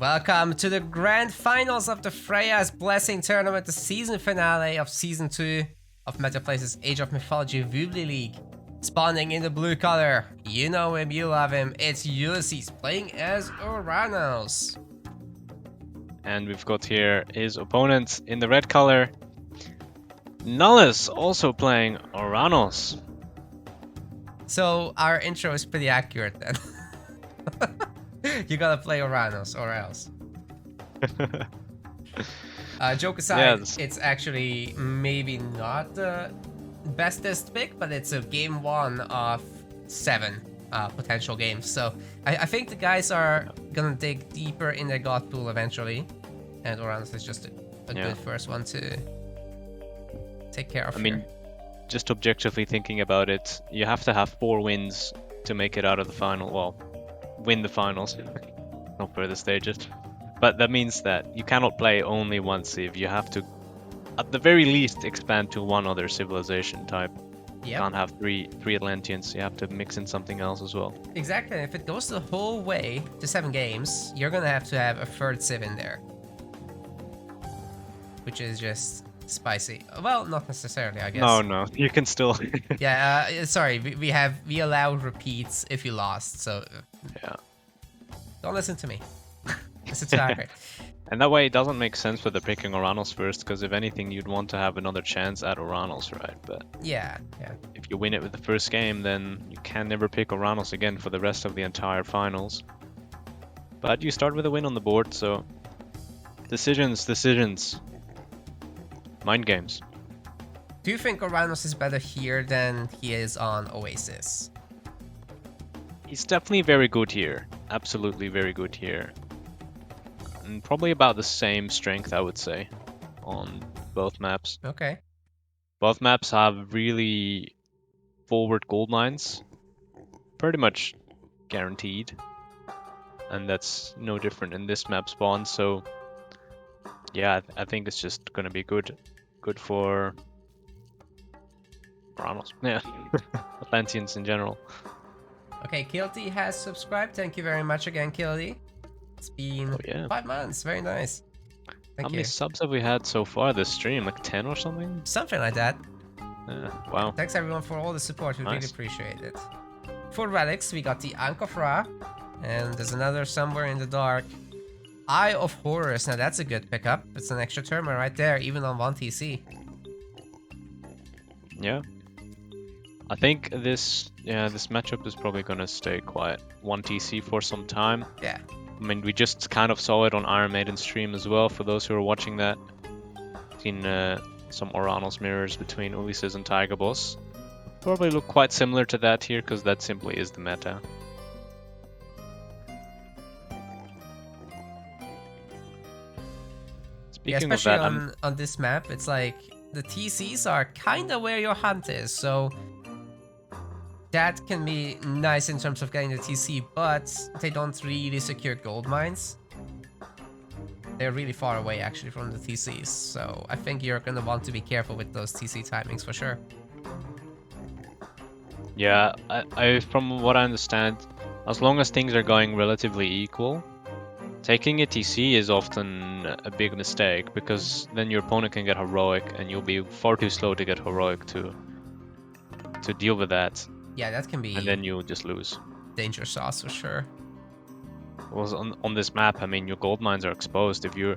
Welcome to the grand finals of the Freyja's Blessing Tournament, the season finale of Season 2 of Metaplace's Age of Mythology Voobly League. Spawning in the blue color, you know him, you love him, it's Ulysses playing as Uranus. And we've got here his opponent in the red color, Nullus, also playing Uranus. So our intro is pretty accurate then. You gotta play Uranus or else. Joke aside, it's actually maybe not the bestest pick, but it's a game 1 of 7 potential games. So I think the guys are gonna dig deeper in their god pool eventually, and Uranus is just a good first one to take care of. I mean, just objectively thinking about it, you have to have 4 wins to make it out of the final. Well, win the finals, not further stages. But that means that you cannot play only one civ. You have to, at the very least, expand to one other civilization type. You can't have three Atlanteans. You have to mix in something else as well. Exactly. If it goes the whole way to 7 games, you're gonna have to have a third civ in there, which is just spicy. Well, not necessarily, I guess. No, you can still. Yeah. Sorry, we allow repeats if you lost. So yeah. Don't listen to me. Listen to Harry. And that way it doesn't make sense for the picking Uranus first, because if anything, you'd want to have another chance at Uranus, right? But yeah. If you win it with the first game, then you can never pick Uranus again for the rest of the entire finals. But you start with a win on the board, so decisions. Mind games. Do you think Uranus is better here than he is on Oasis? He's definitely very good here. Absolutely very good here. And probably about the same strength, I would say, on both maps. Okay. Both maps have really forward gold mines. Pretty much guaranteed. And that's no different in this map spawn, so yeah, I think it's just gonna be good for Uranus. Yeah. Atlanteans in general. Okay, Kilty has subscribed. Thank you very much again, Kilty. It's been 5 months. Very nice. Thank you. How many subs have we had so far this stream? Like 10 or something? Something like that. Wow. Thanks everyone for all the support. We really appreciate it. For relics, we got the Ankh of Ra. And there's another somewhere in the dark. Eye of Horus. Now that's a good pickup. It's an extra term right there, even on 1 TC. Yeah. I think this matchup is probably gonna stay quiet 1 TC for some time. Yeah. I mean, we just kind of saw it on Iron Maiden's stream as well, for those who are watching that. Seen some Uranus mirrors between Ulysses and Tiger Boss. Probably look quite similar to that here, because that simply is the meta. Speaking especially of that, on this map, it's like the TCs are kind of where your hunt is, so that can be nice in terms of getting the TC, but they don't really secure gold mines. They're really far away actually from the TCs, so I think you're gonna want to be careful with those TC timings for sure. Yeah, I from what I understand, as long as things are going relatively equal, taking a TC is often a big mistake, because then your opponent can get heroic and you'll be far too slow to get heroic to deal with that. Yeah, that can be. And then you'll just lose. Danger sauce for sure. Well, on this map, I mean, your gold mines are exposed. If you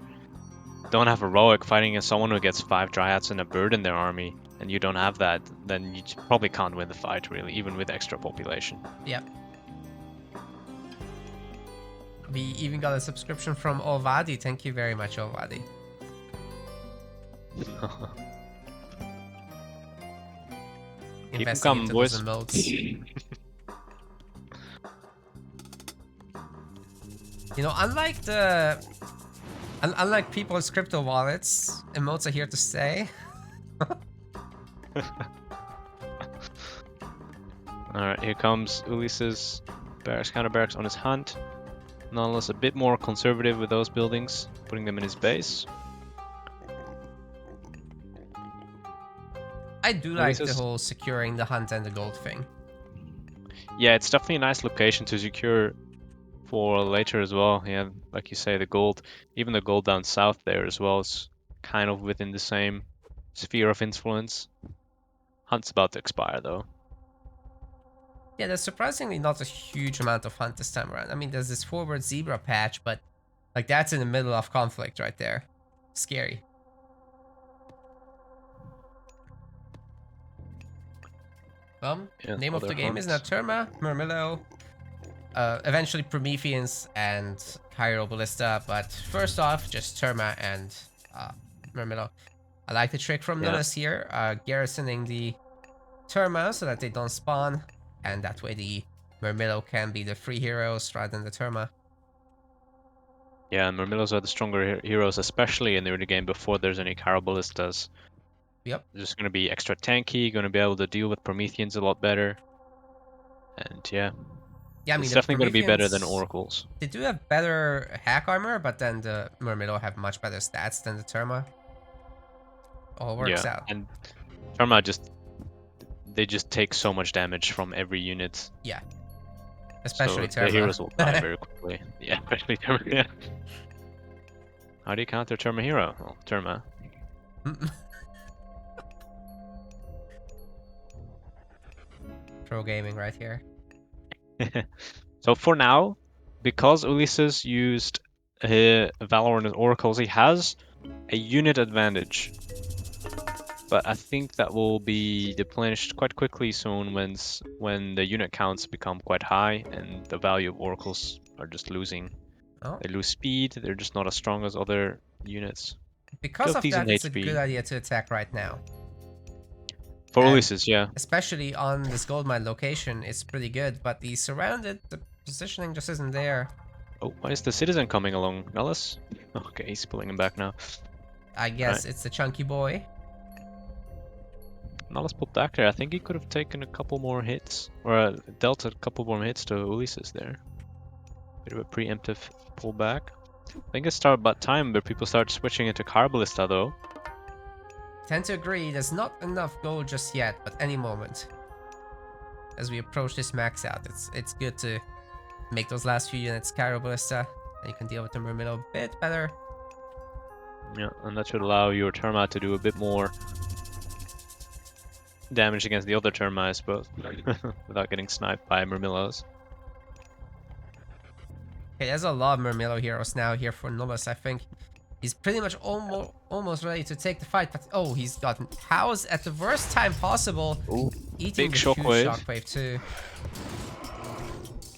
don't have heroic fighting as someone who gets 5 dryads and a bird in their army, and you don't have that, then you probably can't win the fight, really, even with extra population. Yep. We even got a subscription from VoDs. Thank you very much, VoDs. Keep them coming, boys. You know, unlike people's crypto wallets, emotes are here to stay. Alright, here comes Ulysses. Counter barracks on his hunt. Nullus a bit more conservative with those buildings, putting them in his base. I do like the whole securing the hunt and the gold thing. Yeah, it's definitely a nice location to secure for later as well. Yeah, like you say, the gold, even the gold down south there as well is kind of within the same sphere of influence. Hunt's about to expire though. Yeah, there's surprisingly not a huge amount of hunt this time around. I mean, there's this forward zebra patch, but like that's in the middle of conflict right there. Scary. Yeah, Name of the game hunt. is now Terma, Murmillo, eventually Prometheans and Cairo Ballista, but first off, just Terma and Murmillo. I like the trick from Nullus here, garrisoning the Terma so that they don't spawn, and that way the Murmillo can be the free heroes rather than the Terma. Yeah, Murmillos are the stronger heroes, especially in the early game before there's any Cairo Ballistas. Yep. They're just going to be extra tanky, going to be able to deal with Prometheans a lot better. And yeah, I mean, it's the definitely going to be better than Prometheans, Oracles. They do have better hack armor, but then the Murmillo have much better stats than the Terma. All works out. And Terma they just take so much damage from every unit. Yeah. Especially so Terma. The heroes will die very quickly. Yeah, especially Terma. Yeah. How do you counter Terma hero? Well, Terma. Pro gaming right here. So for now, because Ulysses used Valor and his oracles, he has a unit advantage. But I think that will be replenished quite quickly soon when the unit counts become quite high and the value of oracles are just losing. Oh. They lose speed, they're just not as strong as other units. Because of that, it's a good idea to attack right now. For Ulysses, yeah. Especially on this gold mine location, it's pretty good, but the positioning just isn't there. Oh, why is the citizen coming along? Nullus? Okay, he's pulling him back now. I guess it's the chunky boy. Nullus pulled back there. I think he could have taken a couple more hits, or dealt a couple more hits to Ulysses there. Bit of a preemptive pullback. I think it's about time where people start switching into Carballista though. Tend to agree, there's not enough gold just yet, but any moment. As we approach this max out, it's good to make those last few units Cairo Ballista, and you can deal with the Murmillo a bit better. Yeah, and that should allow your Terma to do a bit more damage against the other Terma, I suppose, without getting sniped by Murmillos. Okay, there's a lot of Murmillo heroes now here for Nullus, I think. He's pretty much almost ready to take the fight, but oh, he's gotten housed at the worst time possible. Ooh, eating big the shockwave. Huge shockwave too.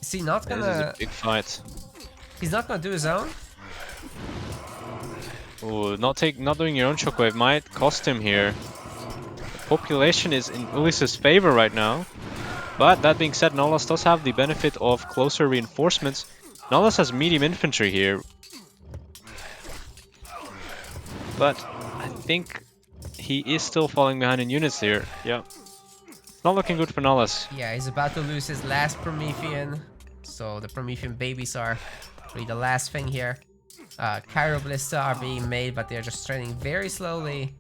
Is he not gonna... This is a big fight. He's not gonna do his own? Ooh, not doing your own shockwave might cost him here. The population is in Ulysses' favor right now. But that being said, Nullus does have the benefit of closer reinforcements. Nullus has medium infantry here. But I think he is still falling behind in units here. Yeah. Not looking good for Nullus. Yeah, he's about to lose his last Promethean. So the Promethean babies are really the last thing here. Cairo Ballista are being made, but they're just training very slowly.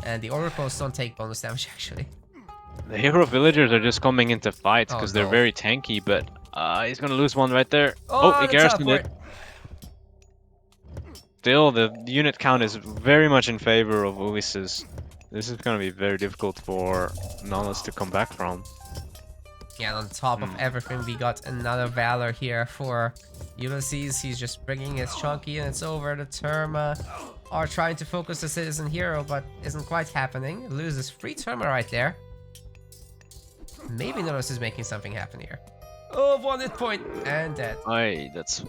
And the Oracles don't take bonus damage, actually. The hero villagers are just coming into fights because they're very tanky, but he's gonna lose one right there. Oh, he garrisoned it. Still, the unit count is very much in favor of Ulysses. This is gonna be very difficult for Nullus to come back from. Yeah, and on top of everything, we got another Valor here for Ulysses. He's just bringing his chunky units over. The Terma are trying to focus the citizen hero, but isn't quite happening. Loses free Terma right there. Maybe Nullus is making something happen here. Oh, 1 hit point and dead. Aye, that's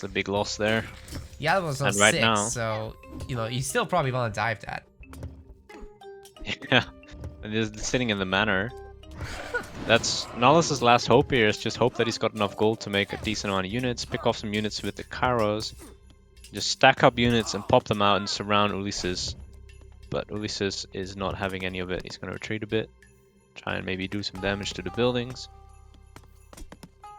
a big loss there. Yeah, that was on 6, so you know you still probably want to dive that. Yeah, and just sitting in the manor. That's Nullus' last hope here, is just hope that he's got enough gold to make a decent amount of units, pick off some units with the Kairos, just stack up units and pop them out and surround Ulysses. But Ulysses is not having any of it. He's going to retreat a bit, try and maybe do some damage to the buildings.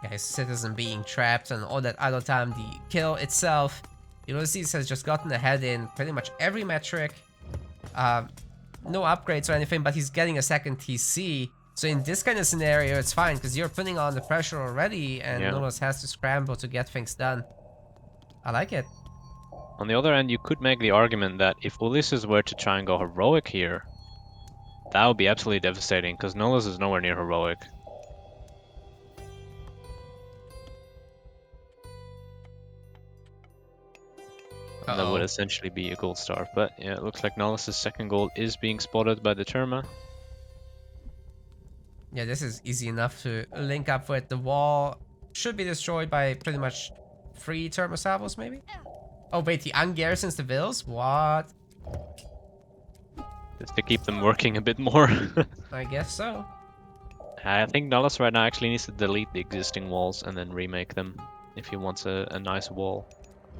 Yeah, his citizen being trapped and all that idle time, the kill itself. Ulysses has just gotten ahead in pretty much every metric. No upgrades or anything, but he's getting a second TC, So in this kind of scenario, it's fine because you're putting on the pressure already, and Nullus has to scramble to get things done. I like it. On the other hand, you could make the argument that if Ulysses were to try and go heroic here, that would be absolutely devastating because Nullus is nowhere near heroic. And that would essentially be a gold star. But yeah, it looks like Nullus' second goal is being spotted by the Terma. Yeah, this is easy enough to link up with. The wall should be destroyed by pretty much 3 Terma salvos, maybe? Oh wait, he ungarrisons the vills? What? Just to keep them working a bit more. I guess so. I think Nullus right now actually needs to delete the existing walls and then remake them if he wants a nice wall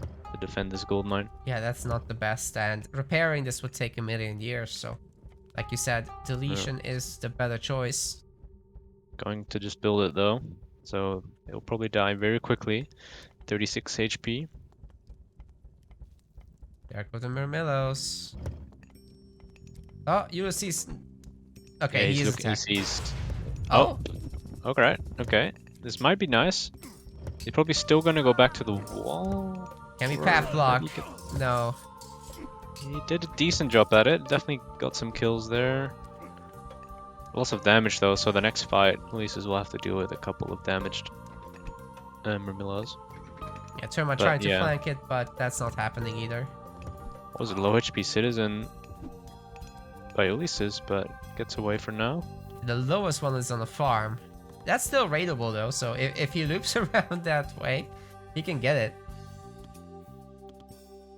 to defend this gold mine. Yeah, that's not the best, and repairing this would take a million years, so like you said, deletion is the better choice. Going to just build it though, so it'll probably die very quickly. 36 HP. There go the Murmillos. Oh, Ulysses. Okay, yeah, he's looking seized. Oh, okay, okay. This might be nice. He's probably still gonna go back to the wall. Can we path block? No. He did a decent job at it. Definitely got some kills there. Lots of damage though, so the next fight, Ulysses will have to deal with a couple of damaged Murmillos. Yeah, Terma tried to flank it, but that's not happening either. Was it low HP citizen by Ulysses, but gets away for now. The lowest one is on the farm. That's still raidable though, so if he loops around that way, he can get it.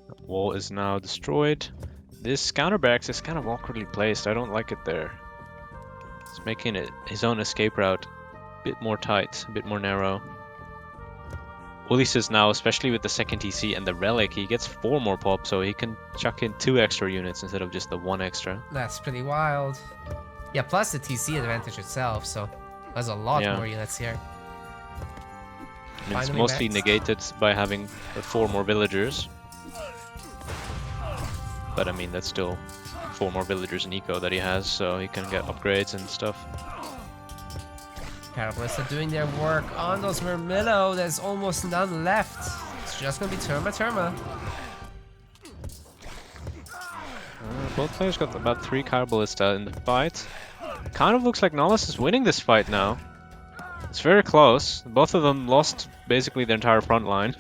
The wall is now destroyed. This counter barracks is kind of awkwardly placed. I don't like it there. It's making it his own escape route a bit more tight, a bit more narrow. Ulysses now, especially with the second TC and the relic, he gets 4 more pop, so he can chuck in 2 extra units instead of just the 1 extra. That's pretty wild. Yeah, plus the TC advantage itself, so there's a lot more units here. And it's mostly negated by having 4 more villagers. But I mean, that's still 4 more villagers in eco that he has, so he can get upgrades and stuff. Caraballists are doing their work on those Murmillo. There's almost none left. It's just gonna be Terma. Both players got about 3 Caraballista in the fight. Kind of looks like Nullus is winning this fight now. It's very close. Both of them lost basically their entire front line.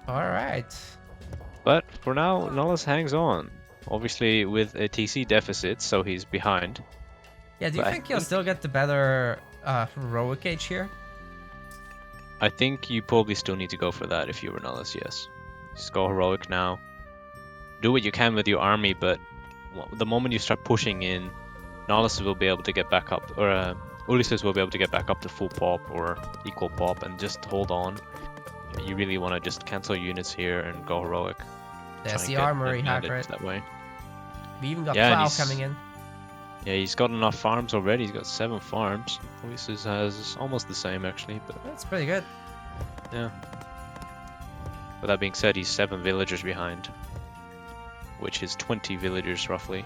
Alright. But for now, Nullus hangs on. Obviously with a TC deficit, so he's behind. Yeah, do you think he'll still get the better heroic age here? I think you probably still need to go for that if you were Nullus, yes. Just go heroic now. Do what you can with your army, but the moment you start pushing in, Nullus will be able to get back up, or Ulysses will be able to get back up to full pop or equal pop and just hold on. You really want to just cancel units here and go heroic. There's the armory hacker. That way. We even got Plow coming in. Yeah, he's got enough farms already. He's got 7 farms. Ulysses has almost the same actually, but that's pretty good. Yeah. With that being said, he's 7 villagers behind, which is 20 villagers roughly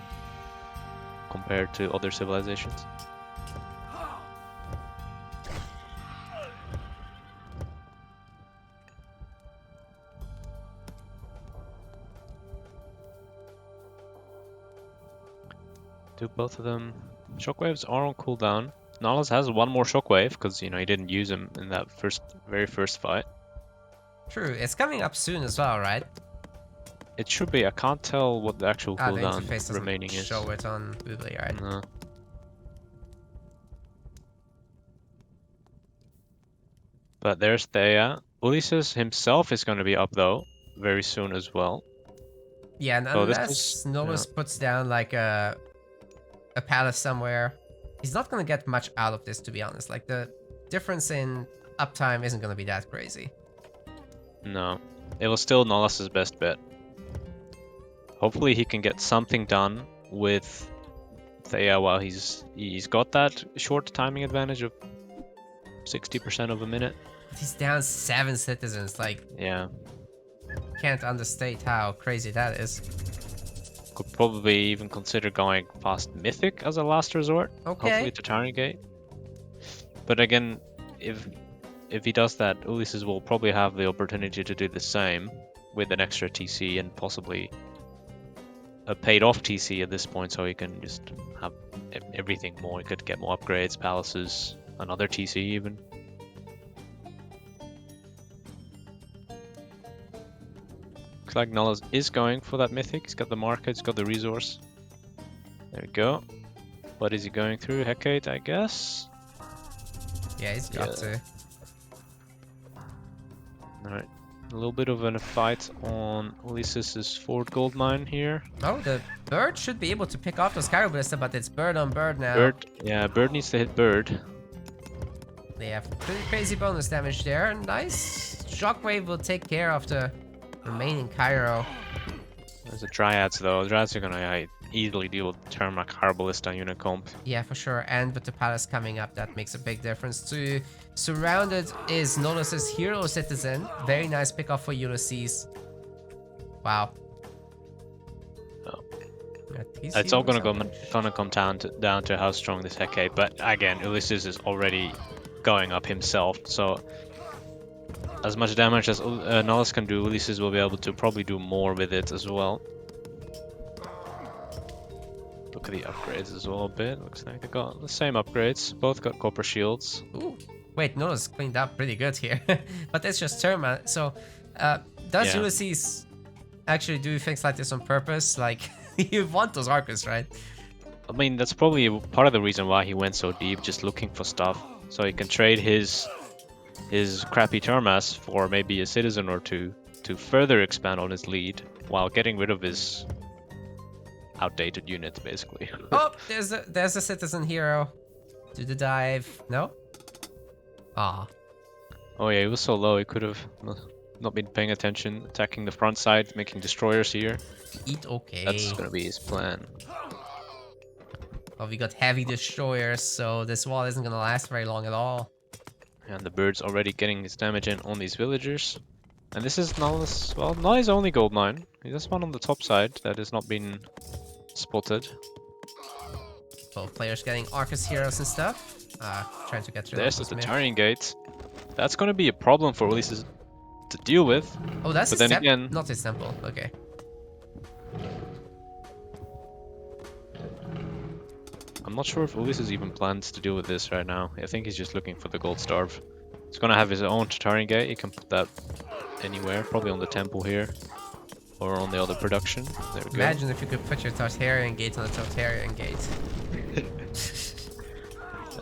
compared to other civilizations. Do both of them. Shockwaves are on cooldown. Nullus has 1 more shockwave because he didn't use him in that very first fight. True, it's coming up soon as well, right? It should be. I can't tell what the actual cooldown the remaining is. Show it on Voobly, right? No. But there's Thea. Ulysses himself is going to be up though very soon as well. Yeah, and unless Nullus puts down like a palace somewhere, he's not gonna get much out of this, to be honest. Like, the difference in uptime isn't gonna be that crazy. No, it was still Nullus's best bet. Hopefully he can get something done with Thea while he's got that short timing advantage of 60% of a minute. He's down 7 citizens, like... Yeah. Can't understate how crazy that is. Could probably even consider going past Mythic as a last resort. Okay. Hopefully to Tarnegate. But again, if he does that, Ulysses will probably have the opportunity to do the same with an extra TC and possibly a paid-off TC at this point, so he can just have everything more. He could get more upgrades, palaces, another TC even. Looks like Nullus is going for that mythic. He's got the market, he's got the resource. There we go. What is he going through? Hecate, I guess? Yeah, he's got to. Alright. A little bit of a fight on Ulysses' Ford gold mine here. Oh, the bird should be able to pick off those Kyro Ballista, but it's bird on bird now. Bird, yeah, bird needs to hit bird. They have pretty crazy bonus damage there. Nice. Shockwave will take care of the remaining Kyro. There's the Dryads though. Dryads are gonna easily deal with Termac, Harbalista, Unicomp. Yeah, for sure. And with the Palace coming up, that makes a big difference too. Surrounded is Nollus's Hero Citizen. Very nice pickup for Ulysses. Wow. Oh. It's all gonna come down to how strong this Hecate. But again, Ulysses is already going up himself. So as much damage as Nullus can do, Ulysses will be able to probably do more with it as well. Look at the upgrades as well a bit. Looks like they got the same upgrades. Both got copper shields. Ooh. Wait, Nullus cleaned up pretty good here. But that's just Terma. So, does Ulysses actually do things like this on purpose? Like, you want those Arcus, right? I mean, that's probably part of the reason why he went so deep, just looking for stuff. So he can trade his crappy Termas for maybe a citizen or two to further expand on his lead while getting rid of his outdated units, basically. Oh, there's a citizen hero. Do the dive. No? Ah. Oh yeah, he was so low, he could have not been paying attention, attacking the front side, making destroyers here. Eat okay. That's gonna be his plan. Well, we got heavy destroyers, so this wall isn't gonna last very long at all. And the bird's already getting his damage in on these villagers. And this is Nullus, well, not his only gold mine. He has one on the top side that has not been spotted. Both players getting Arcus heroes and stuff. Trying to get through. There's the Tarian Gate. That's going to be a problem for Ulysses to deal with. Oh, that's but then again, not his temple. Okay. I'm not sure if Ulysses even plans to deal with this right now. I think he's just looking for the gold starve. He's going to have his own Tarian Gate. He can put that anywhere, probably on the temple here. Or on the other production. There we go. Imagine if you could put your Tartarian Gate on the Tartarian Gate.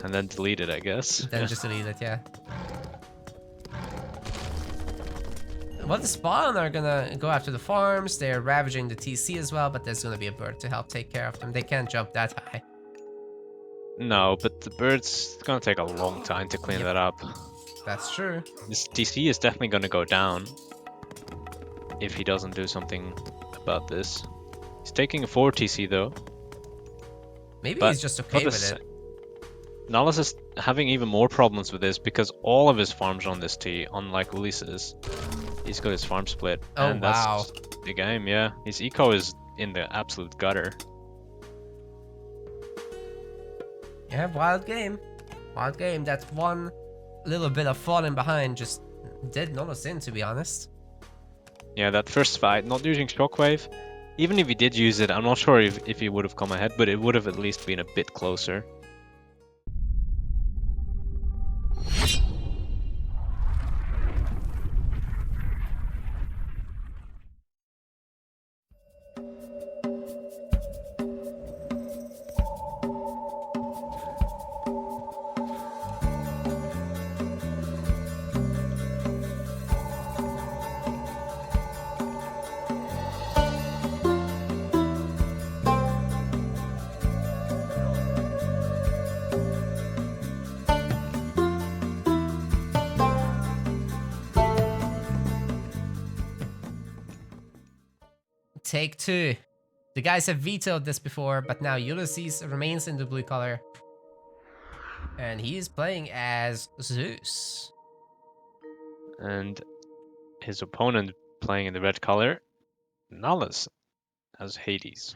And then delete it, I guess. Then just delete it, yeah. Well, the Spawn are gonna go after the farms. They're ravaging the TC as well, but there's gonna be a bird to help take care of them. They can't jump that high. No, but the bird's gonna take a long time to clean that up. That's true. This TC is definitely gonna go down if he doesn't do something about this. He's taking a 4 TC though. Maybe he's just okay with it. Nullus is having even more problems with this because all of his farms are on this T, unlike Ulysses. He's got his farm split. Oh, and wow. That's the game, yeah. His eco is in the absolute gutter. Yeah, wild game. Wild game. That one little bit of falling behind just did Nullus in, to be honest. Yeah, that first fight, not using Shockwave. Even if he did use it, I'm not sure if he would have come ahead, but it would have at least been a bit closer. Take 2. The guys have vetoed this before, but now Ulysses remains in the blue color. And he is playing as Zeus. And his opponent playing in the red color, Nullus, as Hades.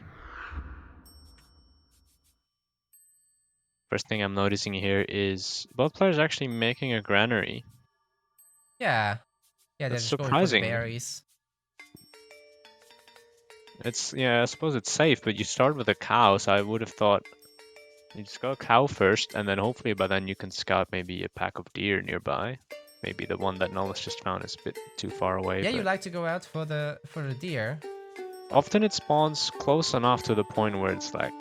First thing I'm noticing here is both players actually making a granary. Yeah. Yeah, they're That's just going for the surprising. berries. It's, yeah, I suppose it's safe, but you start with a cow, so I would have thought you just go cow first, and then hopefully by then you can scout maybe a pack of deer nearby. Maybe the one that Nullus just found is a bit too far away. Yeah, but you like to go out for the deer. often it spawns close enough to the point where it's like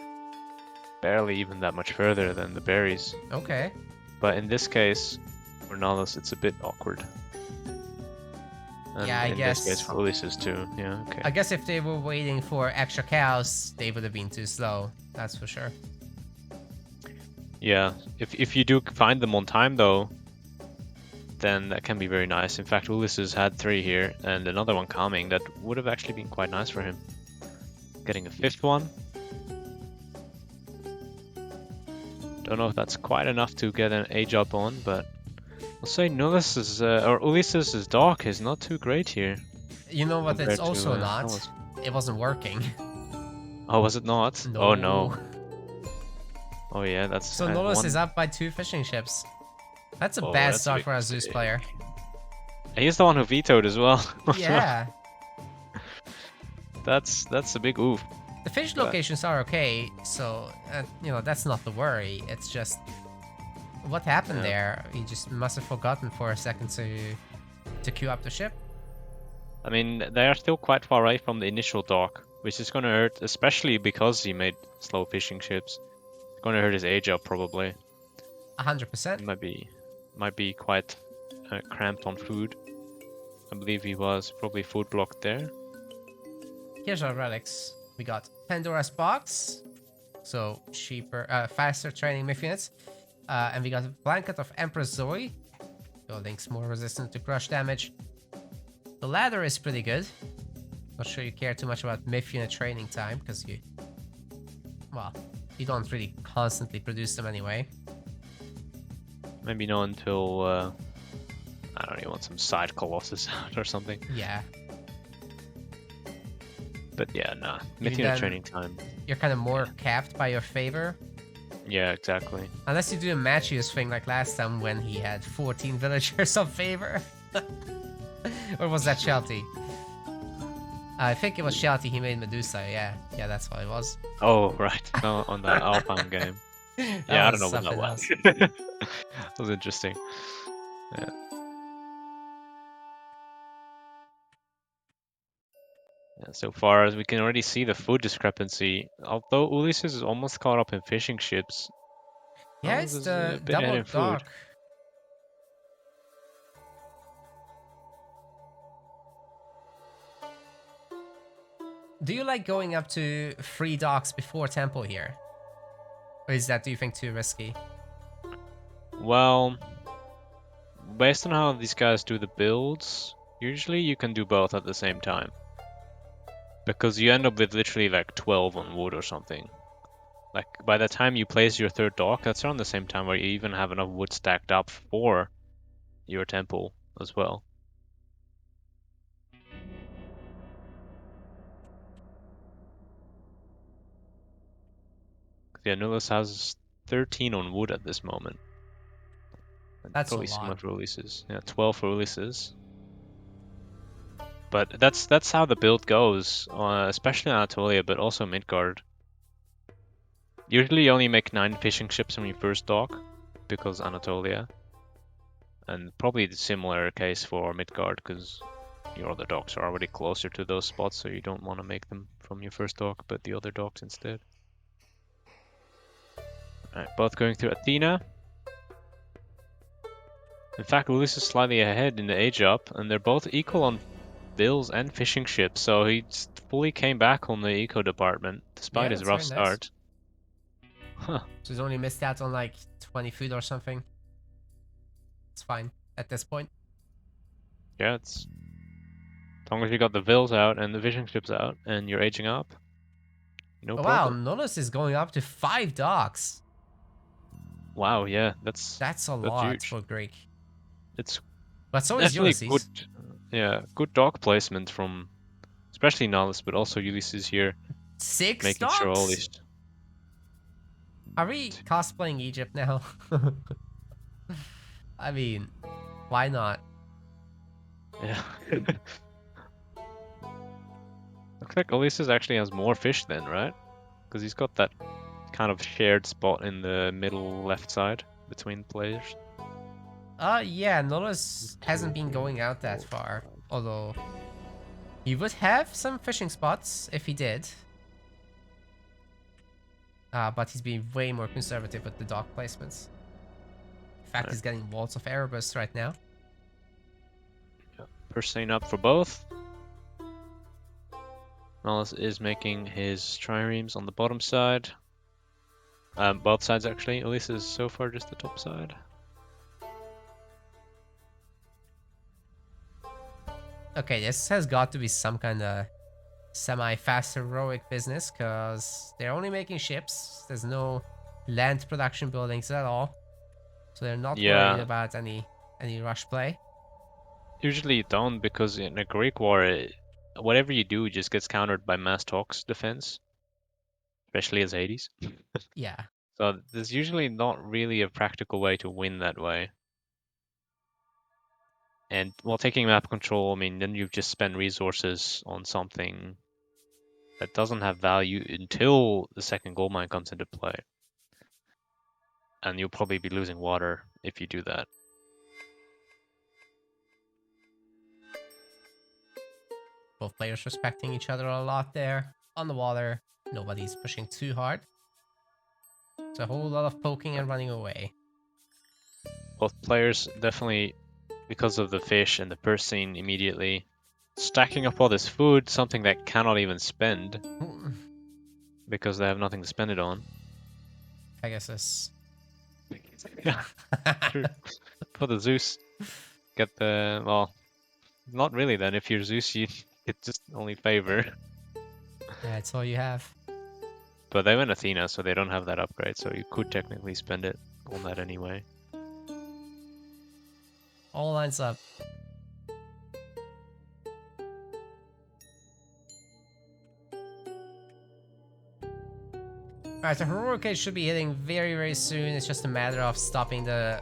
barely even that much further than the berries. Okay. But in this case, for Nullus, it's a bit awkward. And Yeah, I in guess. this case for Ulysses too. Yeah, okay. I guess if they were waiting for extra cows, they would have been too slow. That's for sure. Yeah, if you do find them on time though, then that can be very nice. In fact, Ulysses had 3 here, and another one coming that would have actually been quite nice for him. Getting a 5th one. Don't know if that's quite enough to get an age up on, but I'll say Nullus's or Ulysses' dock is not too great here. You know what? It's compared also to, not. Nullus. It wasn't working. Oh, was it not? No. Oh no. Oh yeah, that's So Nullus is up by 2 fishing ships. That's a bad start for a Zeus player. He's the one who vetoed as well. Yeah. That's a big oof. The fish locations are okay, so you know, that's not the worry. It's just what happened there. He just must have forgotten for a second to queue up the ship. I mean, they are still quite far away from the initial dock, which is going to hurt, especially because he made slow fishing ships. It's going to hurt his age up probably. 100%. Might be quite cramped on food. I believe he was probably food blocked there. Here's our relics. We got Pandora's Box, so cheaper, faster training myth units, and we got a Blanket of Empress Zoe, buildings more resistant to crush damage. The ladder is pretty good. Not sure you care too much about myth unit training time because you don't really constantly produce them anyway. Maybe not until I don't know, you want some side colossus out or something. Yeah. But yeah, nah. Myth unit training time. You're kind of more capped by your favor. Yeah, exactly. Unless you do a Matthews thing like last time when he had 14 villagers of favor. Or was that Shelty? I think it was Shelty, he made Medusa, yeah. Yeah, that's what it was. Oh, right. No, on the Alpine game. Yeah, I don't know what that was. That was interesting. Yeah. Yeah, so far as we can already see the food discrepancy, although Ulysses is almost caught up in fishing ships. Yeah, it's the double dock. Do you like going up to 3 docks before temple here? Or is that, do you think, too risky? Well, based on how these guys do the builds, usually you can do both at the same time. Because you end up with literally like 12 on wood or something. Like by the time you place your 3rd dock, that's around the same time where you even have enough wood stacked up for your temple as well. Yeah, Nullus has 13 on wood at this moment. That's probably a lot. similar for Ulysses. Yeah, 12 for Ulysses. But that's how the build goes, especially in Anatolia, but also Midgard. Usually you only make 9 fishing ships on your first dock, because Anatolia. And probably the similar case for Midgard, because your other docks are already closer to those spots, so you don't want to make them from your first dock, but the other docks instead. Alright, both going through Athena. In fact, Ulysses is slightly ahead in the age up, and they're both equal on bills and fishing ships, so he fully came back on the eco department, despite his rough start. Huh. So he's only missed out on like 20 food or something. It's fine at this point. Yeah, it's... as long as you got the vills out and the fishing ships out, and you're aging up, no problem. Wow, Nullus is going up to 5 docks. Wow, yeah, that's a lot huge. for Greek. It's but so is Ulysses. Good, yeah, good dock placement from, especially Nullus, but also Ulysses here. 6 making docks? sure all these. Are we cosplaying Egypt now? I mean, why not? Yeah. Looks like Ulysses actually has more fish then, right? Because he's got that kind of shared spot in the middle left side between players. Yeah, Nullus hasn't been going out that far. Although, he would have some fishing spots if he did. But he's being way more conservative with the dock placements. In fact, he's getting walls of Erebus right now. Yeah. Pursuing up for both. Nullus is making his triremes on the bottom side. Both sides actually. Ulysses so far just the top side. Okay, this has got to be some kind of semi-fast heroic business, because they're only making ships. There's no land production buildings at all. So they're not worried about any rush play. Usually you don't, because in a Greek war, whatever you do just gets countered by mass Tox defense. Especially as Hades. Yeah. So there's usually not really a practical way to win that way. And while taking map control, I mean, then you've just spent resources on something that doesn't have value until the second gold mine comes into play. And you'll probably be losing water if you do that. Both players respecting each other a lot there. On the water, nobody's pushing too hard. It's a whole lot of poking and running away. Both players definitely, because of the fish and the purse scene, immediately stacking up all this food, something that cannot even spend because they have nothing to spend it on. Pegasus. Yeah, true. For the Zeus, get the, well, not really then. If you're Zeus, you get just only favor. Yeah, that's all you have. But they went Athena, so they don't have that upgrade, so you could technically spend it on that anyway. All lines up. Alright, the heroic age should be hitting very, very soon. It's just a matter of stopping the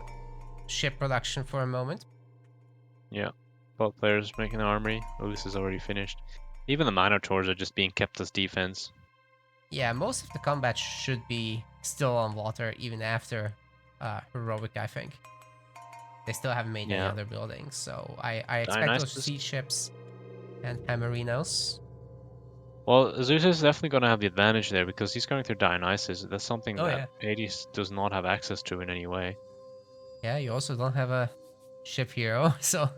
ship production for a moment. Yeah, both players making the armory. Ulysses is already finished. Even the Minotaurs are just being kept as defense. Yeah, most of the combat should be still on water even after heroic, I think. They still haven't made any other buildings, so I expect those siege ships and Hammerinos. Well, Zeus is definitely going to have the advantage there because he's going through Dionysus. That's something that Hades does not have access to in any way. Yeah, you also don't have a ship hero, so...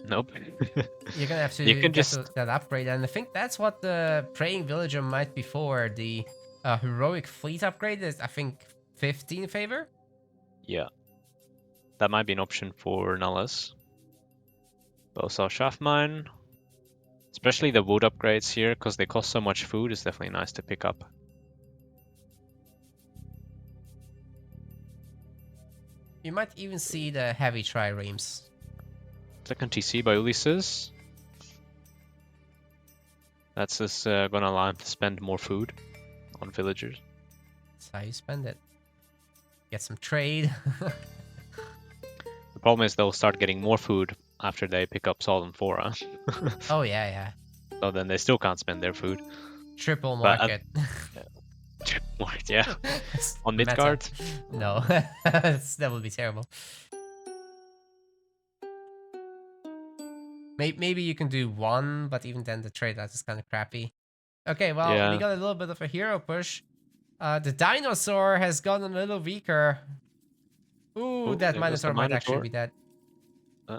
Nope. You're gonna have to get that upgrade, and I think that's what the Praying Villager might be for. The heroic fleet upgrade is, I think, 15 favor? Yeah. That might be an option for Nullus. But also Shaft Mine. Especially the wood upgrades here, because they cost so much food, is definitely nice to pick up. You might even see the heavy triremes. Second TC by Ulysses. That's just gonna allow him to spend more food on villagers. That's how you spend it. Get some trade. The problem is they'll start getting more food after they pick up Sol and Phora. Oh yeah. So then they still can't spend their food. Triple market. Triple market, yeah. On Midgard? No, that would be terrible. Maybe you can do one, but even then the trade that is kind of crappy. Okay, well, we got a little bit of a hero push. The dinosaur has gotten a little weaker. Ooh, that Minotaur might actually be dead.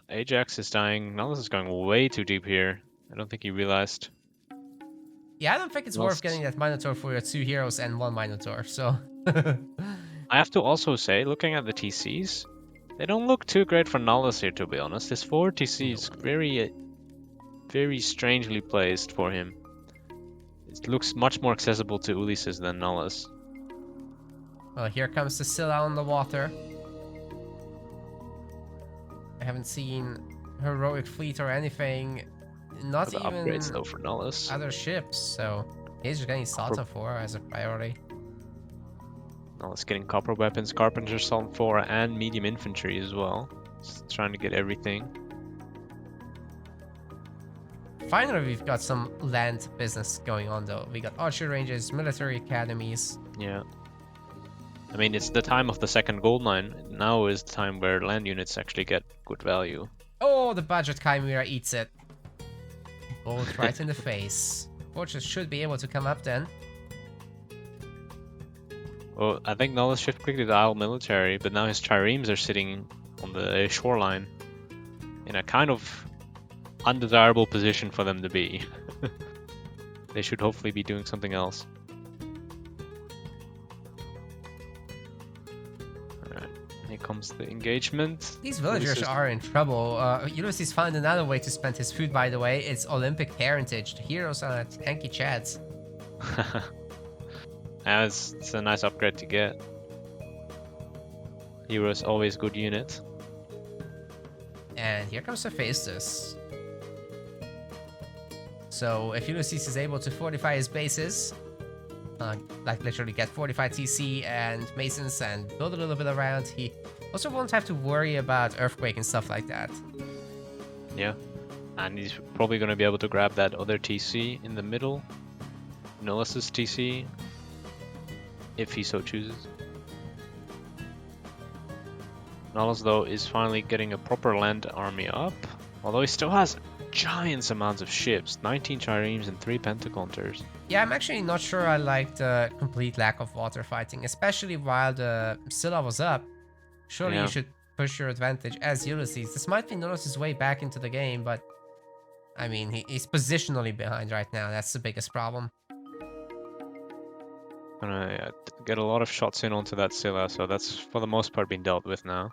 Ajax is dying. Nullus is going way too deep here. I don't think he realized. Yeah, I don't think it's worth getting that Minotaur for your 2 heroes and 1 Minotaur, so... I have to also say, looking at the TCs, they don't look too great for Nullus here, to be honest. His 4 TC is very strangely placed for him. It looks much more accessible to Ulysses than Nullus. Well, here comes the Scylla on the water. I haven't seen heroic fleet or anything. Not even upgrades though for Nullus. Other ships, so he's just getting Sata 4 as a priority. Now it's getting copper weapons, carpenter assault 4, and medium infantry as well. Just trying to get everything. Finally, we've got some land business going on though. We got archery ranges, military academies. Yeah. I mean, it's the time of the second gold mine. Now is the time where land units actually get good value. Oh, the budget chimera eats it. Bolt right in the face. Fortress should be able to come up then. Well, I think Nullus should quickly dial military, but now his triremes are sitting on the shoreline in a kind of undesirable position for them to be. They should hopefully be doing something else. Alright, here comes the engagement. These villagers are in trouble. Ulysses found another way to spend his food, by the way. It's Olympic heritage. The heroes are tanky chads. It's a nice upgrade to get. Heroes always good unit. And here comes Hephaestus. So if Ulysses is able to fortify his bases, like literally get fortified TC and masons and build a little bit around, he also won't have to worry about earthquake and stuff like that. Yeah, and he's probably going to be able to grab that other TC in the middle, Nullus's TC, if he so chooses. Nullus though is finally getting a proper land army up, although he still has giant amounts of ships, 19 triremes and 3 pentacounters. Yeah, I'm actually not sure I like the complete lack of water fighting, especially while the Scylla was up. Surely you should push your advantage as Ulysses. This might be Nullus' way back into the game, but I mean, he's positionally behind right now. That's the biggest problem. Gonna get a lot of shots in onto that Scylla, so that's for the most part been dealt with now.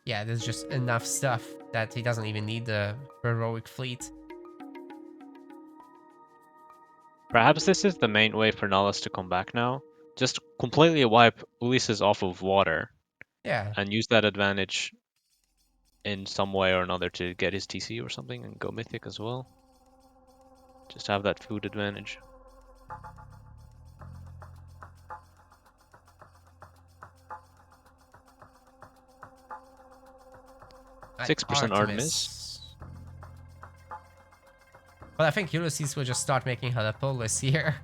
Yeah, there's just enough stuff that he doesn't even need the heroic fleet. Perhaps this is the main way for Nullus to come back now. Just completely wipe Ulysses off of water. Yeah. And use that advantage in some way or another to get his TC or something and go mythic as well. Just have that food advantage. Artemis. 6% Artemis. But I think Ulysses will just start making Helepolis here.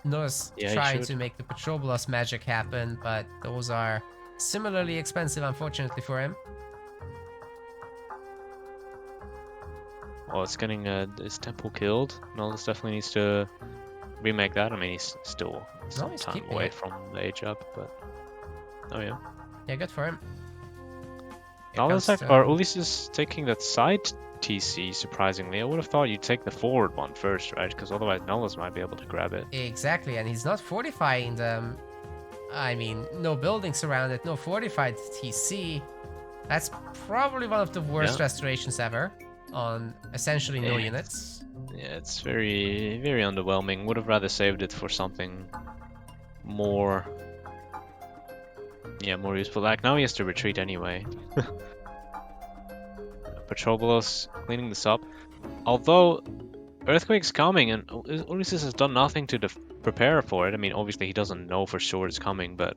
Nullus trying to make the Petrobolos magic happen, but those are similarly expensive, unfortunately for him. Well, it's getting his temple killed. Nullus definitely needs to remake that. I mean, he's still some time away from the age up, but oh yeah. Yeah, good for him. Nullus or Ulysses taking that side TC, surprisingly. I would have thought you'd take the forward one first, right? Because otherwise Nullus might be able to grab it. Exactly, and he's not fortifying them. I mean, no buildings around it, no fortified TC. That's probably one of the worst restorations ever on essentially no units. Yeah, it's very, very underwhelming. Would have rather saved it for something more... Yeah, more useful. Like, now he has to retreat anyway. Petrobolos cleaning this up. Although, Earthquake's coming and Ulysses has done nothing to prepare for it. I mean, obviously he doesn't know for sure it's coming, but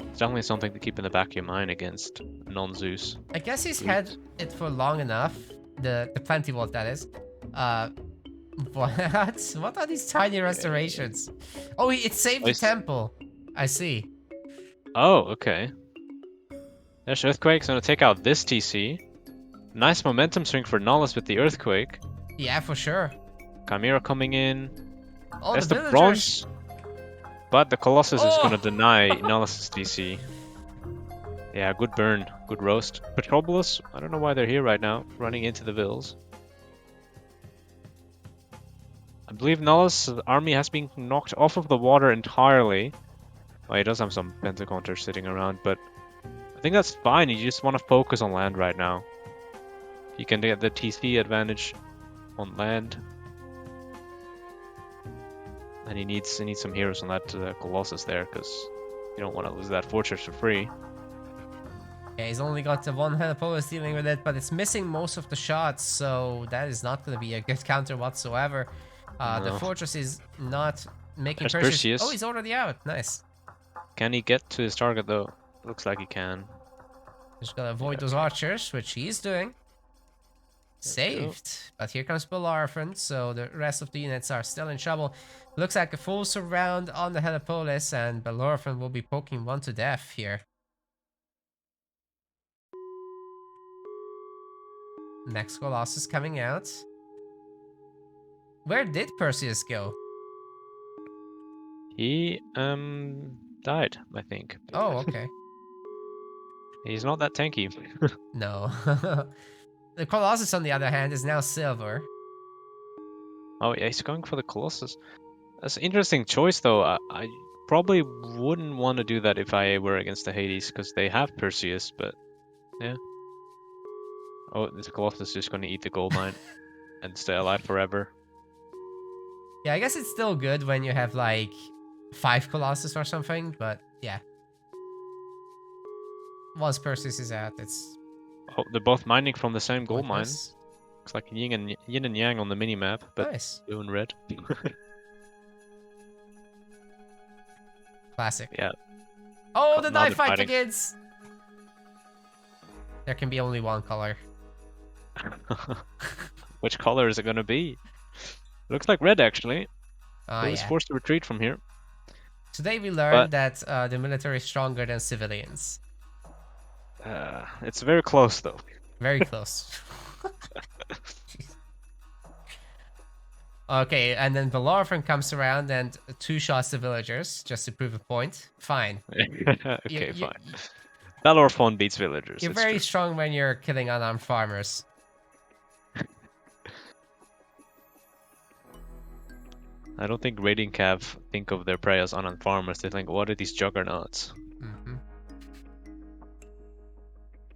it's definitely something to keep in the back of your mind against non-Zeus. I guess he's had it for long enough. The Plenty Vault, that is. What are these tiny restorations? Oh, it saved the temple. I see. Oh, okay. There's Earthquake's gonna take out this TC. Nice momentum swing for Nullus with the Earthquake. Yeah, for sure. Chimera coming in. Oh, there's the bronze. But the Colossus is gonna deny Nullus's TC. Yeah, good burn. Good roast. Petrobolos, I don't know why they're here right now, running into the Vills. I believe Nullus' army has been knocked off of the water entirely. Well, he does have some pentacounters sitting around, but I think that's fine. You just want to focus on land right now. You can get the TC advantage on land. And he needs some heroes on that Colossus there, because you don't want to lose that fortress for free. Yeah, he's only got the one Helepolis dealing with it, but it's missing most of the shots, so that is not going to be a good counter whatsoever. The fortress is not making Perseus. Oh, he's already out. Nice. Can he get to his target though? Looks like he can. Just gotta avoid Yeah, those okay. archers, which he's doing. Saved. But here comes Bellerophon, so the rest of the units are still in trouble. Looks like a full surround on the Helipolis, and Bellerophon will be poking one to death here. Next Colossus coming out. Where did Perseus go? He died, I think. Oh, okay. He's not that tanky. No. The Colossus, on the other hand, is now silver. Oh yeah, he's going for the Colossus. That's an interesting choice though. I probably wouldn't want to do that if I were against the Hades, because they have Perseus, but yeah. Oh, this Colossus is just going to eat the gold mine and stay alive forever. Yeah, I guess it's still good when you have like 5 Colossus or something, but yeah. Once Perseus is out, it's Oh, they're both mining from the same gold mine. pointless. Looks like yin and yang on the minimap, but Nice. blue and red. Classic. Yeah. Oh, the Now knife they're fight fighting. begins! There can be only one color. Which color is it going to be? Looks like red, actually. Oh, Who is yeah. forced to retreat from here? Today we learned that the military is stronger than civilians. It's very close, though. Very close. Okay, and then Bellerophon comes around and two-shots the villagers just to prove a point. Fine. Okay, fine. Bellerophon beats villagers. You're very strong when you're killing unarmed farmers. I don't think raiding cav think of their prey as unarmed farmers. They think, what are these juggernauts? Mm-hmm.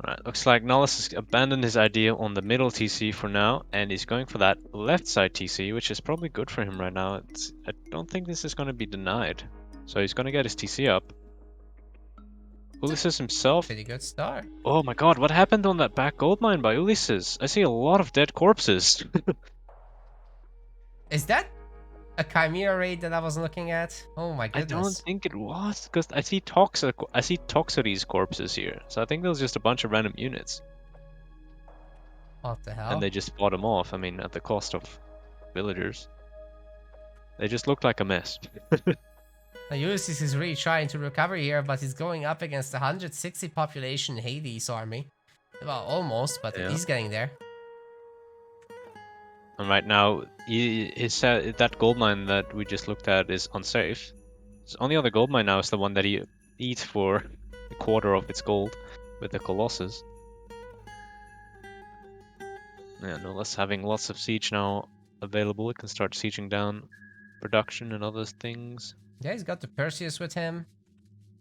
Alright, looks like Nullus has abandoned his idea on the middle TC for now, and he's going for that left side TC, which is probably good for him right now. I don't think this is going to be denied. So he's going to get his TC up. Ulysses himself. Pretty good start. Oh my god, what happened on that back gold mine by Ulysses? I see a lot of dead corpses. Is that a Chimera raid that I was looking at? Oh my goodness. I don't think it was, because I see Toxotes corpses here. So I think there's just a bunch of random units. What the hell? And they just fought them off, I mean, at the cost of villagers. They just look like a mess. Now, Ulysses is really trying to recover here, but he's going up against a 160 population Hades army. Well, almost, but Yeah. he's getting there. And right now, that gold mine that we just looked at is unsafe. His only other gold mine now is the one that he eats for a quarter of its gold with the Colossus. Yeah, Nullus having lots of siege now available. It can start sieging down production and other things. Yeah, he's got the Perseus with him.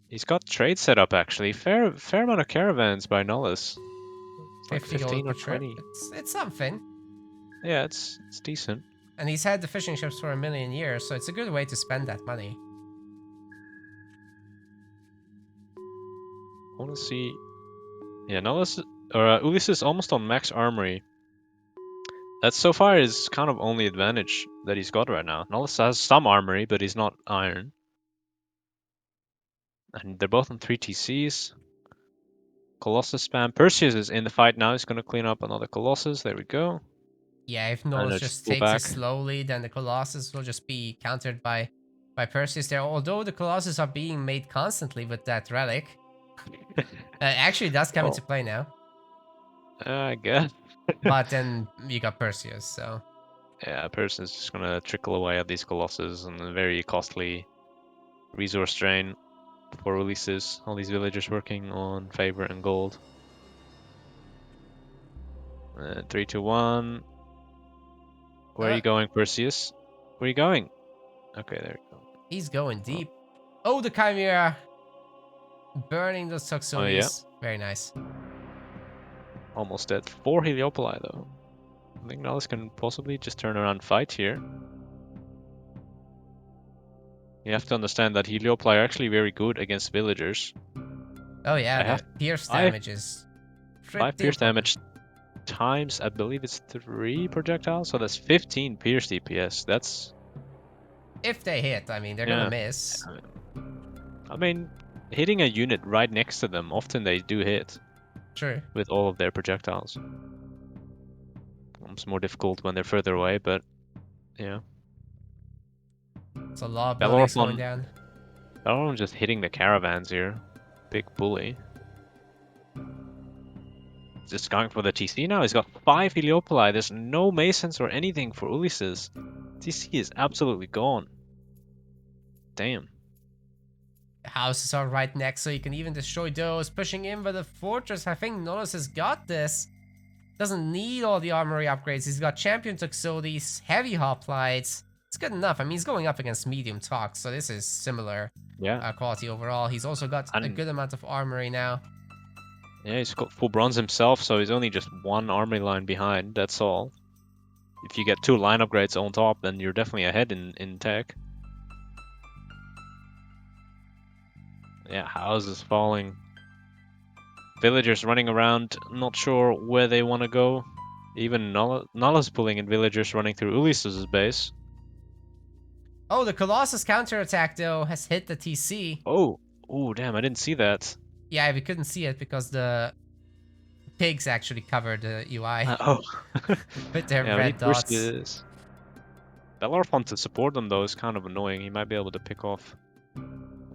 He's got trade set up actually. Fair amount of caravans by Nullus. It's like 50 15 gold or per trip. 20. It's something. Yeah, it's decent. And he's had the fishing ships for 1,000,000 years, so it's a good way to spend that money. I want to see. Yeah, Nullus or Ulysses almost on max armory. That so far is kind of only advantage that he's got right now. Nullus has some armory, but he's not iron. And they're both on 3 TCs. Colossus spam. Perseus is in the fight now. He's going to clean up another Colossus. There we go. Yeah, if And Nullus let's just go takes it back. slowly, then the Colossus will just be countered by Perseus there. Although the Colossus are being made constantly with that relic. Actually, it does come into play now. I guess. But then you got Perseus, so... Yeah, Perseus is just going to trickle away at these Colossus and a very costly resource drain for Ulysses. All these villagers working on favor and gold. 3, 2, 1. Where are you going, Perseus? Where are you going? Okay, there you go. He's going deep. Oh, the Chimera! Burning those Toxotes. Oh, yeah. Very nice. Almost dead. 4 Heliopoli, though. I think Nullus can possibly just turn around and fight here. You have to understand that Heliopoli are actually very good against villagers. Oh yeah, the pierce damage is 5 pierce damage times, I believe it's 3 projectiles, so that's 15 pierce DPS. That's... If they hit, I mean, they're gonna miss. I mean, hitting a unit right next to them, often they do hit. True. With all of their projectiles. It's more difficult when they're further away, but yeah. It's a lot of buildings going down. Bellerophon just hitting the caravans here. Big bully. Just going for the TC now. He's got 5 Heliopoli. There's no Masons or anything for Ulysses. TC is absolutely gone. Damn. Houses are right next, so you can even destroy those. Pushing in for the fortress. I think Nullus has got this. Doesn't need all the armory upgrades. He's got champion Toxotes, heavy hoplites. It's good enough. I mean, he's going up against medium Tox, so this is similar quality overall. He's also got a good amount of armory now. Yeah, he's got full bronze himself, so he's only just 1 armory line behind, that's all. If you get 2 line upgrades on top, then you're definitely ahead in tech. Yeah, houses falling. Villagers running around, not sure where they want to go. Even Nullus pulling in villagers running through Ulysses' base. Oh, the Colossus counterattack, though, has hit the TC. Oh, damn, I didn't see that. Yeah, we couldn't see it because the pigs actually covered the UI. With their red dots. Bellerophon to support them, though, is kind of annoying. He might be able to pick off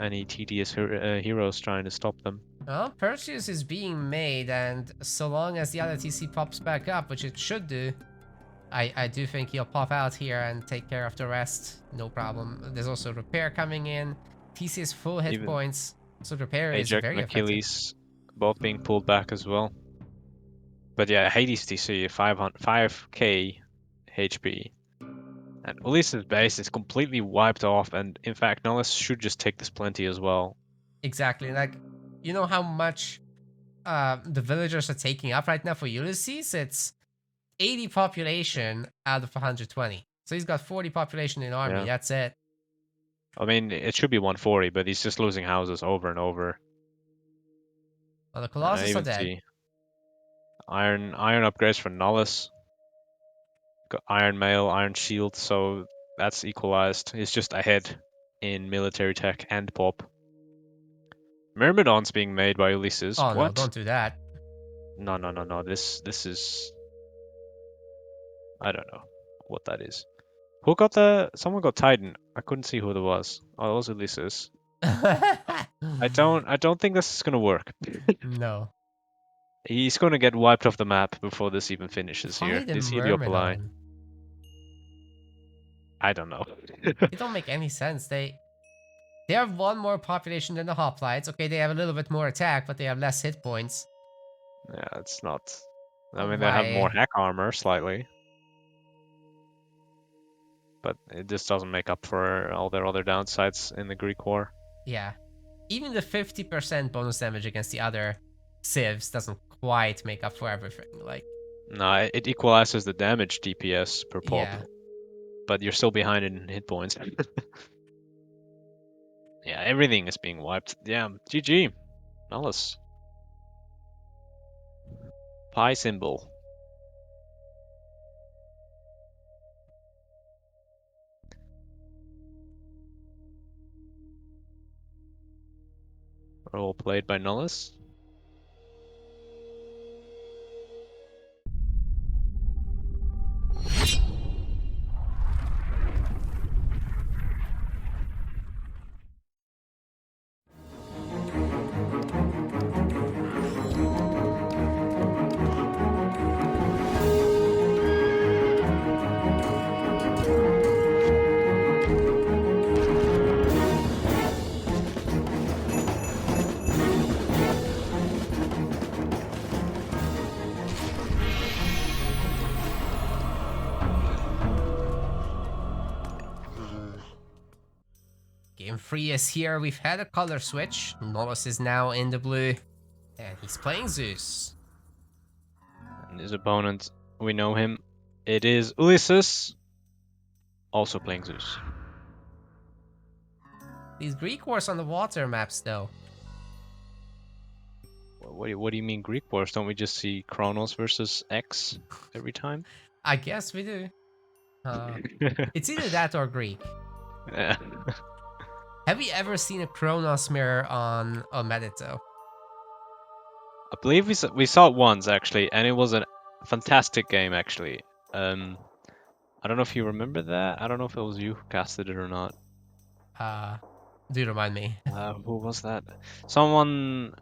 any tedious heroes trying to stop them. Well, Perseus is being made, and so long as the other TC pops back up, which it should do, I do think he'll pop out here and take care of the rest. No problem. There's also repair coming in. TC is full hit points, so repair is very effective. Achilles both being pulled back as well. But yeah, Hades TC 5k HP. And Ulysses' base is completely wiped off, and in fact, Nullus should just take this plenty as well. Exactly. Like, you know how much the villagers are taking up right now for Ulysses? It's 80 population out of 120. So he's got 40 population in army. That's it. I mean, it should be 140, but he's just losing houses over and over. Well, the Colossus are dead. See. Iron upgrades for Nullus. Got Iron Mail, Iron Shield, so that's equalized. He's just ahead in military tech and pop. Myrmidon's being made by Ulysses. Oh what? No, don't do that. No. This is... I don't know what that is. Who got the... Someone got Titan. I couldn't see who it was. Oh, it was Ulysses. I don't think this is gonna work. No. He's gonna get wiped off the map before this even finishes here. This Heliopoli. I don't know. They don't make any sense. They have 1 more population than the hoplites. Okay, they have a little bit more attack, but they have less hit points. Yeah, it's not... I mean, they have more hack armor, slightly. But it just doesn't make up for all their other downsides in the Greek War. Yeah. Even the 50% bonus damage against the other civs doesn't quite make up for everything. Like, no, it equalizes the damage DPS per pop. Yeah. But you're still behind in hit points. Yeah, everything is being wiped. Yeah, GG. Nullus. Pi symbol. All played by Nullus. Game 3 is here. We've had a color switch. Nullus is now in the blue. And he's playing Zeus. And his opponent, we know him. It is Ulysses. Also playing Zeus. These Greek wars on the water maps, though. What do you mean Greek wars? Don't we just see Kronos versus X every time? I guess we do. It's either that or Greek. Yeah. Have you ever seen a Kronos mirror on Medito? I believe we saw it once actually, and it was a fantastic game actually. I don't know if you remember that. I don't know if it was you who casted it or not. Do remind me. Who was that? Someone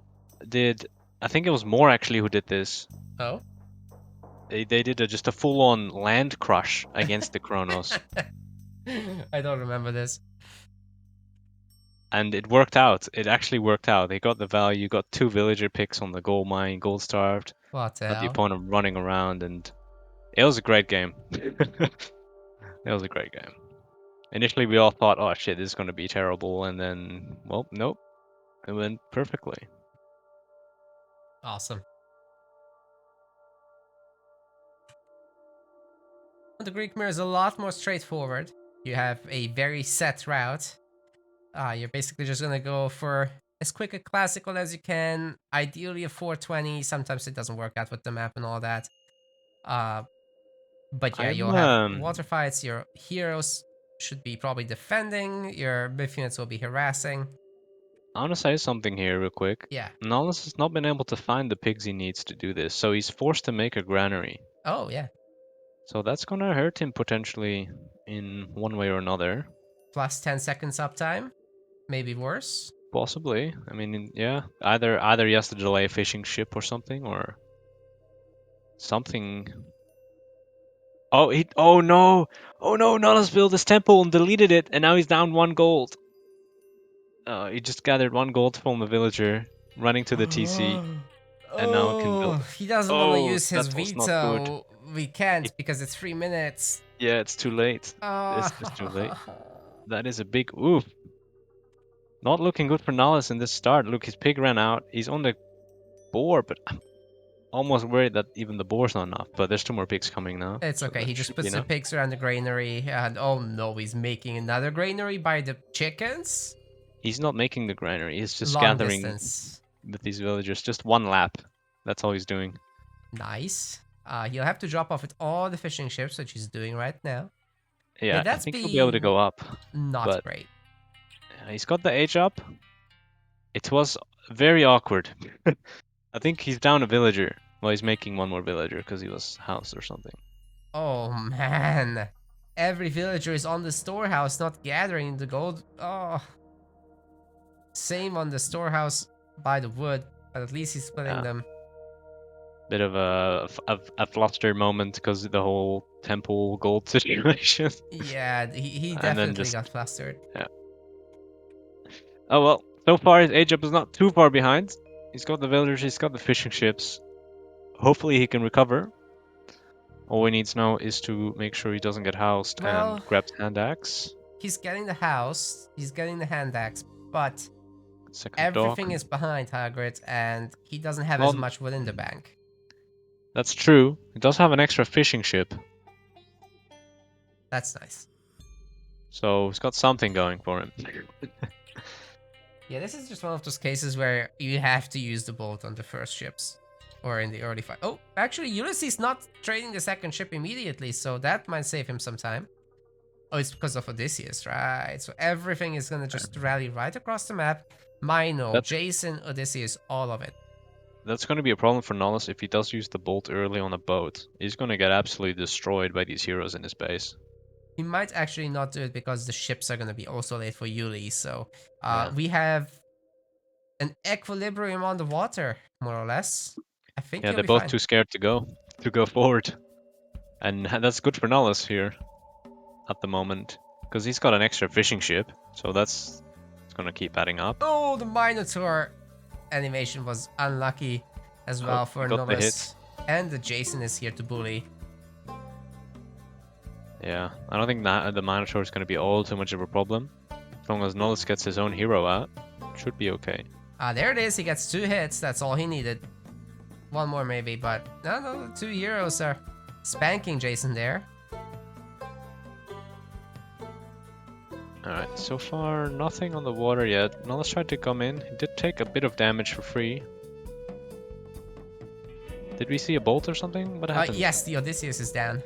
did. I think it was more actually who did this. Oh? They did just a full-on land crush against the Kronos. I don't remember this. And it worked out. It actually worked out. They got the value, got 2 villager picks on the gold mine, gold starved. What the Got the hell? opponent running around, and it was a great game. It was a great game. Initially, we all thought, oh shit, this is going to be terrible, and then, well, nope. It went perfectly. Awesome. The Greek mirror is a lot more straightforward. You have a very set route. You're basically just gonna go for as quick a classical as you can. Ideally a 420. Sometimes it doesn't work out with the map and all that. But yeah, you'll have water fights. Your heroes should be probably defending. Your myth units will be harassing. I want to say something here real quick. Yeah. Nullus has not been able to find the pigs he needs to do this, so he's forced to make a granary. Oh, yeah. So that's gonna hurt him potentially in one way or another. Plus 10 seconds uptime. Maybe worse. Possibly. I mean, yeah. Either he has to delay a fishing ship or something, or something. Oh no! Oh no! Nullus built his temple and deleted it, and now he's down 1 gold. He just gathered 1 gold from a villager, running to the TC, and now can build. He doesn't want to use his that was not good. veto. We can't because it's 3 minutes. Yeah, it's too late. It's just too late. That is a big oof. Not looking good for Nullus in this start. Look, his pig ran out. He's on the boar, but I'm almost worried that even the boar's not enough. But there's 2 more pigs coming now. It's okay. He just puts the pigs around the granary, and oh no, he's making another granary by the chickens? He's not making the granary. He's just Long gathering distance. with these villagers. Just 1 lap. That's all he's doing. Nice. He'll have to drop off with all the fishing ships, which he's doing right now. Yeah, I think he'll be able to go up. Not great. He's got the age up. It was very awkward. I think he's down a villager. Well, he's making 1 more villager because he was housed or something. Oh man. Every villager is on the storehouse, not gathering the gold. Oh. Same on the storehouse by the wood, but at least he's splitting them. Bit of a fluster moment because of the whole temple gold situation. Yeah, he definitely got flustered. Yeah. Oh well, so far his age up is not too far behind. He's got the villagers, he's got the fishing ships. Hopefully he can recover. All he needs now is to make sure he doesn't get housed and grabs hand axe. He's getting the house, he's getting the hand axe, but everything is behind Hagrid and he doesn't have as much wood in the bank. That's true. He does have an extra fishing ship. That's nice. So he's got something going for him. Yeah, this is just one of those cases where you have to use the bolt on the first ships. Or in the early fight. Oh, actually, Ulysses not trading the second ship immediately, so that might save him some time. Oh, it's because of Odysseus, right? So everything is gonna just rally right across the map. Mino, Jason, Odysseus, all of it. That's going to be a problem for Nullus if he does use the bolt early on a boat. He's going to get absolutely destroyed by these heroes in his base. He might actually not do it because the ships are going to be also late for Yuli. So we have an equilibrium on the water, more or less. I think they're both too scared to go forward. And that's good for Nullus here at the moment. Because he's got an extra fishing ship. So that's going to keep adding up. Oh, the Minotaur animation was unlucky as well for Nullus. And the Jason is here to bully. Yeah, I don't think that the Minotaur is going to be all too much of a problem. As long as Nullus gets his own hero out, it should be okay. There it is. He gets 2 hits. That's all he needed. 1 more maybe, but no, the 2 heroes are spanking Jason there. Alright, so far nothing on the water yet. Nullus tried to come in. He did take a bit of damage for free. Did we see a bolt or something? What happened? Yes, the Odysseus is down.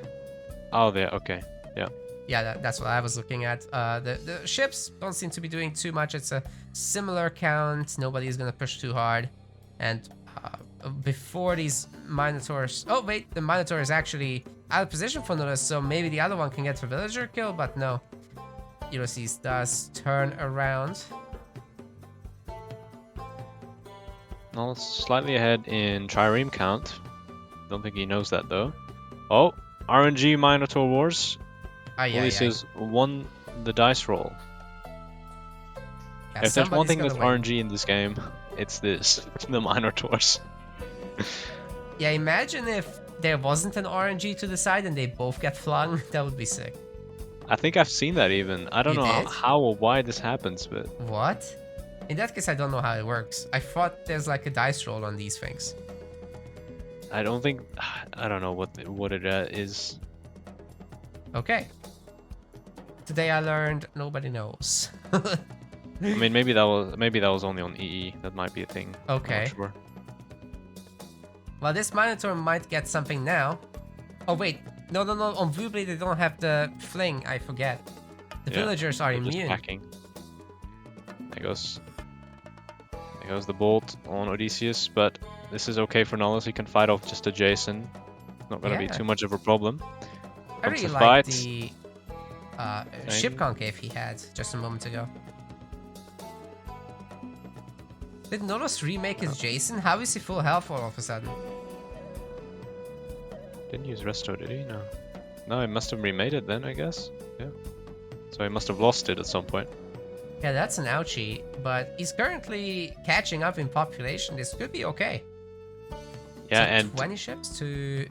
Oh, there, okay. Yeah. Yeah, that's what I was looking at. The ships don't seem to be doing too much. It's a similar count. Nobody's gonna push too hard. And before these Minotaurs... Oh, wait, the Minotaur is actually out of position for Nullus, so maybe the other one can get the villager kill, but no. Ulysses does turn around. Nullus slightly ahead in trireme count. Don't think he knows that, though. Oh, RNG Minotaur Wars. Ulysses won the dice roll. Yeah, if there's one thing with win. RNG in this game, it's this. The Minotaurs. Yeah, imagine if there wasn't an RNG to the side and they both get flung. That would be sick. I think I've seen that even. I don't know how or why this happens, but... What? In that case, I don't know how it works. I thought there's like a dice roll on these things. I don't think... I don't know what it is. Okay. Today I learned nobody knows. I mean, maybe that was only on EE. That might be a thing. Okay. I'm not sure. Well, this Minotaur might get something now. Oh wait, no. On Voobly they don't have the fling. I forget. The villagers are immune. Just packing. There goes the bolt on Odysseus, but this is okay for Nullus. He can fight off just adjacent. Not gonna be too much of a problem. I really like the ship concave he had just a moment ago. Did Nullus remake his Jason? How is he full health all of a sudden? Didn't use resto, did he? No. No, he must have remade it then, I guess. Yeah. So he must have lost it at some point. Yeah, that's an ouchie, but he's currently catching up in population. This could be okay. Yeah, so and 20 ships to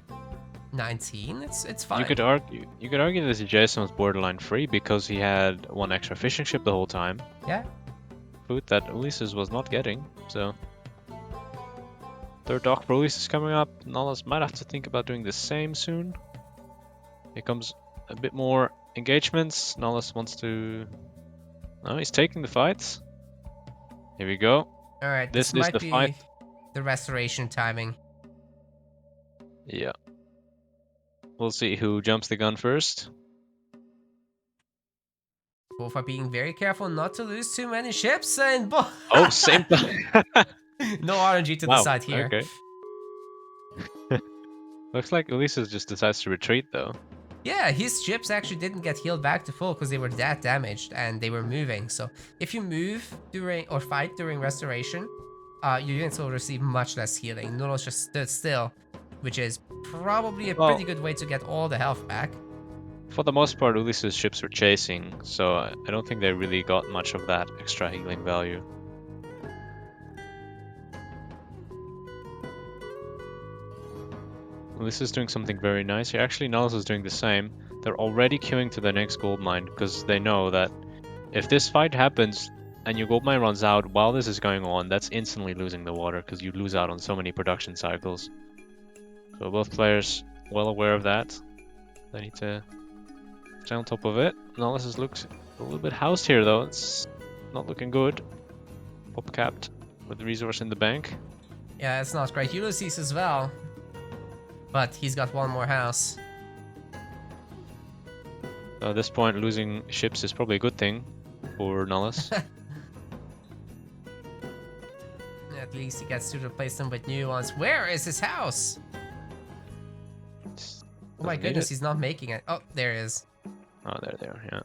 19. It's fine. You could argue that Jason was borderline free because he had one extra fishing ship the whole time. Yeah. Food that Ulysses was not getting, so... Third dock for Ulysses coming up. Nullus might have to think about doing the same soon. Here comes a bit more engagements. Nullus wants to... No, he's taking the fights. Here we go. Alright, this might be fight. The restoration timing. Yeah. We'll see who jumps the gun first. Both are being very careful not to lose too many ships and... Oh, same time! No RNG to the side here. Okay. Looks like Ulysses just decides to retreat though. Yeah, his ships actually didn't get healed back to full because they were that damaged and they were moving. So if you move during or fight during restoration, your units will receive much less healing. Nullus just stood still, which is probably a pretty good way to get all the health back. For the most part, Ulysses' ships were chasing, so I don't think they really got much of that extra healing value. Ulysses is doing something very nice here. Actually, Nullus is doing the same. They're already queuing to the next gold mine because they know that if this fight happens and your gold mine runs out while this is going on, that's instantly losing the water because you lose out on so many production cycles. So both players well aware of that. They need to stay on top of it. Nullus looks a little bit housed here though. It's not looking good. Pop capped with the resource in the bank. Yeah, it's not great. Ulysses as well. But he's got one more house. So at this point, losing ships is probably a good thing for Nullus. At least he gets to replace them with new ones. Where is his house? Oh my goodness, he's not making it. Oh, there it is. Oh, there, yeah.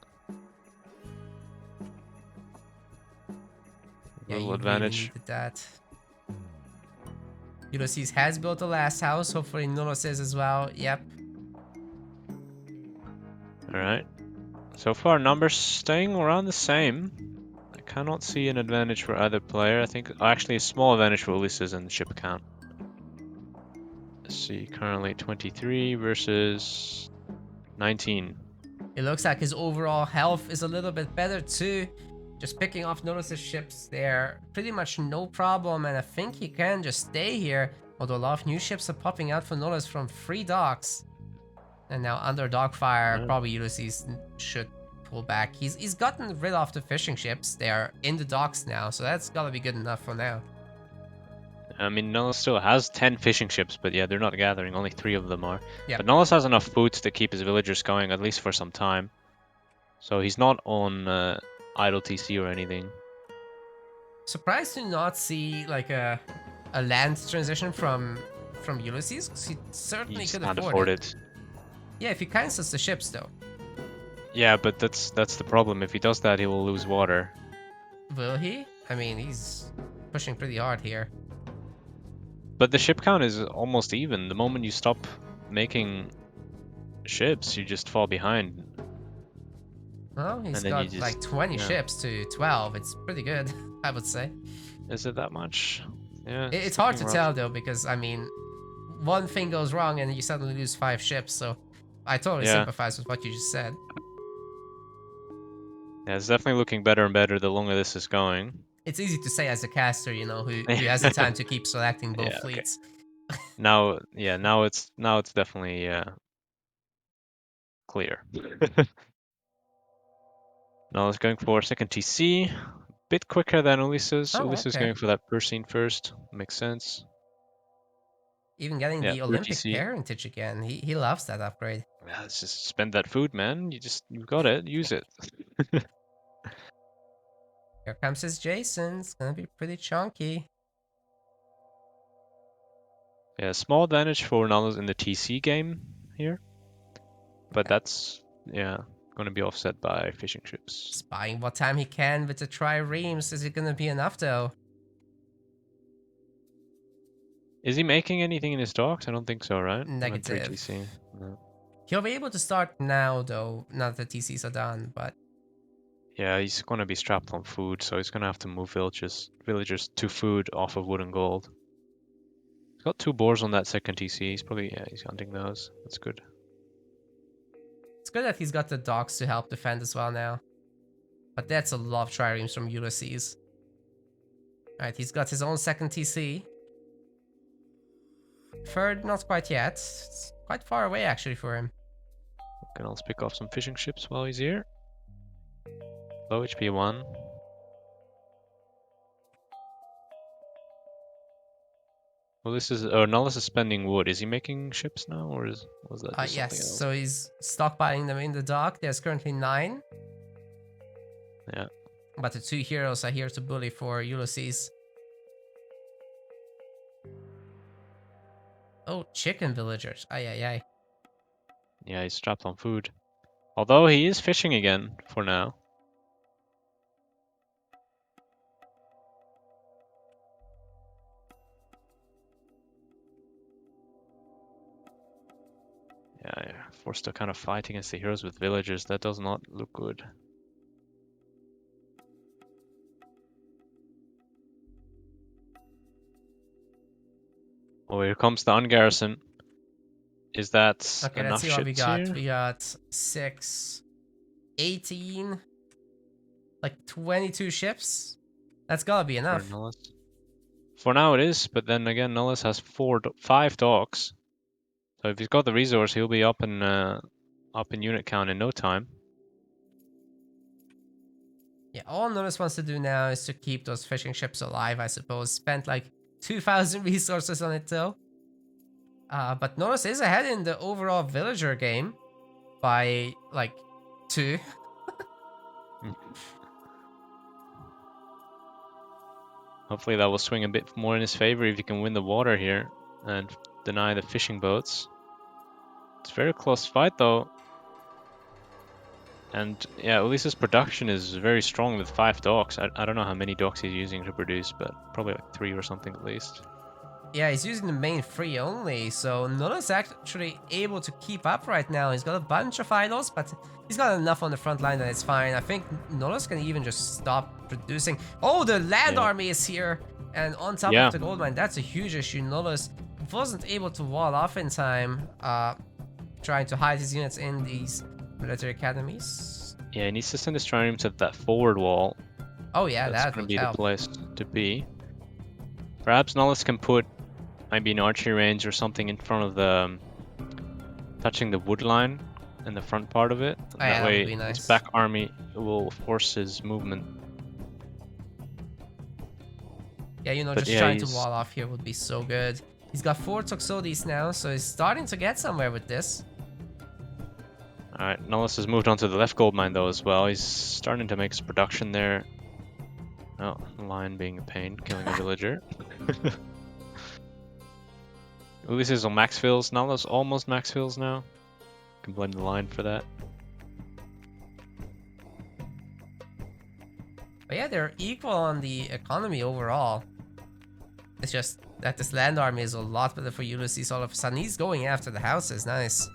Yeah, little you advantage. Really needed that. Ulysses has built the last house. Hopefully Nullus is as well. Yep. Alright. So far, numbers staying around the same. I cannot see an advantage for either player. I think actually a small advantage for Ulysses in the ship count. Let's see, currently 23 versus 19. It looks like his overall health is a little bit better too. Just picking off Nullus's ships there, pretty much no problem, and I think he can just stay here. Although a lot of new ships are popping out for Nullus from 3 docks. And now under dogfire, probably Ulysses should pull back. He's gotten rid of the fishing ships. They are in the docks now, so that's gotta be good enough for now. I mean, Nullus still has 10 fishing ships, but yeah, they're not gathering. Only 3 of them are. Yep. But Nullus has enough food to keep his villagers going, at least for some time. So he's not on idle TC or anything. Surprised to not see like a land transition from Ulysses, because he certainly could afford it. Yeah, if he cancels the ships though. Yeah, but that's the problem. If he does that, he will lose water. Will he? I mean, he's pushing pretty hard here. But the ship count is almost even. The moment you stop making ships, you just fall behind. Well, he's got like 20 ships to 12. It's pretty good, I would say. Is it that much? Yeah. It's hard to tell though, because I mean, one thing goes wrong and you suddenly lose 5 ships. So I totally sympathize with what you just said. Yeah, it's definitely looking better and better the longer this is going. It's easy to say as a caster, you know, who has the time to keep selecting both fleets. Okay. now it's definitely clear. Now it's going for second TC. Bit quicker than Ulysses. Ulysses going for that Persine first. Makes sense. Even getting the Olympic parentage again. He loves that upgrade. Yeah, let's just spend that food, man. You've got it. Use it. Here comes his Jason. It's gonna be pretty chunky. Yeah, small advantage for Nullus in the TC game here. But that's, gonna be offset by fishing ships. Just buying what time he can with the triremes. Is it gonna be enough though? Is he making anything in his docks? I don't think so, right? Negative. TC. No. He'll be able to start now though, now that the TCs are done, but... Yeah, he's gonna be strapped on food, so he's gonna have to move villagers to food off of wood and gold. He's got 2 boars on that second TC. He's probably, he's hunting those. That's good. It's good that he's got the docks to help defend as well now. But that's a lot of triremes from Ulysses. Alright, he's got his own second TC. Third, not quite yet. It's quite far away actually for him. Can also pick off some fishing ships while he's here. Low HP 1. Well, Nullus is spending wood. Is he making ships now, or was that just yes, something else? So he's stockpiling them in the dock. There's currently 9. Yeah. But the 2 heroes are here to bully for Ulysses. Oh, chicken villagers. Ay. Yeah, he's strapped on food. Although he is fishing again for now. Yeah, forced to kind of fight against the heroes with villagers. That does not look good. Oh, here comes the ungarrison. Is that okay, enough let's see what we got. Here? We got 6, 18, like 22 ships. That's gotta be enough. For now it is, but then again, Nullus has 5 docks. So if he's got the resource, he'll be up in unit count in no time. Yeah, all Nullus wants to do now is to keep those fishing ships alive, I suppose. Spent like 2,000 resources on it though. But Nullus is ahead in the overall villager game by like 2. Hopefully that will swing a bit more in his favor if he can win the water here and deny the fishing boats. It's a very close fight though. And yeah, Ulysses' production is very strong with 5 docks. I don't know how many docks he's using to produce, but probably like 3 or something at least. Yeah, he's using the main 3 only, so Nullus is actually able to keep up right now. He's got a bunch of idols, but he's got enough on the front line that it's fine. I think Nullus can even just stop producing. Oh, the land army is here! And on top of the gold mine, that's a huge issue. Nullus wasn't able to wall off in time, trying to hide his units in these military academies. Yeah, he needs to send his trireme to that forward wall. Oh yeah, that's gonna be the place to be. Perhaps Nullus can put maybe an archery range or something in front of the touching the wood line in the front part of it. That way his back army will force his movement. Yeah, you know, just trying to wall off here would be so good. He's got 4 Toxotes now, so he's starting to get somewhere with this. Alright, Nullus has moved on to the left gold mine though as well. He's starting to make his production there. Oh, the lion being a pain, killing a villager. Ulysses on max fills. Nullus almost max fills now. Can blame the lion for that. But yeah, they're equal on the economy overall. It's just that this land army is a lot better for Ulysses all of a sudden. He's going after the houses, nice.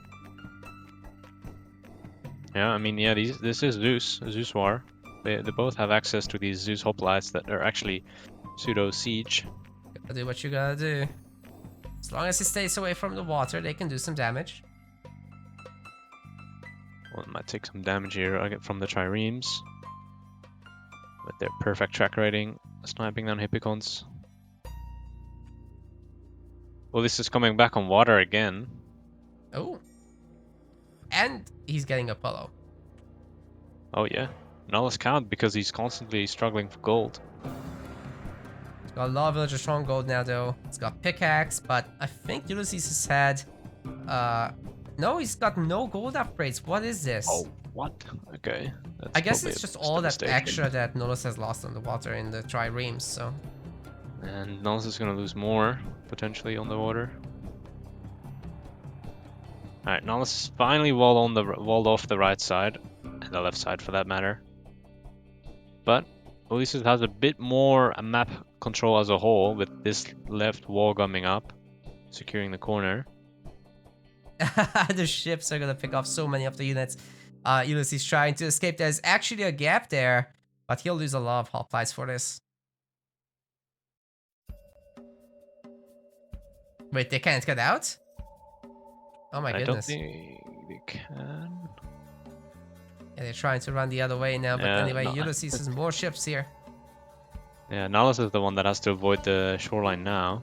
Yeah, I mean, yeah, this is Zeus War. They both have access to these Zeus hoplites that are actually pseudo siege. Gotta do what you gotta do. As long as he stays away from the water, they can do some damage. Well, it might take some damage here. I get from the triremes with their perfect track rating, sniping down hippicons. Well, this is coming back on water again. Oh. And he's getting Apollo. Oh yeah. Nullus can't because he's constantly struggling for gold. He's got a lot of villager strong gold now though. He's got pickaxe, but I think Ulysses has had no, he's got no gold upgrades. What is this? Oh, what? Okay. That's I guess it's just all that mistake. extra that Nullus has lost on the water in the triremes, so. And Nullus is gonna lose more, potentially, on the water. Alright, Nullus is finally walled off the right side, and the left side for that matter. But Ulysses has a bit more map control as a whole, with this left wall coming up, securing the corner. The ships are gonna pick off so many of the units. Ulysses trying to escape. There's actually a gap there, but he'll lose a lot of hoplites for this. Wait, they can't get out? Oh my goodness. I don't think they can. Yeah, they're trying to run the other way now, but anyway, Ulysses has more ships here. Yeah, Nullus is the one that has to avoid the shoreline now.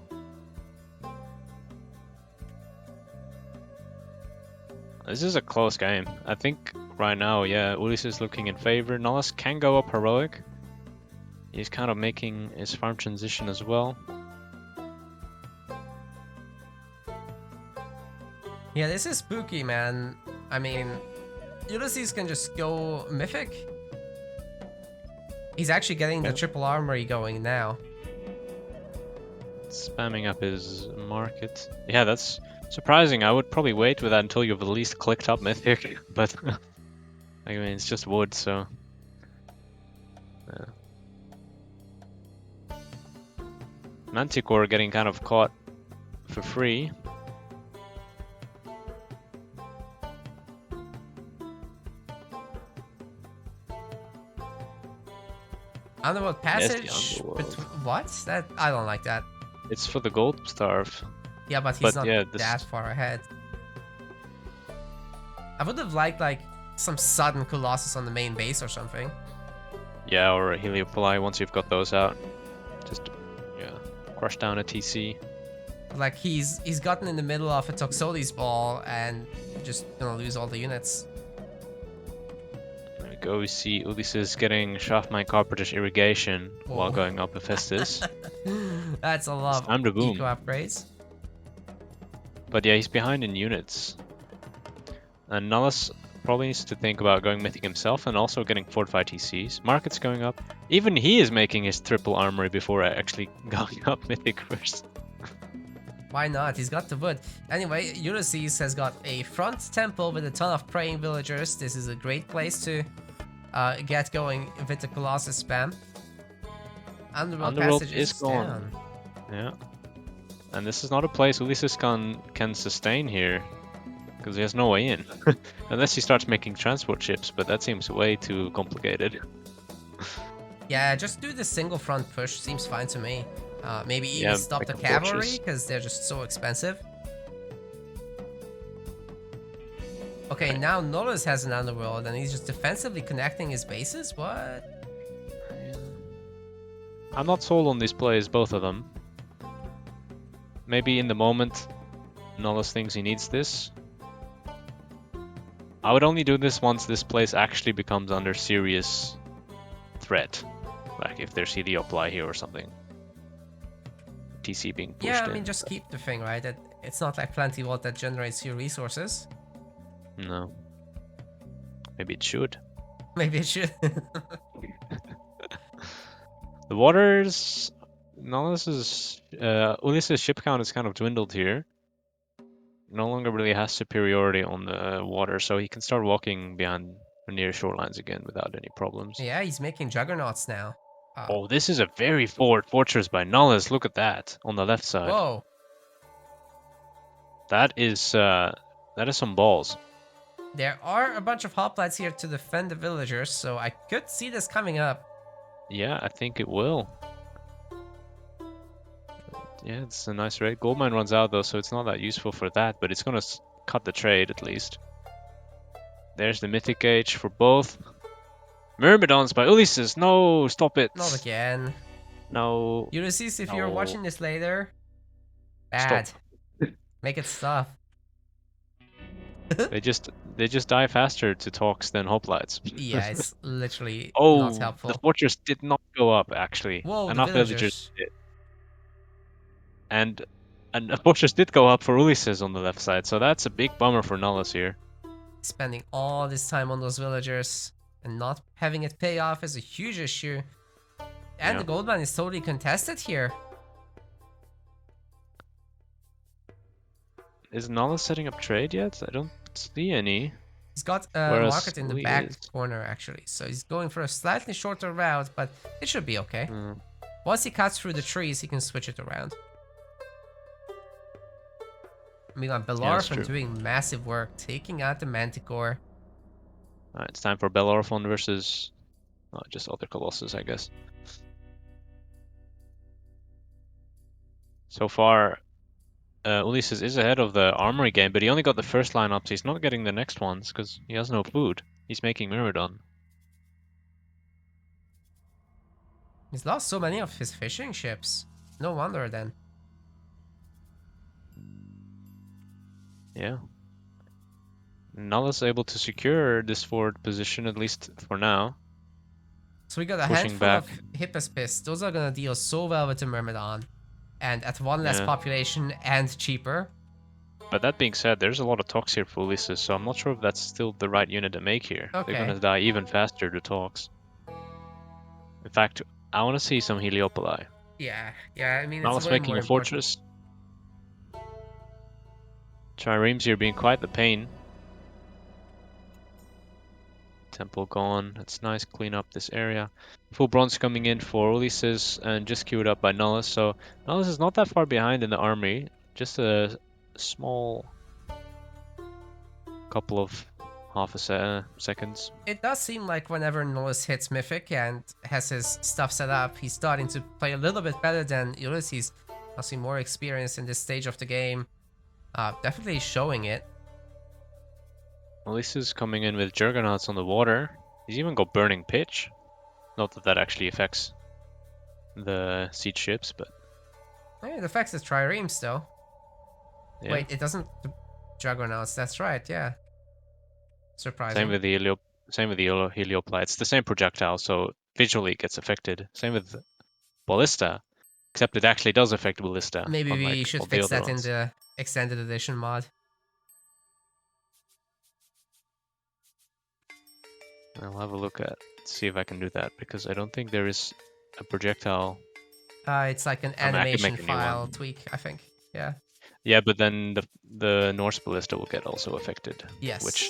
This is a close game. I think right now, yeah, Ulysses is looking in favor. Nullus can go up heroic. He's kind of making his farm transition as well. Yeah, this is spooky, man. I mean, Ulysses can just go mythic. He's actually getting the triple armory going now. Spamming up his market. Yeah, that's surprising. I would probably wait with that until you've at least clicked up mythic, but I mean, it's just wood, so. Manticore getting kind of caught for free. Underworld passage? What? That I don't like that. It's for the gold starve. Yeah, but he's not that far ahead. I would have liked like some sudden Colossus on the main base or something. Yeah, or a Heliopoli once you've got those out. Just crush down a TC. Like he's gotten in the middle of a Toxotes ball and just gonna lose all the units. There we go, we see Ulysses getting Shaftmine Carpenter's irrigation while going up Hephaestus. That's a lot of eco upgrades. But yeah, he's behind in units. And Nullus probably needs to think about going mythic himself and also getting fortified TCs. Market's going up. Even he is making his triple armory before actually going up mythic first. Why not? He's got the wood. Anyway, Ulysses has got a front temple with a ton of praying villagers. This is a great place to get going with the Colossus spam. Underworld passage is gone. Down. Yeah. And this is not a place Ulysses can sustain here. Because he has no way in. Unless he starts making transport ships, but that seems way too complicated. Yeah, just do the single front push. Seems fine to me. Maybe even stop the cavalry, because they're just so expensive. Okay, now Nullus has an underworld, and he's just defensively connecting his bases? What? I'm not sold on these plays, both of them. Maybe in the moment, Nullus thinks he needs this. I would only do this once this place actually becomes under serious threat. Like if there's Heliopoli here or something. TC being pushed in. Yeah, I mean, just keep the thing, right? It's not like Plenty Vault that generates your resources. No. Maybe it should. Maybe it should. The waters... Nullus's... Ulysses' ship count is kind of dwindled here. No longer really has superiority on the water, so he can start walking behind the near shorelines again without any problems. Yeah, he's making juggernauts now. Oh, this is a very forward fortress by Nullus. Look at that on the left side. Whoa. That is some balls. There are a bunch of hoplites here to defend the villagers, so I could see this coming up. Yeah, I think it will. Yeah, it's a nice raid. Goldmine runs out though, so it's not that useful for that, but it's gonna cut the trade at least. There's the mythic age for both. Myrmidons by Ulysses. No, stop it. Not again. No. Ulysses, if you're watching this later, bad. Stop. Make it stop. They just die faster to talks than hoplites. Yeah, it's literally oh, not helpful. The fortress did not go up actually. Whoa, Enough the villagers did. And a fortress did go up for Ulysses on the left side, so that's a big bummer for Nullus here. Spending all this time on those villagers and not having it pay off is a huge issue. And the gold mine is totally contested here. Is Nullus setting up trade yet? I don't see any. He's got a market in the back corner actually, so he's going for a slightly shorter route, but it should be okay. Once he cuts through the trees, he can switch it around. Meanwhile, Bellerophon doing massive work, taking out the Manticore. Alright, it's time for Bellerophon versus... just other Colossus, I guess. So far, Ulysses is ahead of the armory game, but he only got the first line up, so he's not getting the next ones, because he has no food. He's making Myrmidon. He's lost so many of his fishing ships. No wonder then. Yeah. Nullus able to secure this forward position, at least for now. So we got a handful of Hippospis. Those are gonna deal so well with the Myrmidon. And at one less population and cheaper. But that being said, there's a lot of talks here for Ulysses, so I'm not sure if that's still the right unit to make here. Okay. They're gonna die even faster to talks. In fact, I want to see some Heliopoli. Yeah, I mean, Nullus making a fortress. Triremes here being quite the pain. Temple gone. That's nice. Clean up this area. Full bronze coming in for Ulysses and just queued up by Nullus. So Nullus is not that far behind in the army. Just a small couple of seconds. It does seem like whenever Nullus hits Mythic and has his stuff set up, he's starting to play a little bit better than Ulysses. Must be more experience in this stage of the game. Definitely showing it. Ulysses coming in with Juggernauts on the water. He's even got Burning Pitch. Not that that actually affects the siege ships, but... It affects the Triremes though. Yeah. Wait, it doesn't... Juggernauts, that's right, yeah. Surprising. Same with the Heliopoli. It's the same projectile, so visually it gets affected. Same with Ballista, except it actually does affect Ballista. Maybe we should fix that in the extended edition mod. I'll have a look at, see if I can do that, because I don't think there is a projectile. It's like an animation file tweak, I think. Yeah. Yeah, but then the Norse Ballista will get also affected. Yes. Which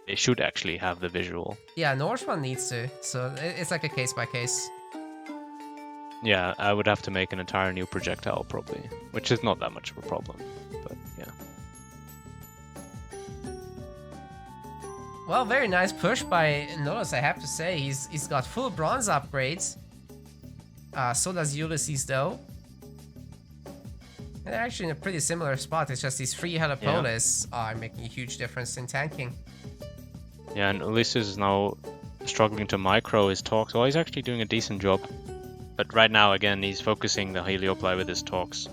they should actually have the visual. Yeah, Norse one needs to, so it's like a case by case. Yeah, I would have to make an entire new projectile probably, which is not that much of a problem, but yeah. Well, very nice push by Nullus, I have to say. He's got full bronze upgrades. So does Ulysses though. And they're actually in a pretty similar spot. It's just these 3 Helipolis are making a huge difference in tanking. Yeah, and Ulysses is now struggling to micro his talks. Well, he's actually doing a decent job. But right now, again, he's focusing the Heliopoli with his talks.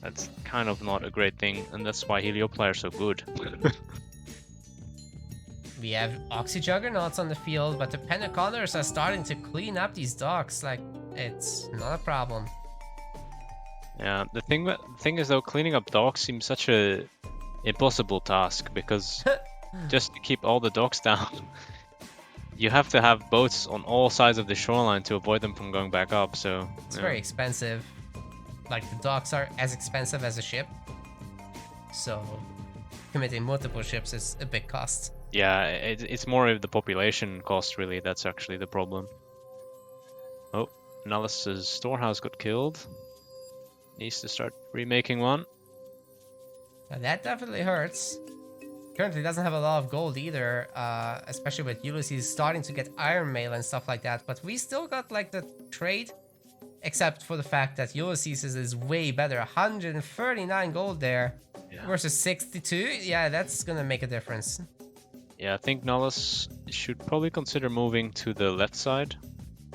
That's kind of not a great thing, and that's why Heliopoli are so good. We have Oxy Juggernauts on the field, but the Penaconners are starting to clean up these docks. Like, it's not a problem. Yeah, the thing is though, cleaning up docks seems such a impossible task because just to keep all the docks down. You have to have boats on all sides of the shoreline to avoid them from going back up, so... It's very expensive. Like, the docks are as expensive as a ship. So, committing multiple ships is a big cost. Yeah, it's more of the population cost, really. That's actually the problem. Oh, Nullus' storehouse got killed. Needs to start remaking one. Now that definitely hurts. Currently doesn't have a lot of gold either, especially with Ulysses starting to get iron mail and stuff like that. But we still got like the trade, except for the fact that Ulysses is way better. 139 gold there versus 62. Yeah, that's gonna make a difference. Yeah, I think Nullus should probably consider moving to the left side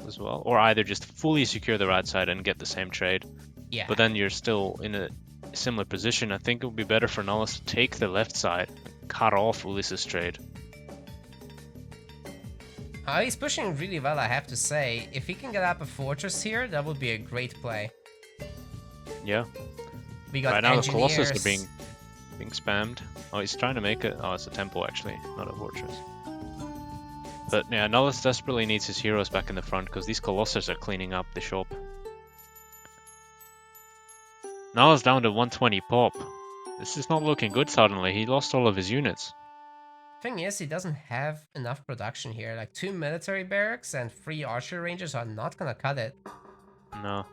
as well, or either just fully secure the right side and get the same trade. Yeah. But then you're still in a similar position. I think it would be better for Nullus to take the left side and cut off Ulysses' trade. He's pushing really well, I have to say. If he can get up a fortress here, that would be a great play. Yeah. We got right now engineers. the Colossus are being spammed. Oh, he's trying to make it. Oh, it's a temple actually, not a fortress. But yeah, Nullus desperately needs his heroes back in the front because these Colossus are cleaning up the shop. Nullus down to 120 pop. This is not looking good suddenly. He lost all of his units. Thing is, he doesn't have enough production here. Like 2 military barracks and 3 archer ranges are not gonna cut it. No.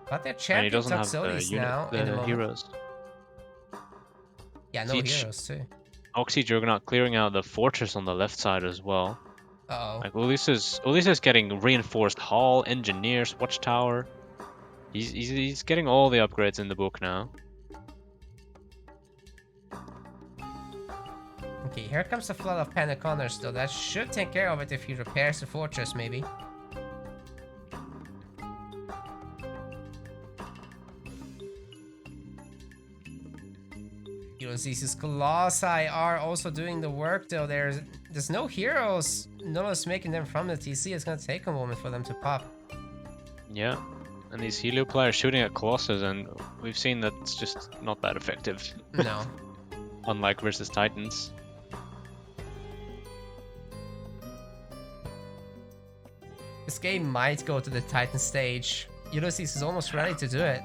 But they're And he champion doesn't have Toxotes the now in the moment. heroes. Yeah, no heroes too. Oxy Juggernaut clearing out the fortress on the left side as well. Uh-oh. Like Ulysses getting reinforced hull, engineers, watchtower. He's getting all the upgrades in the book now. Okay, here comes the flood of Pentaconers though. That should take care of it if he repairs the fortress, maybe. Ulysses' Colossi are also doing the work though. There's no heroes. Nullus making them from the TC. It's gonna take a moment for them to pop. Yeah, and these Helioply are shooting at Colossus, and we've seen that it's just not that effective. No. Unlike versus Titans. This game might go to the Titan stage. Ulysses is almost ready to do it.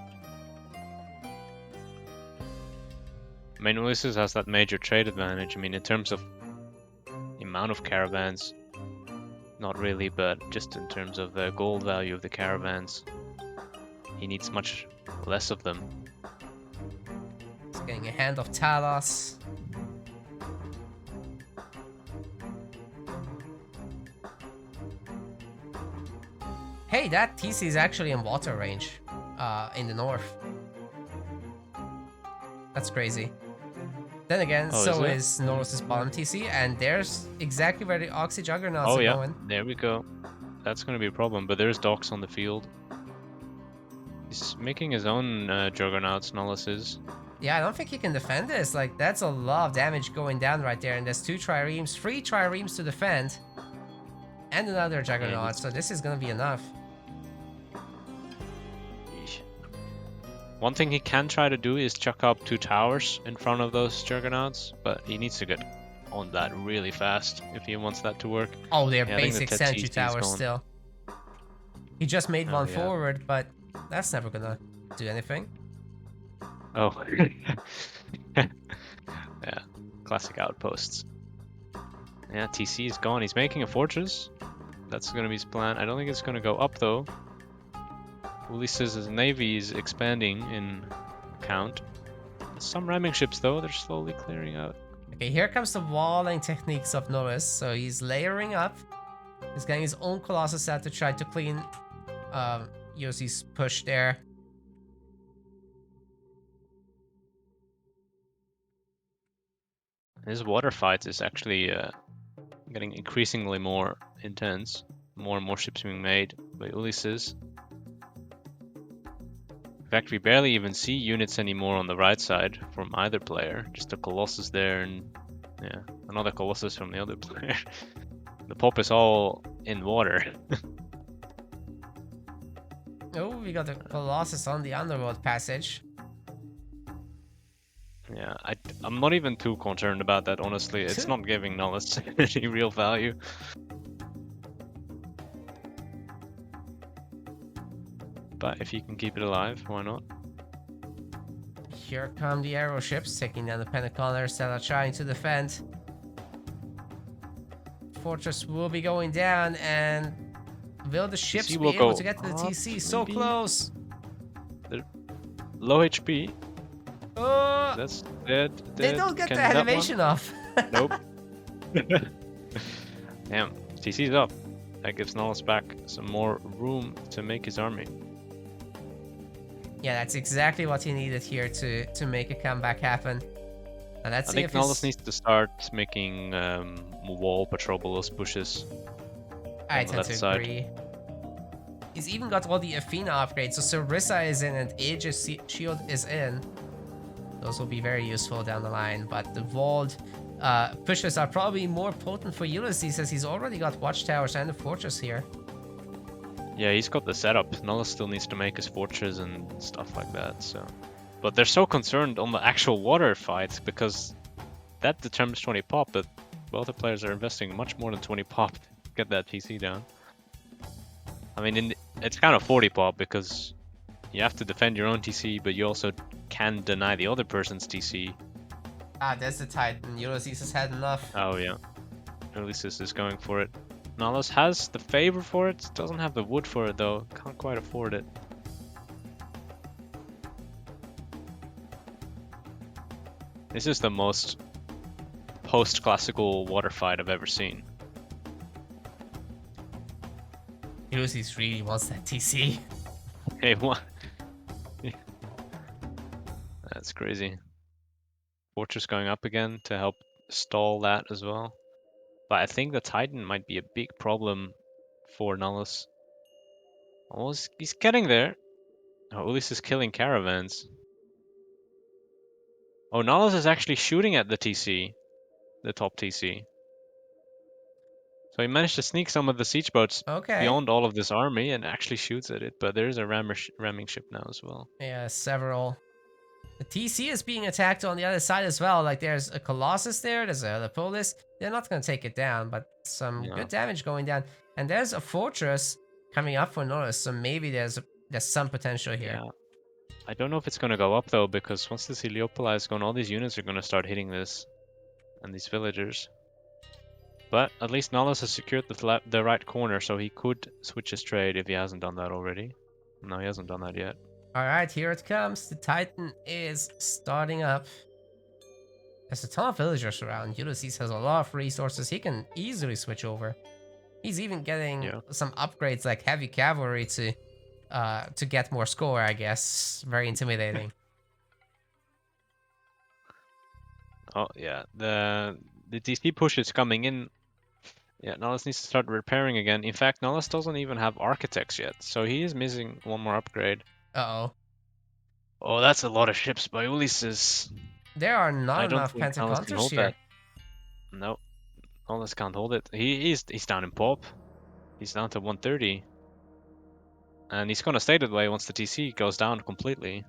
I mean, Ulysses has that major trade advantage. I mean, in terms of the amount of caravans, not really, but just in terms of the gold value of the caravans, he needs much less of them. He's getting a hand of Talos. Hey, that TC is actually in water range, in the north. That's crazy. Then again, so is Nullus' bottom TC, and there's exactly where the Oxy Juggernauts are going. There we go. That's going to be a problem, but there's docks on the field. He's making his own Juggernauts, Nullus is. Yeah, I don't think he can defend this. Like, that's a lot of damage going down right there, and there's 2 triremes, 3 triremes to defend, and another Juggernaut, so this is going to be enough. One thing he can try to do is chuck up 2 towers in front of those Juggernauts, but he needs to get on that really fast if he wants that to work. Oh, they're basic sentry towers still. He just made one forward, but that's never gonna do anything. Oh. Yeah, classic outposts. Yeah, TC is gone. He's making a fortress. That's gonna be his plan. I don't think it's gonna go up though. Ulysses' navy is expanding in count. Some ramming ships though, they're slowly clearing out. Okay, here comes the walling techniques of Nullus. So he's layering up. He's getting his own Colossus out to try to clean Ulysses' push there. His water fight is actually getting increasingly more intense. More and more ships being made by Ulysses. In fact, we barely even see units anymore on the right side from either player. Just a Colossus there and yeah, another Colossus from the other player. The pop is all in water. Oh, we got the Colossus on the underworld passage. Yeah, I'm not even too concerned about that, honestly. It's not giving Nullus any real value. But if you can keep it alive, why not? Here come the arrow ships, taking down the Pentaconers that are trying to defend. Fortress will be going down, and will the ships be able to get to the TC? So close! They're low HP. Oh! That's dead. They don't get the animation off. Nope. Damn, TC's up. That gives Nullus back some more room to make his army. Yeah, that's exactly what he needed here to make a comeback happen. Now let's see if Nullus needs to start making wall patrobolus pushes. I tend to agree. He's even got all the Athena upgrades, so Sarissa is in and Aegis Shield is in. Those will be very useful down the line, but the walled pushes are probably more potent for Ulysses, as he's already got watchtowers and a fortress here. Yeah, he's got the setup. Nullus still needs to make his fortress and stuff like that, so... But they're so concerned on the actual water fight, because that determines 20 pop, but both the players are investing much more than 20 pop to get that TC down. I mean, it's kind of 40 pop, because you have to defend your own TC, but you also can deny the other person's TC. Ah, there's the Titan. Ulysses has had enough. Oh yeah. Ulysses is going for it. Nullus has the favor for it, doesn't have the wood for it though, can't quite afford it. This is the most post-classical water fight I've ever seen. Ulysses really wants that TC. Hey, what? That's crazy. Fortress going up again to help stall that as well. But I think the Titan might be a big problem for Nullus. Oh, he's getting there. Oh, Ulysses is killing caravans. Oh, Nullus is actually shooting at the TC. The top TC. So he managed to sneak some of the siege boats beyond all of this army and actually shoots at it. But there is a ramming ship now as well. Yeah, several. The TC is being attacked on the other side as well. Like, there's a Colossus there, there's a Polis. They're not going to take it down, but some good damage going down. And there's a fortress coming up for Nullus, so maybe there's some potential here. Yeah. I don't know if it's going to go up though, because once this Heliopoli is gone, all these units are going to start hitting this. And these villagers. But at least Nullus has secured the right corner, so he could switch his trade if he hasn't done that already. No, he hasn't done that yet. Alright, here it comes. The Titan is starting up. There's a ton of villagers around. Ulysses has a lot of resources. He can easily switch over. He's even getting some upgrades like heavy cavalry to get more score, I guess. Very intimidating. Oh yeah, the DC push is coming in. Yeah, Nullus needs to start repairing again. In fact, Nullus doesn't even have architects yet, so he is missing one more upgrade. Uh-oh. Oh, that's a lot of ships by Ulysses. There are not enough Pentaconters here. No, Nullus can't hold it. He's down in pop. He's down to 130. And he's gonna stay that way once the TC goes down completely.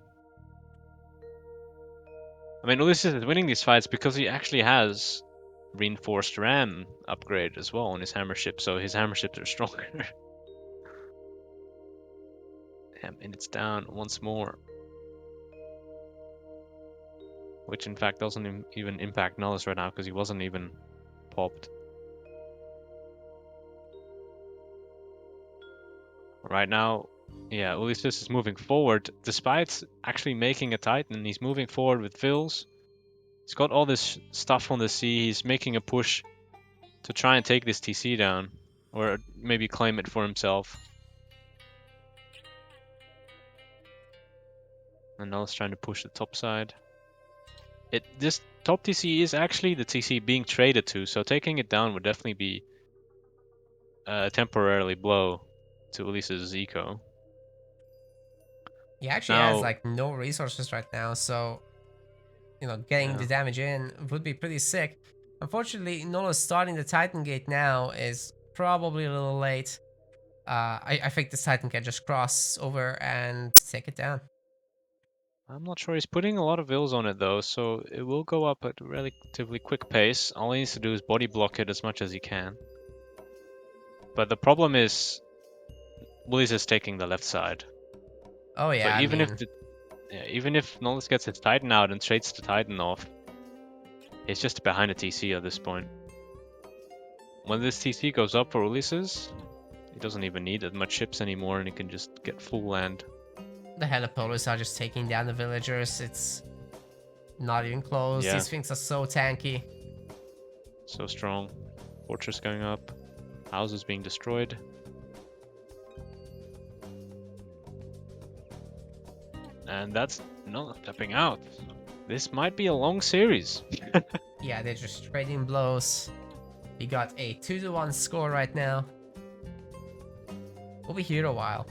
I mean, Ulysses is winning these fights because he actually has reinforced ram upgrade as well on his hammer ship, so his hammer ships are stronger. And it's down once more. Which in fact doesn't even impact Nullus right now because he wasn't even popped. Right now, yeah, Ulysses is moving forward. Despite actually making a Titan, he's moving forward with Vils. He's got all this stuff on the sea. He's making a push to try and take this TC down. Or maybe claim it for himself. And now it's trying to push the top side. This top TC is actually the TC being traded to, so taking it down would definitely be a temporarily blow to Ulysses' eco. He actually has like no resources right now, so you know, getting the damage in would be pretty sick. Unfortunately, Nullus starting the Titan Gate now is probably a little late. I think this Titan can just cross over and take it down. I'm not sure. He's putting a lot of vills on it though, so it will go up at a relatively quick pace. All he needs to do is body block it as much as he can. But the problem is, Ulysses is taking the left side. Oh yeah, So even if Nullus gets his Titan out and trades the Titan off, it's just behind a TC at this point. When this TC goes up for Ulysses, he doesn't even need that much ships anymore, and he can just get full land. The Helipolis are just taking down the villagers. It's not even close. Yeah. These things are so tanky. So strong. Fortress going up. Houses being destroyed. And that's not stepping out. This might be a long series. Yeah, they're just trading blows. We got a 2-1 score right now. We'll be here a while.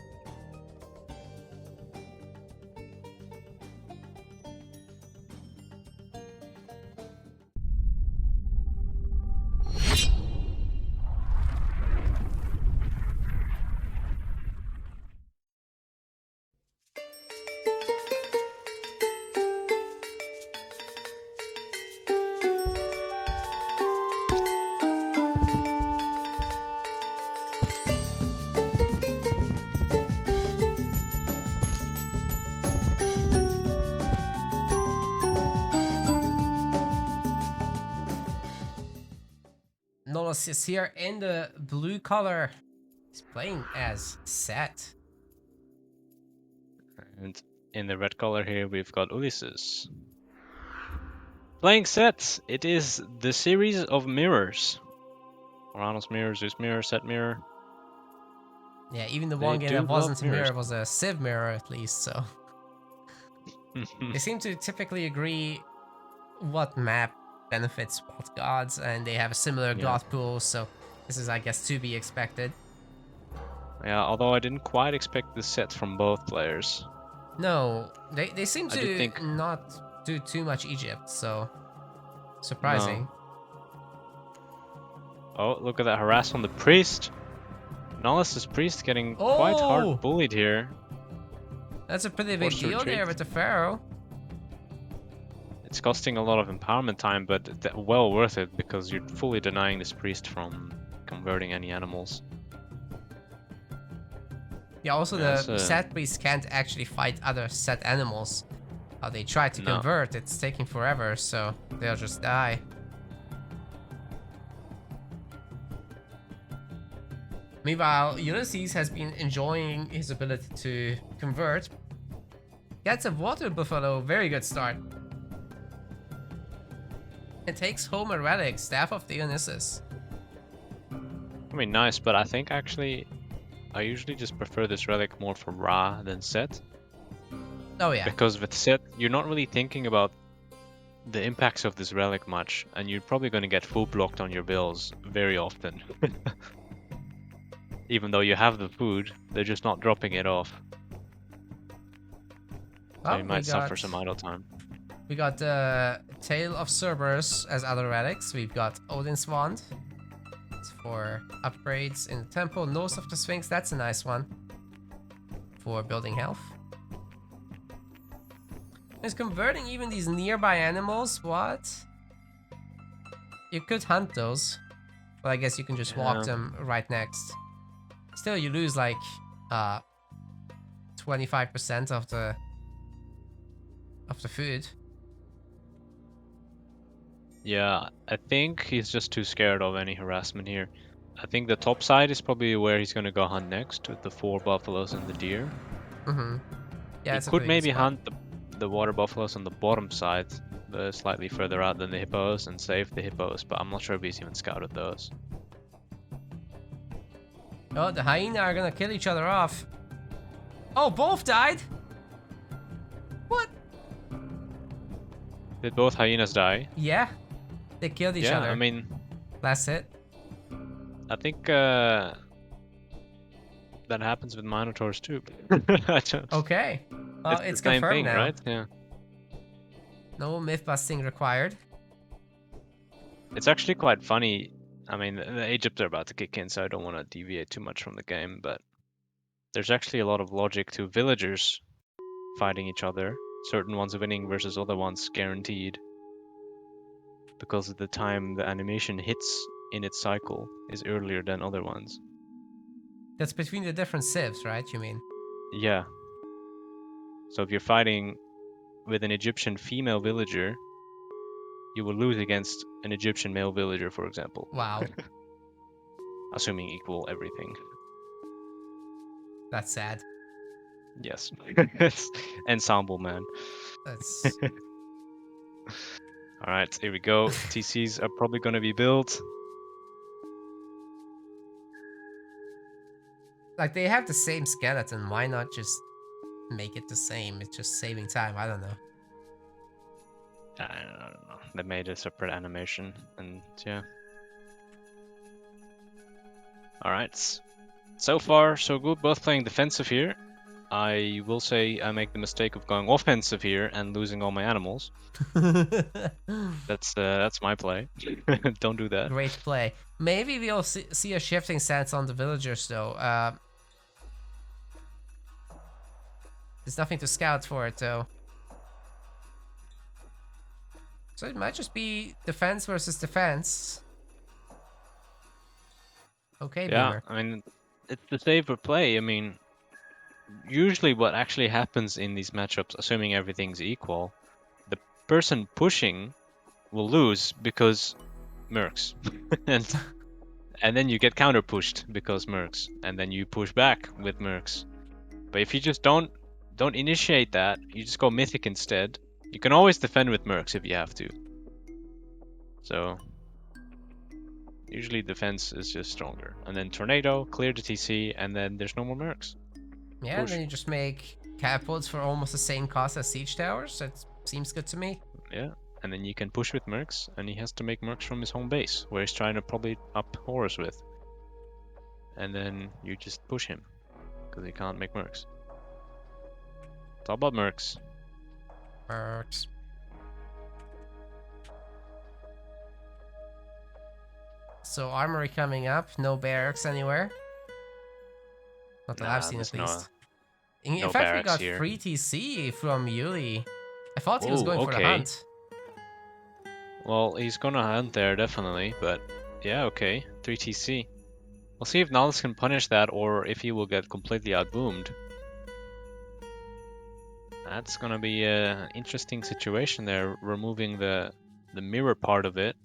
Nullus is here in the blue color. He's playing as Set. And in the red color here, we've got Ulysses. Playing Set. It is the series of mirrors. Uranus mirror, Zeus mirror, Set mirror. Yeah, even the one game that wasn't a mirror was a Civ mirror at least, so. They seem to typically agree what map benefits what gods, and they have a similar god pool, so this is, I guess, to be expected. Yeah, although I didn't quite expect this set from both players. No, they seem to not do too much Egypt, so surprising. No. Oh, look at that harass on the priest. Nullus' priest getting quite hard bullied here. That's a pretty big deal there with the Pharaoh. It's costing a lot of empowerment time, but well worth it because you're fully denying this priest from converting any animals. Yeah, also the Set priest can't actually fight other Set animals. They try to convert, it's taking forever, so they'll just die. Meanwhile, Ulysses has been enjoying his ability to convert. Gets a water buffalo, very good start. It takes home a relic, Staff of Dionysus. I mean, nice, but I think actually I usually just prefer this relic more for Ra than Set. Oh yeah. Because with Set, you're not really thinking about the impacts of this relic much, and you're probably going to get full blocked on your bills very often. Even though you have the food, they're just not dropping it off. So you might suffer some idle time. We got the Tail of Cerberus as other relics. We've got Odin's Wand. It's for upgrades in the temple. Nose of the Sphinx, that's a nice one. For building health. It's converting even these nearby animals, what? You could hunt those. But I guess you can just walk them right next. Still, you lose like 25% of the food. Yeah, I think he's just too scared of any harassment here. I think the top side is probably where he's gonna go hunt next with the 4 buffaloes and the deer. Yeah, he could maybe hunt the water buffaloes on the bottom side, slightly further out than the hippos, and save the hippos, but I'm not sure if he's even scouted those. Oh, the hyena are gonna kill each other off. Oh, both died? What? Did both hyenas die? Yeah. They killed each other. Yeah, I mean... That's it. I think that happens with minotaurs too. Okay. Well, it's confirmed thing, now. Right? Yeah. No myth busting required. It's actually quite funny. I mean, the Egypt are about to kick in, so I don't want to deviate too much from the game, but there's actually a lot of logic to villagers fighting each other. certain ones winning versus other ones guaranteed. Because of the time the animation hits in its cycle is earlier than other ones. That's between the different civs, right? You mean? Yeah. So if you're fighting with an Egyptian female villager, you will lose against an Egyptian male villager, for example. Wow. Assuming equal everything. That's sad. Yes. Ensemble, man. That's... Alright, here we go. TCs are probably going to be built. Like, they have the same skeleton. Why not just make it the same? It's just saving time. I don't know. I don't know. They made a separate animation, and yeah. Alright. So far, so good. Both playing defensive here. I will say I make the mistake of going offensive here and losing all my animals. That's my play. Don't do that. Great play. Maybe we'll see a shifting stance on the villagers, though. There's nothing to scout for it, though. So it might just be defense versus defense. Okay, Yeah, Beamer. I mean, it's the safer play. I mean, usually what actually happens in these matchups, assuming everything's equal, the person pushing will lose because mercs. and then you get counter pushed because mercs, and then you push back with mercs. But if you just don't initiate that, you just go mythic instead. You can always defend with mercs if you have to. So usually defense is just stronger. And then tornado, clear the TC, and then there's no more mercs. Yeah, and then you just make catapults for almost the same cost as siege towers. That seems good to me. Yeah, and then you can push with mercs, and he has to make mercs from his home base, where he's trying to probably up horrors with. And then you just push him, because he can't make mercs. It's all about mercs. Mercs. So armory coming up, no barracks anywhere. Not that I've seen, at least. In fact, we got free TC from Yuli. I thought he was going for the hunt. Well, he's gonna hunt there, definitely, but yeah, okay. 3 TC. We'll see if Nullus can punish that, or if he will get completely outboomed. That's gonna be an interesting situation there, removing the mirror part of it,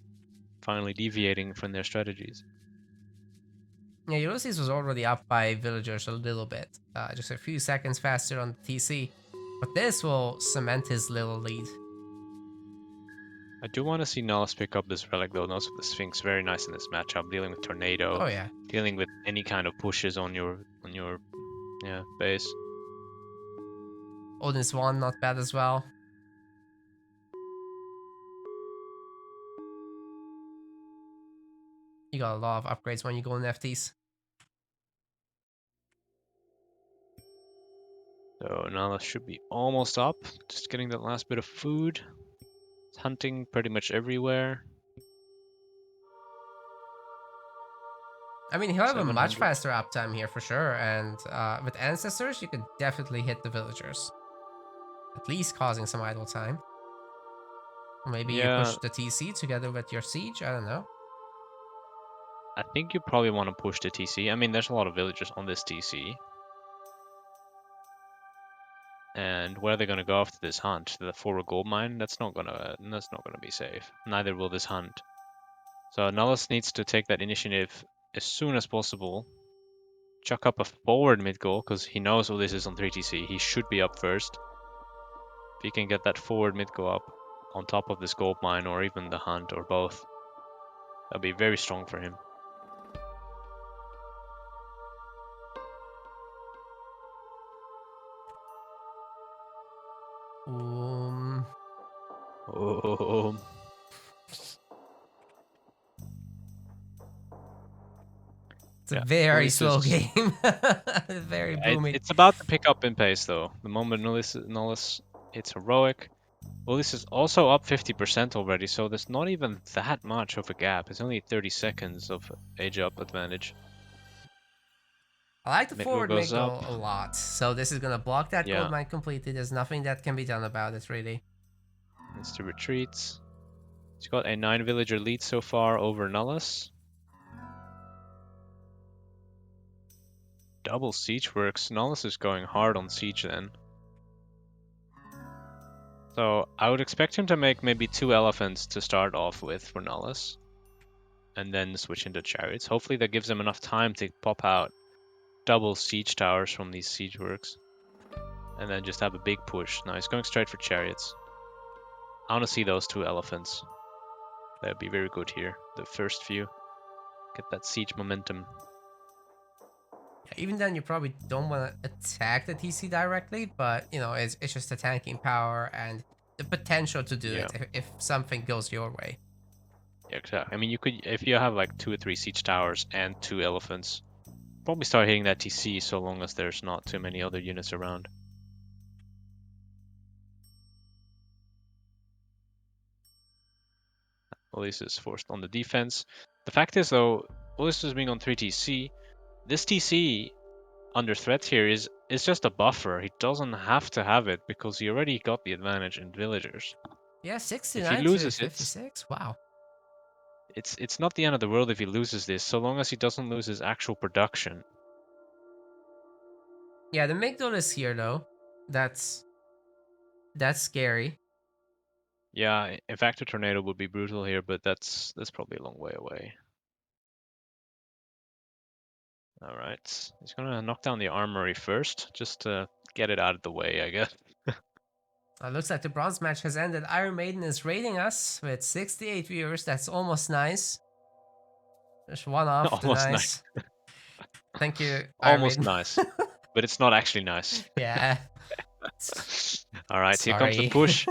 finally deviating from their strategies. Yeah, Ulysses was already up by villagers a little bit, just a few seconds faster on the TC, but this will cement his little lead. I do want to see Nullus pick up this relic though. Also, the Sphinx very nice in this matchup, dealing with tornado. Oh yeah. Dealing with any kind of pushes on your base. Odin's Wand not bad as well. You got a lot of upgrades when you go in FTs. So Nullus should be almost up. Just getting that last bit of food. It's hunting pretty much everywhere. I mean, he'll have a much faster uptime here for sure, and with Ancestors, you could definitely hit the villagers. At least causing some idle time. Maybe you push the TC together with your siege, I don't know. I think you probably want to push the TC. I mean, there's a lot of villagers on this TC. And where are they gonna go after this hunt? The forward gold mine? That's not gonna be safe. Neither will this hunt. So Nullus needs to take that initiative as soon as possible. Chuck up a forward mid goal, because he knows all this is on 3TC. He should be up first. If he can get that forward mid go up on top of this gold mine, or even the hunt, or both, that'll be very strong for him. It's a very slow game. Very boomy. It's about to pick up in pace though. The moment Nullus hits heroic. Ulysses is also up 50% already, so there's not even that much of a gap. It's only 30 seconds of age up advantage. I like the Miggle forward goes Miggle up. a lot, so this is gonna block that Yeah. gold mine completely. There's nothing that can be done about it, really. Needs to retreat. He's got a 9 villager lead so far over Nullus. Double siege works. Nullus is going hard on siege then. So I would expect him to make maybe 2 elephants to start off with for Nullus. And then switch into chariots. Hopefully that gives him enough time to pop out double siege towers from these siege works. And then just have a big push. Now he's going straight for chariots. I want to see those 2 elephants. That would be very good here. The first few. Get that siege momentum. Even then, you probably don't want to attack the TC directly, but you know, it's just the tanking power and the potential to do it if something goes your way. Yeah, exactly. I mean, you could, if you have like 2 or 3 siege towers and 2 elephants, probably start hitting that TC so long as there's not too many other units around. Ulysses is forced on the defense. The fact is though, Ulysses being on 3 TC, this TC under threat here is just a buffer. He doesn't have to have it because he already got the advantage in villagers. Yeah, If 69 he to loses 56. Wow. it's not the end of the world if he loses this, so long as he doesn't lose his actual production. Yeah, the Migdol is here though. That's scary. Yeah, in fact, a tornado would be brutal here, but that's probably a long way away. All right, he's gonna knock down the armory first, just to get it out of the way, I guess. Looks like the bronze match has ended. Iron Maiden is rating us with 68 viewers. That's almost nice. There's one off to Almost nice. Thank you, Iron Almost Maiden. nice, but it's not actually nice. Yeah. All right, Sorry. here comes the push.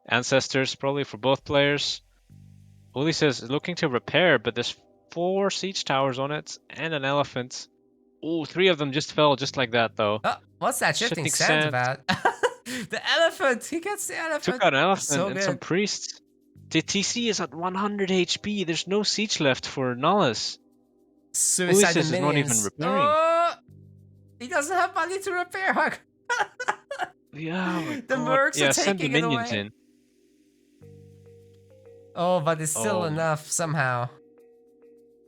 Ancestors probably for both players. Ulysses is looking to repair, but there's 4 siege towers on it and an elephant. Oh, 3 of them just fell just like that though. Oh, what's that shifting sand about? The elephant! He gets the elephant! Took out an elephant so and good. some priests. The TC is at 100 HP. There's no siege left for Nullus. Suicide Ulysses is not even repairing. Oh, he doesn't have money to repair. Yeah, oh the mercs are send the taking it minions away. in. Oh, but it's still enough somehow.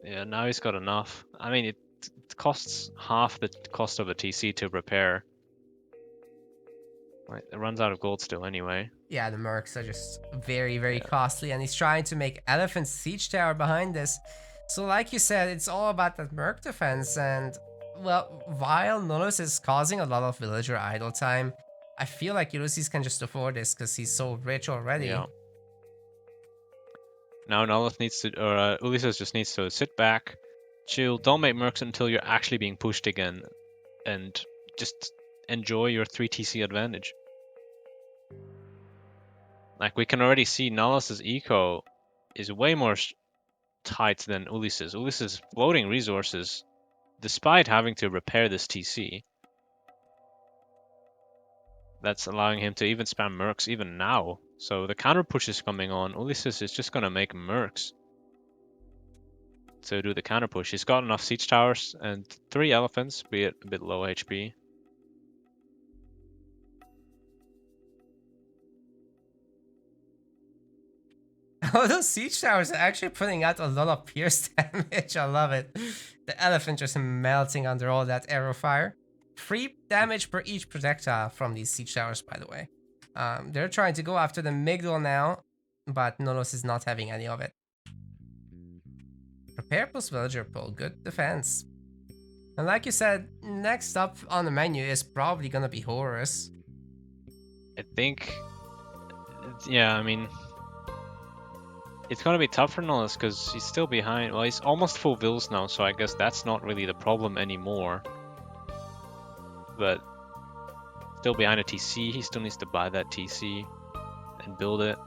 Yeah, now he's got enough. I mean, it costs half the cost of a TC to repair. Right, it runs out of gold still anyway. Yeah, the mercs are just very, very costly, and he's trying to make Elephant's siege tower behind this. So like you said, it's all about that merc defense, and well, while Nullus is causing a lot of villager idle time, I feel like Ulysses can just afford this because he's so rich already. Yeah. Now Nullus needs to, or Ulysses just needs to sit back, chill, don't make mercs until you're actually being pushed again, and just enjoy your 3 TC advantage. Like, we can already see Nullus's eco is way more tight than Ulysses. Ulysses is floating resources, despite having to repair this TC. That's allowing him to even spam mercs even now. So the counter push is coming on. Ulysses is just gonna make mercs to do the counter push. He's got enough siege towers and 3 elephants, be it a bit low HP. Oh, those siege towers are actually putting out a lot of pierce damage. I love it. The elephant just melting under all that arrow fire. 3 damage per each projectile from these siege towers, by the way. They're trying to go after the Migdol now, but Nullus is not having any of it. Prepare plus villager pull, good defense. And like you said, next up on the menu is probably gonna be Horus. I think, yeah, I mean, it's gonna be tough for Nullus because he's still behind. Well, he's almost full vills now, so I guess that's not really the problem anymore. But still behind a TC, he still needs to buy that TC and build it.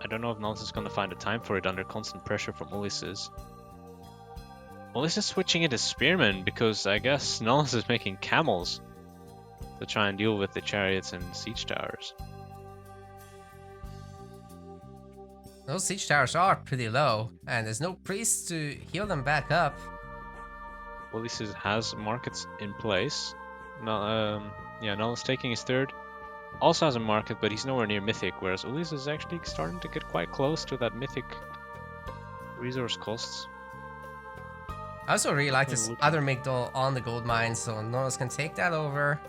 I don't know if Nullus is gonna find a time for it under constant pressure from Ulysses. Ulysses is switching into spearmen because I guess Nullus is making camels to try and deal with the chariots and siege towers. Those siege towers are pretty low, and there's no priest to heal them back up. Ulysses has markets in place. Yeah, Nullus taking his third. Also has a market, but he's nowhere near Mythic, whereas Ulysses is actually starting to get quite close to that Mythic resource costs. I also really like this other Migdol on the gold mine, so Nullus can take that over.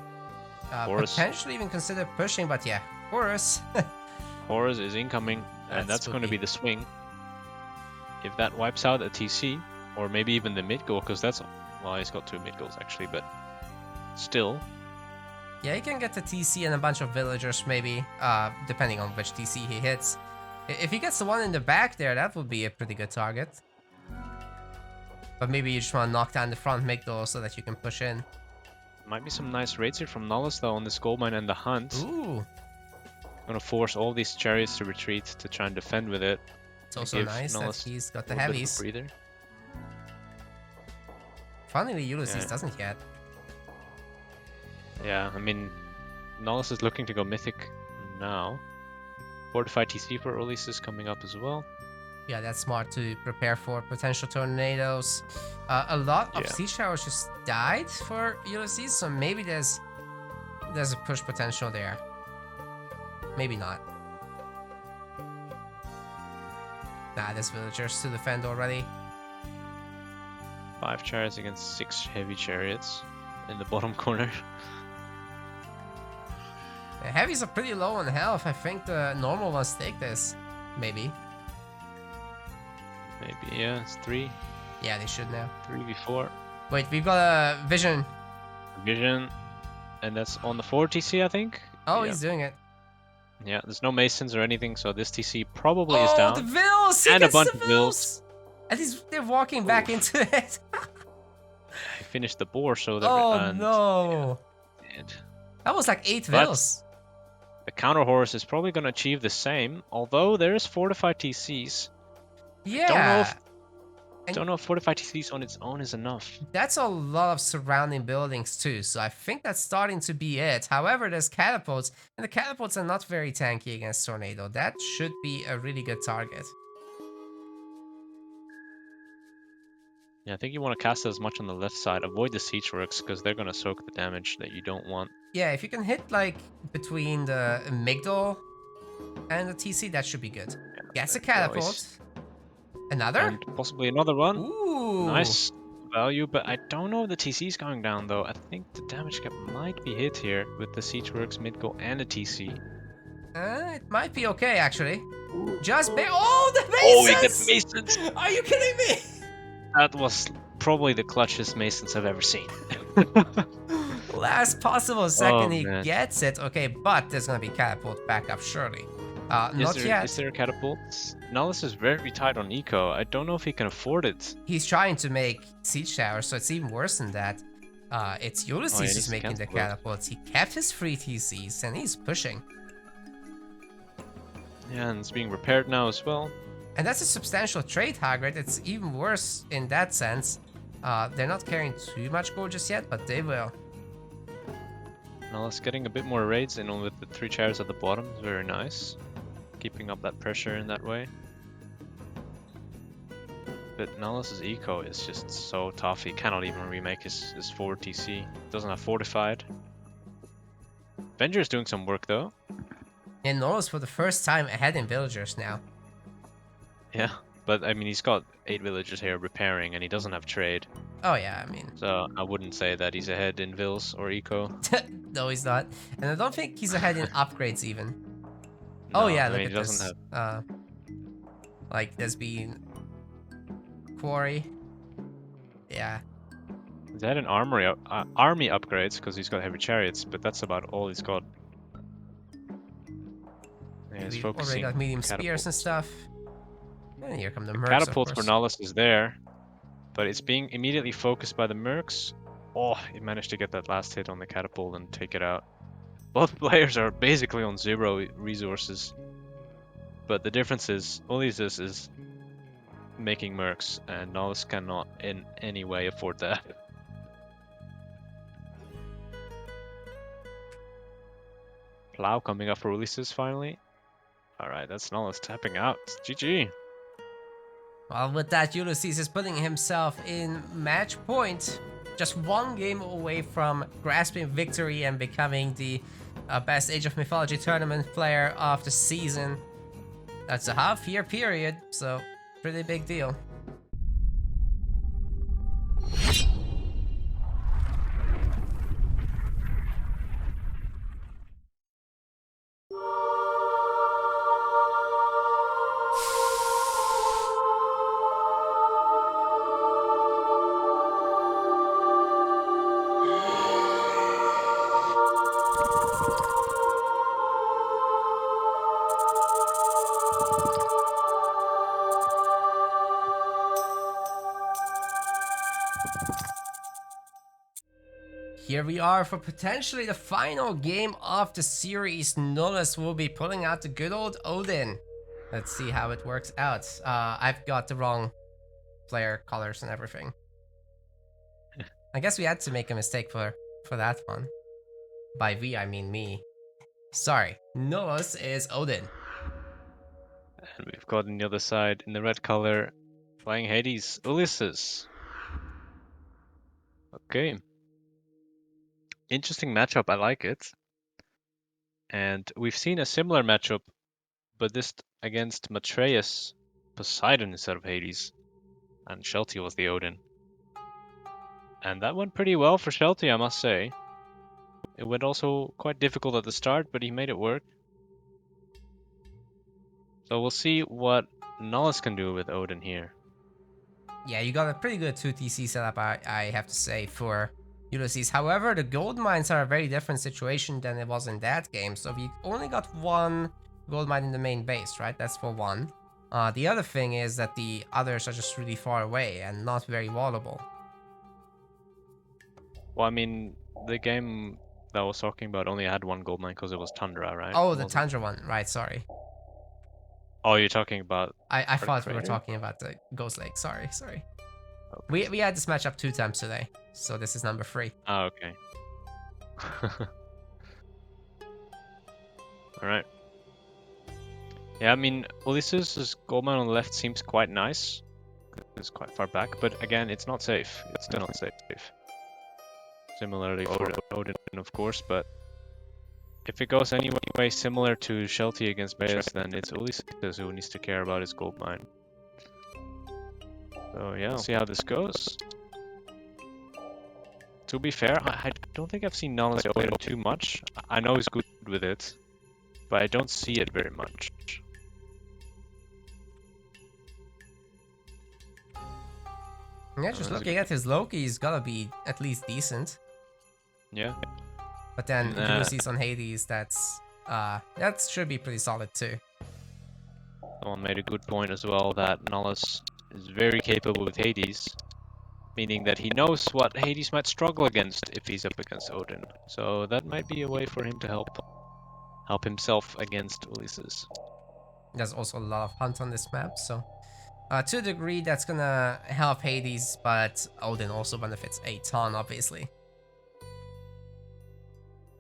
Potentially even consider pushing, but yeah, Horus. Horus is incoming, and that's going to be the swing. If that wipes out a TC, or maybe even the mid goal, because that's... Well, he's got 2 mid goals actually, but still. Yeah, he can get the TC and a bunch of villagers maybe, depending on which TC he hits. If he gets the one in the back there, that would be a pretty good target. But maybe you just want to knock down the front Migdol so that you can push in. Might be some nice raids here from Nullus though on this gold mine and the hunt. Ooh. Gonna force all these chariots to retreat to try and defend with it. It's also nice that he's got the heavies. Funnily, Ulysses doesn't yet. Yeah, I mean, Nullus is looking to go Mythic now. Fortified TC for Ulysses coming up as well. Yeah, that's smart to prepare for potential tornadoes. A lot of siege towers just died for Ulysses, so maybe there's a push potential there. Maybe not. Nah, there's villagers to defend already. 5 chariots against 6 heavy chariots in the bottom corner. The heavies are pretty low on health. I think the normal ones take this. Maybe. Maybe, yeah, it's 3. Yeah, they should now. 3v4. Wait, we've got a vision. Vision. And that's on the 4 TC, I think. Oh, he's doing it. Yeah, there's no masons or anything, so this TC probably is down. Oh, the vills! And a bunch of vills. At least they're walking back into it. He finished the boar, so that... Oh, no. Yeah, that was like 8 vills. The counter horse is probably going to achieve the same, although there is fortified TCs. Yeah. Don't know if fortified TCs on its own is enough. That's a lot of surrounding buildings too, so I think that's starting to be it. However, there's catapults, and the catapults are not very tanky against Tornado. That should be a really good target. Yeah, I think you want to cast it as much on the left side. Avoid the siege works, because they're going to soak the damage that you don't want. Yeah, if you can hit like between the Migdol and the TC, that should be good. Yeah, it's a catapult. Another? And possibly another one. Ooh. Nice value, but I don't know if the TC is going down though. I think the damage cap might be hit here with the siege works, mid-go, and a TC. It might be okay actually. Just the masons! Oh, we get masons! Are you kidding me? That was probably the clutchest masons I've ever seen. Last possible second he gets it. Okay, but there's gonna be catapult backup surely. Not yet. Is there a catapult? Nullus is very tight on eco. I don't know if he can afford it. He's trying to make siege towers, so it's even worse than that. It's Ulysses who's making the catapults. He kept his free TCs and he's pushing. Yeah, and it's being repaired now as well. And that's a substantial trade target. It's even worse in that sense. They're not carrying too much gold just yet, but they will. Nullus getting a bit more raids in with the 3 chariots at the bottom is very nice. Keeping up that pressure in that way. But Nullus's eco is just so tough, he cannot even remake his 4 TC. Doesn't have fortified. Avenger is doing some work though. And Nullus for the first time ahead in villagers now. Yeah, but I mean he's got 8 villagers here repairing and he doesn't have trade. Oh yeah, I mean... So I wouldn't say that he's ahead in vills or eco. No, he's not. And I don't think he's ahead in upgrades even. No, oh yeah, I look mean, at this. Like there's been quarry. Yeah. He's had an army upgrades because he's got heavy chariots, but that's about all he's got. Yeah, he's focusing. Already got medium spears and stuff. And here come the mercs. Catapults for Nullus is there, but it's being immediately focused by the mercs. Oh, he managed to get that last hit on the catapult and take it out. Both players are basically on 0 resources, but the difference is Ulysses is making mercs and Nullus cannot in any way afford that. Plow coming up for Ulysses finally. Alright, that's Nullus tapping out. GG. Well, with that, Ulysses is putting himself in match point, just one game away from grasping victory and becoming the best Age of Mythology tournament player of the season. That's a half-year period, so pretty big deal. Here we are for potentially the final game of the series. Nullus will be pulling out the good old Odin. Let's see how it works out. I've got the wrong player colors and everything. I guess we had to make a mistake for that one. By we, I mean me. Sorry, Nullus is Odin. And we've got on the other side, in the red color, playing Hades, Ulysses. Okay. Interesting matchup, I like it. And we've seen a similar matchup, but this against Matreus, Poseidon instead of Hades. And Shelty was the Odin. And that went pretty well for Shelty, I must say. It went also quite difficult at the start, but he made it work. So we'll see what Nullus can do with Odin here. Yeah, you got a pretty good 2TC setup, I have to say, for Ulysses. However, the gold mines are a very different situation than it was in that game. So we only got one gold mine in the main base, right? That's for one. The other thing is that the others are just really far away and not very wallable. Well, I mean, the game that I was talking about only had one gold mine because it was Tundra, right? Oh, the Tundra one. Right, sorry. Oh, you're talking about... I thought we were talking about the Ghost Lake. Sorry. Okay. We had this matchup 2 times today, so this is number 3. Oh, okay. Alright. Yeah, I mean, Ulysses' gold mine on the left seems quite nice. It's quite far back, but again, it's not safe. It's still not safe. Similarly for Odin, of course, but if it goes any way similar to Shelty against Beas, then it's Ulysses who needs to care about his gold mine. So yeah, we'll see how this goes. To be fair, I don't think I've seen Nullus play it too much. I know he's good with it, but I don't see it very much. Yeah, just looking at his Loki, he's gotta be at least decent. Yeah. But then Ulysses on Hades, that should be pretty solid too. Someone made a good point as well that Nullus is very capable with Hades, meaning that he knows what Hades might struggle against if he's up against Odin. So that might be a way for him to help himself against Ulysses. There's also a lot of hunts on this map, so to a degree that's gonna help Hades, but Odin also benefits a ton, obviously.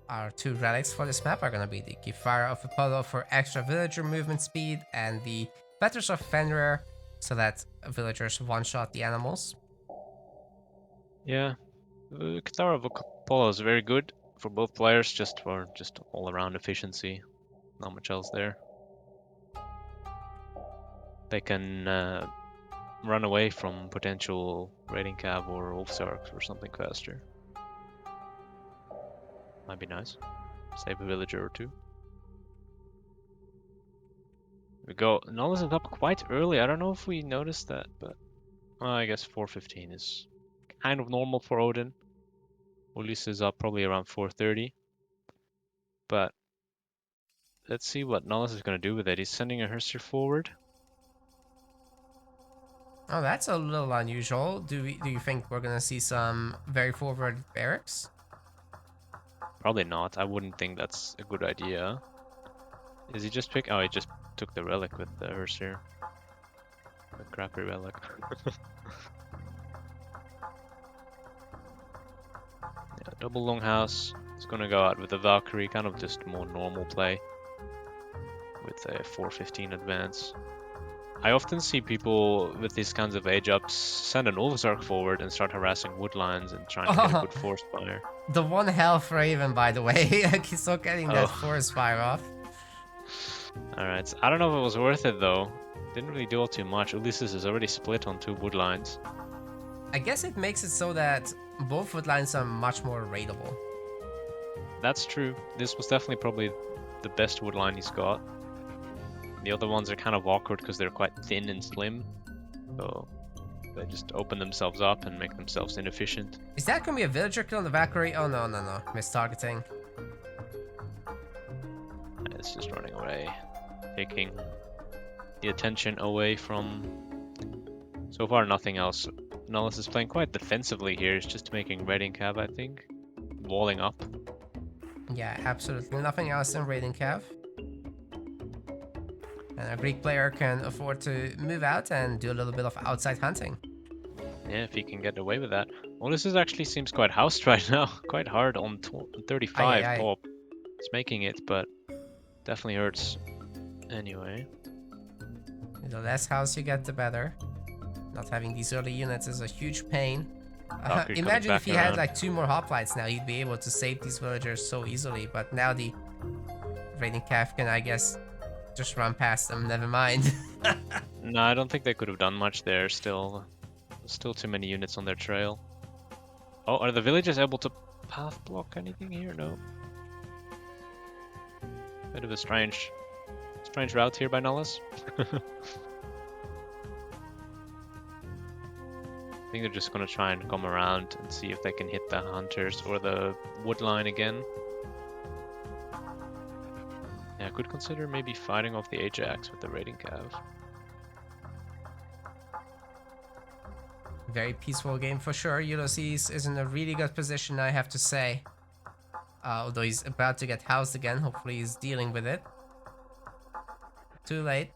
Our 2 relics for this map are gonna be the Kifara of Apollo for extra villager movement speed, and the Fetters of Fenrir, so that villagers one-shot the animals. Yeah, Kithara of Apollo is very good for both players, just for all-around efficiency. Not much else there. They can run away from potential raiding cav or Wolfsarks or something faster. Might be nice. Save a villager or 2. We go. Nullus is up quite early. I don't know if we noticed that, but I guess 4:15 is kind of normal for Odin. Ulysses is up probably around 4:30. But let's see what Nullus is going to do with it. He's sending a Herster forward. Oh, that's a little unusual. Do you think we're gonna see some very forward barracks? Probably not. I wouldn't think that's a good idea. Is he just pick? Oh, he just took the relic with the Herster. The crappy relic. Yeah, double longhouse. It's gonna go out with the Valkyrie, kind of just more normal play with a 4:15 advance. I often see people with these kinds of age ups send an Ulfsark forward and start harassing woodlines and trying to get a good force fire. The 1 health Raven, by the way. Like, he's not getting that Oh. forest fire off. Alright, so I don't know if it was worth it though. Didn't really do all too much. Ulysses is already split on 2 woodlines. I guess it makes it so that both woodlines are much more raidable. That's true. This was definitely probably the best woodline he's got. The other ones are kind of awkward because they're quite thin and slim. So they just open themselves up and make themselves inefficient. Is that gonna be a villager kill on the Valkyrie? Oh no, no, no. Mistargeting. It's just running away. Taking the attention away from... So far nothing else. Nullus is playing quite defensively here. He's just making raiding cav, I think. Walling up. Yeah, absolutely nothing else in raiding cav. And a Greek player can afford to move out and do a little bit of outside hunting. Yeah, if he can get away with that. Ulysses actually seems quite housed right now. Quite hard on 35 top. It's making it, but definitely hurts anyway. The less house you get, the better. Not having these early units is a huge pain. Imagine if he had like 2 more hoplites now, he'd be able to save these villagers so easily. But now the raiding cav can, I guess, just run past them. Never mind. No, I don't think they could have done much there. Still too many units on their trail. Oh, are the villagers able to path block anything here? No. Bit of a strange route here by Nullus. I think they're just gonna try and come around and see if they can hit the hunters or the wood line again. Yeah, I could consider maybe fighting off the Ajax with the raiding cav. Very peaceful game for sure. Ulysses is in a really good position, I have to say. Although he's about to get housed again, hopefully he's dealing with it. Too late.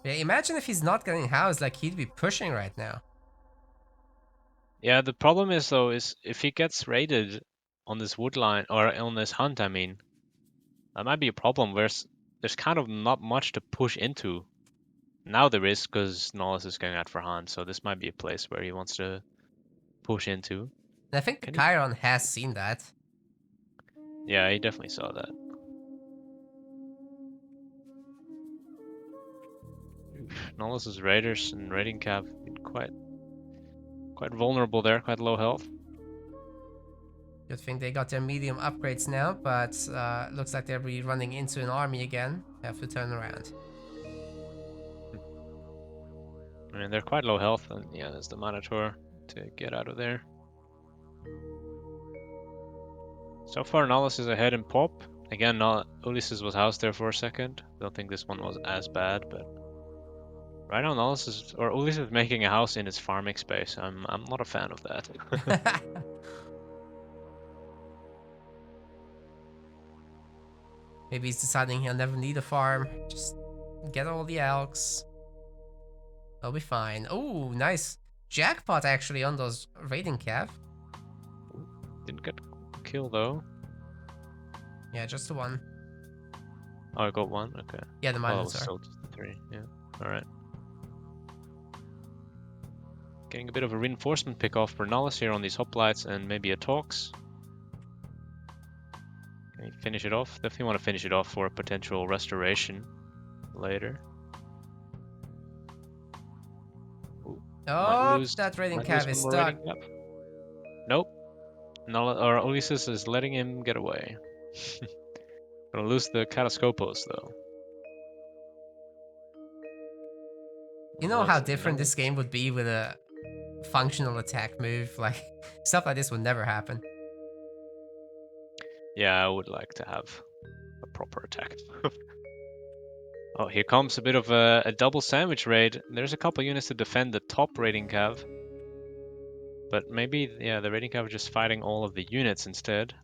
Yeah, imagine if he's not getting housed, like he'd be pushing right now. Yeah, the problem is though, is if he gets raided on this wood line, or on this hunt, I mean, that might be a problem where there's kind of not much to push into. Now there is, because Nullus is going out for hunt, so this might be a place where he wants to push into. And I think the Chiron has seen that. Yeah, he definitely saw that. Nullus's raiders and raiding cav been quite vulnerable there, quite low health. Good thing they got their medium upgrades now, but looks like they'll be running into an army again. Have to turn around. I mean, they're quite low health, and yeah, there's the Minotaur to get out of there. So far, Nullus is ahead in pop. Again, Ulysses was housed there for a second. Don't think this one was as bad, but right now Ulysses is making a house in his farming space. I'm not a fan of that. Maybe he's deciding he'll never need a farm. Just get all the elks. They'll be fine. Oh, nice jackpot actually on those raiding cav. Didn't get killed though. Yeah, just the one. Oh, I got one. Okay. Yeah, the Minotaur. Still just the 3. Yeah. All right. Getting a bit of a reinforcement pick off for Nullus here on these hoplites and maybe a Tox. Can he finish it off? Definitely want to finish it off for a potential restoration later. Ooh, oh, that raiding cav is stuck. Nope. Ulysses is letting him get away. Gonna lose the Catacopos though. You know how different this game would be with a functional attack move? Like, stuff like this would never happen. Yeah, I would like to have a proper attack. Oh, here comes a bit of a double sandwich raid. There's a couple units to defend the top raiding cav. But maybe, yeah, the raiding cav are just fighting all of the units instead.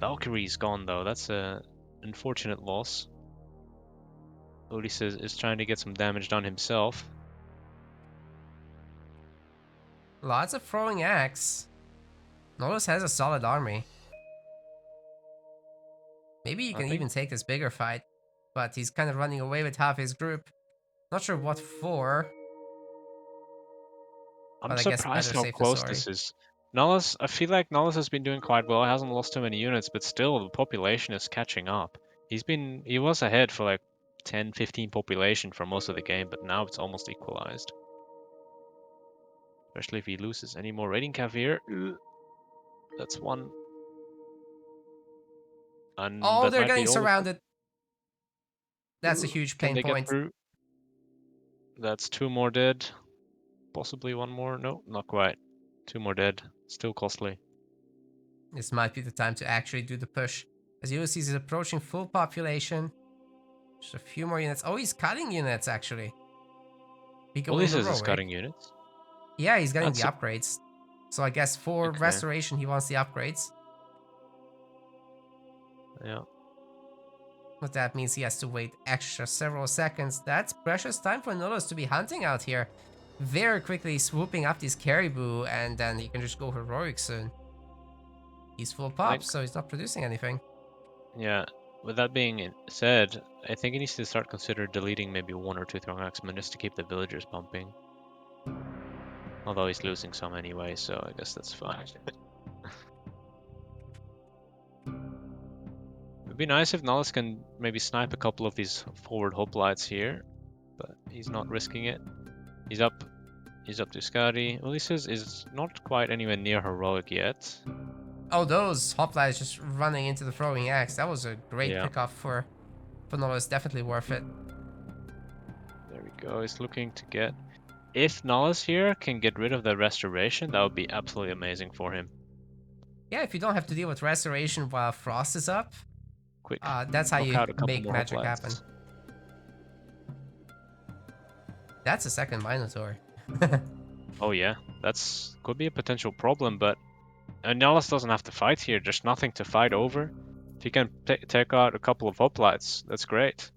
Valkyrie's gone though, that's a unfortunate loss. Ulysses is trying to get some damage done himself. Lots of throwing axe. Nullus has a solid army. Maybe he can even take this bigger fight, but he's kind of running away with half his group. Not sure what for. I'm surprised how safe than close sorry. this is. Nullus, I feel like Nullus has been doing quite well. He hasn't lost too many units, but still the population is catching up. He was ahead for like 10, 15 population for most of the game, but now it's almost equalized. Especially if he loses any more raiding cav here. That's one. And oh, that they're might getting be all surrounded. That's a huge Can pain they point. get through? That's 2 more dead. Possibly 1 more. No, not quite. 2 more dead. Still costly. This might be the time to actually do the push. As Ulysses is approaching full population. Just a few more units. Oh, he's cutting units, actually. Ulysses is cutting units? Yeah, he's getting the upgrades. So I guess for restoration, he wants the upgrades. Yeah. But that means he has to wait extra several seconds. That's precious time for Nullus to be hunting out here. Very quickly swooping up these caribou, and then he can just go heroic soon. He's full pop, so he's not producing anything. Yeah, with that being said, I think he needs to start consider deleting maybe 1 or 2 Throng Axemen just to keep the villagers pumping. Although he's losing some anyway, so I guess that's fine. It'd be nice if Nullus can maybe snipe a couple of these forward hoplites here, but he's not risking it. He's up to Skadi. Ulysses is not quite anywhere near heroic yet. Oh, those hoplites just running into the throwing axe. That was a great kickoff for Nullus. Definitely worth it. There we go. He's looking to get... If Nullus here can get rid of the restoration, that would be absolutely amazing for him. Yeah, if you don't have to deal with restoration while Frost is up, quick. That's how you make magic happen. That's a second Minotaur. Oh yeah, that's could be a potential problem, but Nullus doesn't have to fight here. There's nothing to fight over. If he can take out a couple of hoplites, that's great.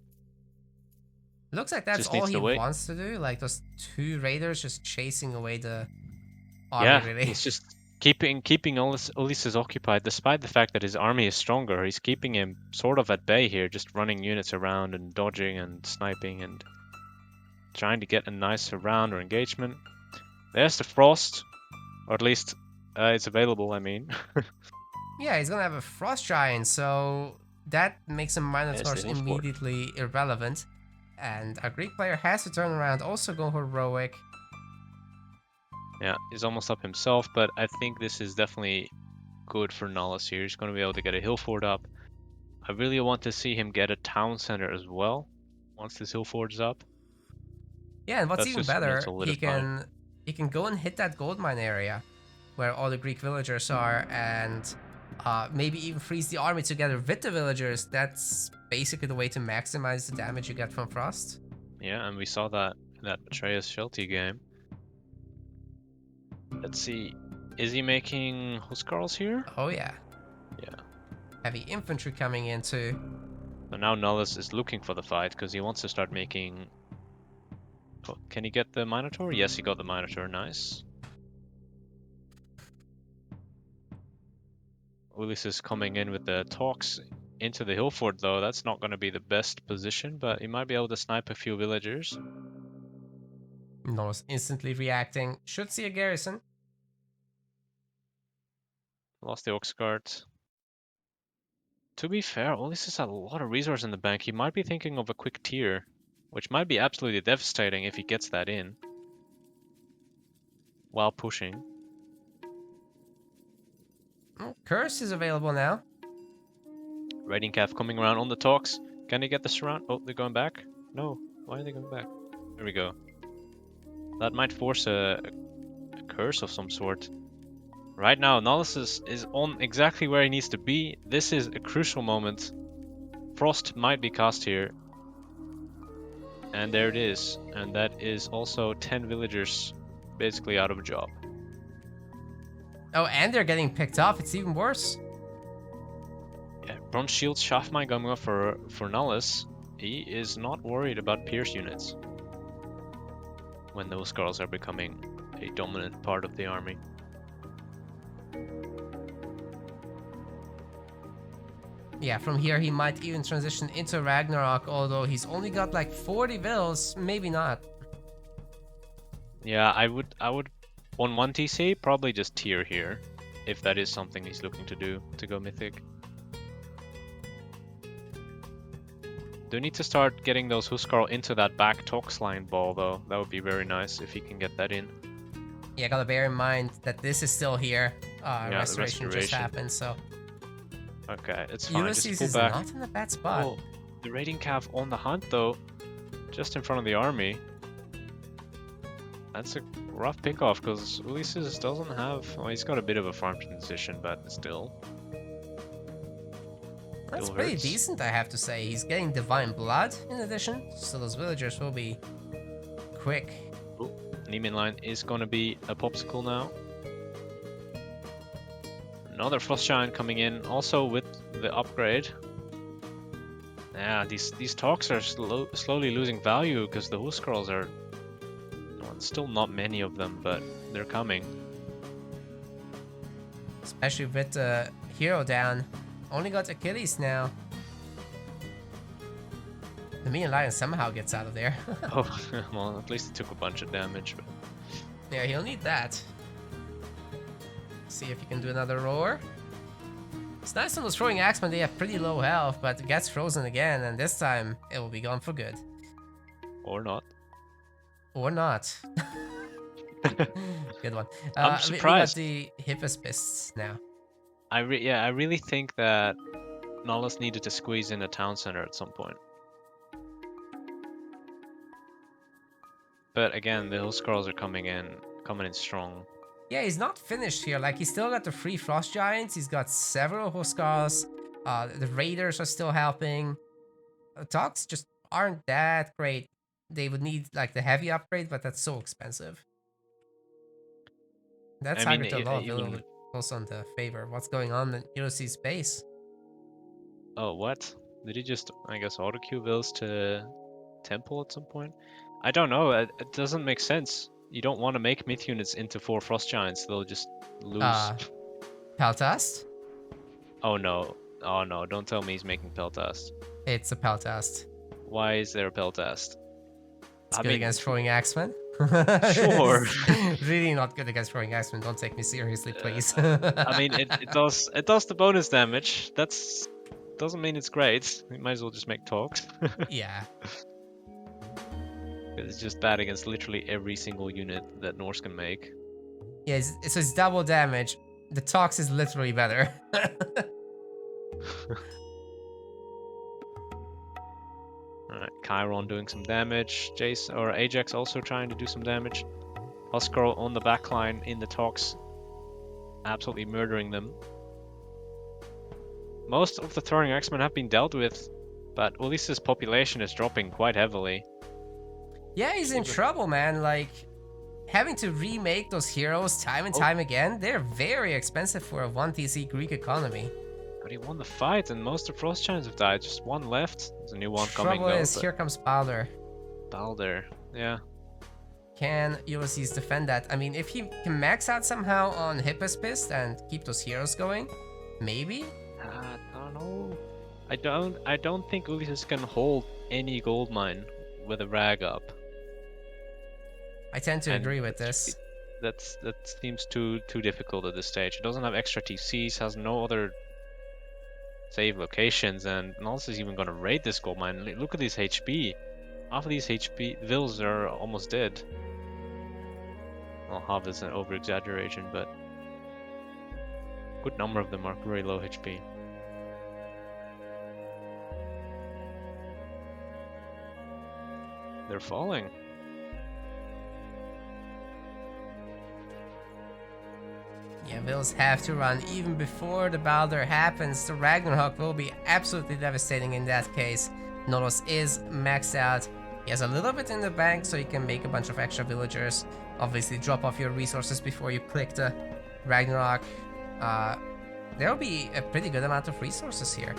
Looks like that's all he wants to do. Like those 2 raiders just chasing away the army. Really. He's just keeping Ulysses occupied, despite the fact that his army is stronger. He's keeping him sort of at bay here, just running units around and dodging and sniping and trying to get a nice round or engagement. There's the Frost, or at least it's available, I mean. Yeah, he's gonna have a Frost Giant, so that makes him Minotaurs immediately irrelevant. And a Greek player has to turn around, also go heroic. Yeah, he's almost up himself, but I think this is definitely good for Nullus here. He's going to be able to get a hill fort up. I really want to see him get a town center as well, once this hill fort is up. Yeah, and what's even better, he can go and hit that gold mine area, where all the Greek villagers are, and maybe even freeze the army together with the villagers. That's basically the way to maximize the damage you get from Frost. Yeah, and we saw that in that Atreus Sheltie game. Let's see. Is he making Huskarls here? Oh yeah. Yeah. Heavy infantry coming in too. So now Nullus is looking for the fight because he wants to start making... Oh, can he get the Minotaur? Yes, he got the Minotaur. Nice. Ulysses coming in with the talks into the hill fort though. That's not going to be the best position, but he might be able to snipe a few villagers. Nullus instantly reacting. Should see a garrison. Lost the Ox Cart. To be fair, Ulysses has a lot of resources in the bank. He might be thinking of a quick tier, which might be absolutely devastating if he gets that in while pushing. Curse is available now. Raiding Cav coming around on the talks. Can he get the surround? Oh, they're going back? No. Why are they going back? There we go. That might force a curse of some sort. Right now, Nullus is on exactly where he needs to be. This is a crucial moment. Frost might be cast here. And there it is. And that is also 10 villagers basically out of a job. Oh, and they're getting picked off. It's even worse. Yeah, Bronze Shield Shaftmine going up for Nullus. He is not worried about Pierce units when those girls are becoming a dominant part of the army. Yeah, from here he might even transition into Ragnarok, although he's only got like 40 vills, maybe not. Yeah, I would on 1 TC probably just tier here, if that is something he's looking to do to go mythic. Do need to start getting those Huskarl into that back Tox line ball though. That would be very nice if he can get that in. Yeah, gotta bear in mind that this is still here. Yeah, Restoration just happened, so. Okay, it's fine. Ulysses just pull back. is not in a bad spot. Oh, the raiding cav on the hunt though, just in front of the army. That's a rough pickoff because Ulysses doesn't have. Well, he's got a bit of a farm transition, but still. That's pretty decent, I have to say. He's getting Divine Blood in addition, so those villagers will be quick. Oh, Neiman line is going to be a popsicle now. Another Frost Giant coming in, also with the upgrade. Yeah, these talks are slowly losing value because the Huskarls are... Well, still not many of them, but they're coming. Especially with the hero down. Only got Achilles now. The Mean Lion somehow gets out of there. Oh, well, at least it took a bunch of damage. But... Yeah, he'll need that. See if he can do another roar. It's nice on those throwing axemen, they have pretty low health, but it gets frozen again, and this time it will be gone for good. Or not. Or not. Good one. I'm surprised. We got the Hippospists now. I really think that Nullus needed to squeeze in a town center at some point. But again, the Huskarls are coming in strong. Yeah, he's not finished here. Like, he's still got the 3 Frost Giants. He's got several Huskarls. The Raiders are still helping. The Talks just aren't that great. They would need, like, the heavy upgrade, but that's so expensive. That's hard to a lot of also on the favor. What's going on in Ulysses' base? Oh, what? Did he just, I guess, auto-queue Vills to Temple at some point? I don't know. It doesn't make sense. You don't want to make myth units into 4 Frost Giants. They'll just lose. Peltast? Oh no. Oh no, don't tell me he's making Peltast. It's a Peltast. Why is there a Peltast? It's good against throwing axemen. Sure. Really not good against throwing axemen. Don't take me seriously, please. I mean, it does the bonus damage. Doesn't mean it's great. We might as well just make talks. Yeah. It's just bad against literally every single unit that Norse can make. Yeah, so it's double damage. The Tox is literally better. Alright, Chiron doing some damage. Jace or Ajax also trying to do some damage. Huskarl on the backline in the Tox. Absolutely murdering them. Most of the throwing X-Men have been dealt with, but Ulysses' population is dropping quite heavily. Yeah, he's in trouble, man. Like, having to remake those heroes time and time again, they're very expensive for a 1 TC Greek economy. But he won the fight, and most of Frost Giants have died. Just one left. There's a new one coming, though. Trouble is, here comes Balder. Balder, yeah. Can Ulysses defend that? I mean, if he can max out somehow on Hippospist and keep those heroes going, maybe? I don't know. I don't think Ulysses can hold any gold mine with a rag up. I tend to agree with this. That seems too difficult at this stage. He doesn't have extra TCs, has no other save locations, and Nullus is even going to raid this gold mine. Look at these HP. Half of these HP vills are almost dead. Well, half is an over-exaggeration, but a good number of them are very low HP. They're falling. Yeah, vills have to run even before the Balder happens. The Ragnarok will be absolutely devastating in that case. Nullus is maxed out. He has a little bit in the bank, so you can make a bunch of extra villagers. Obviously, drop off your resources before you click the Ragnarok. There will be a pretty good amount of resources here.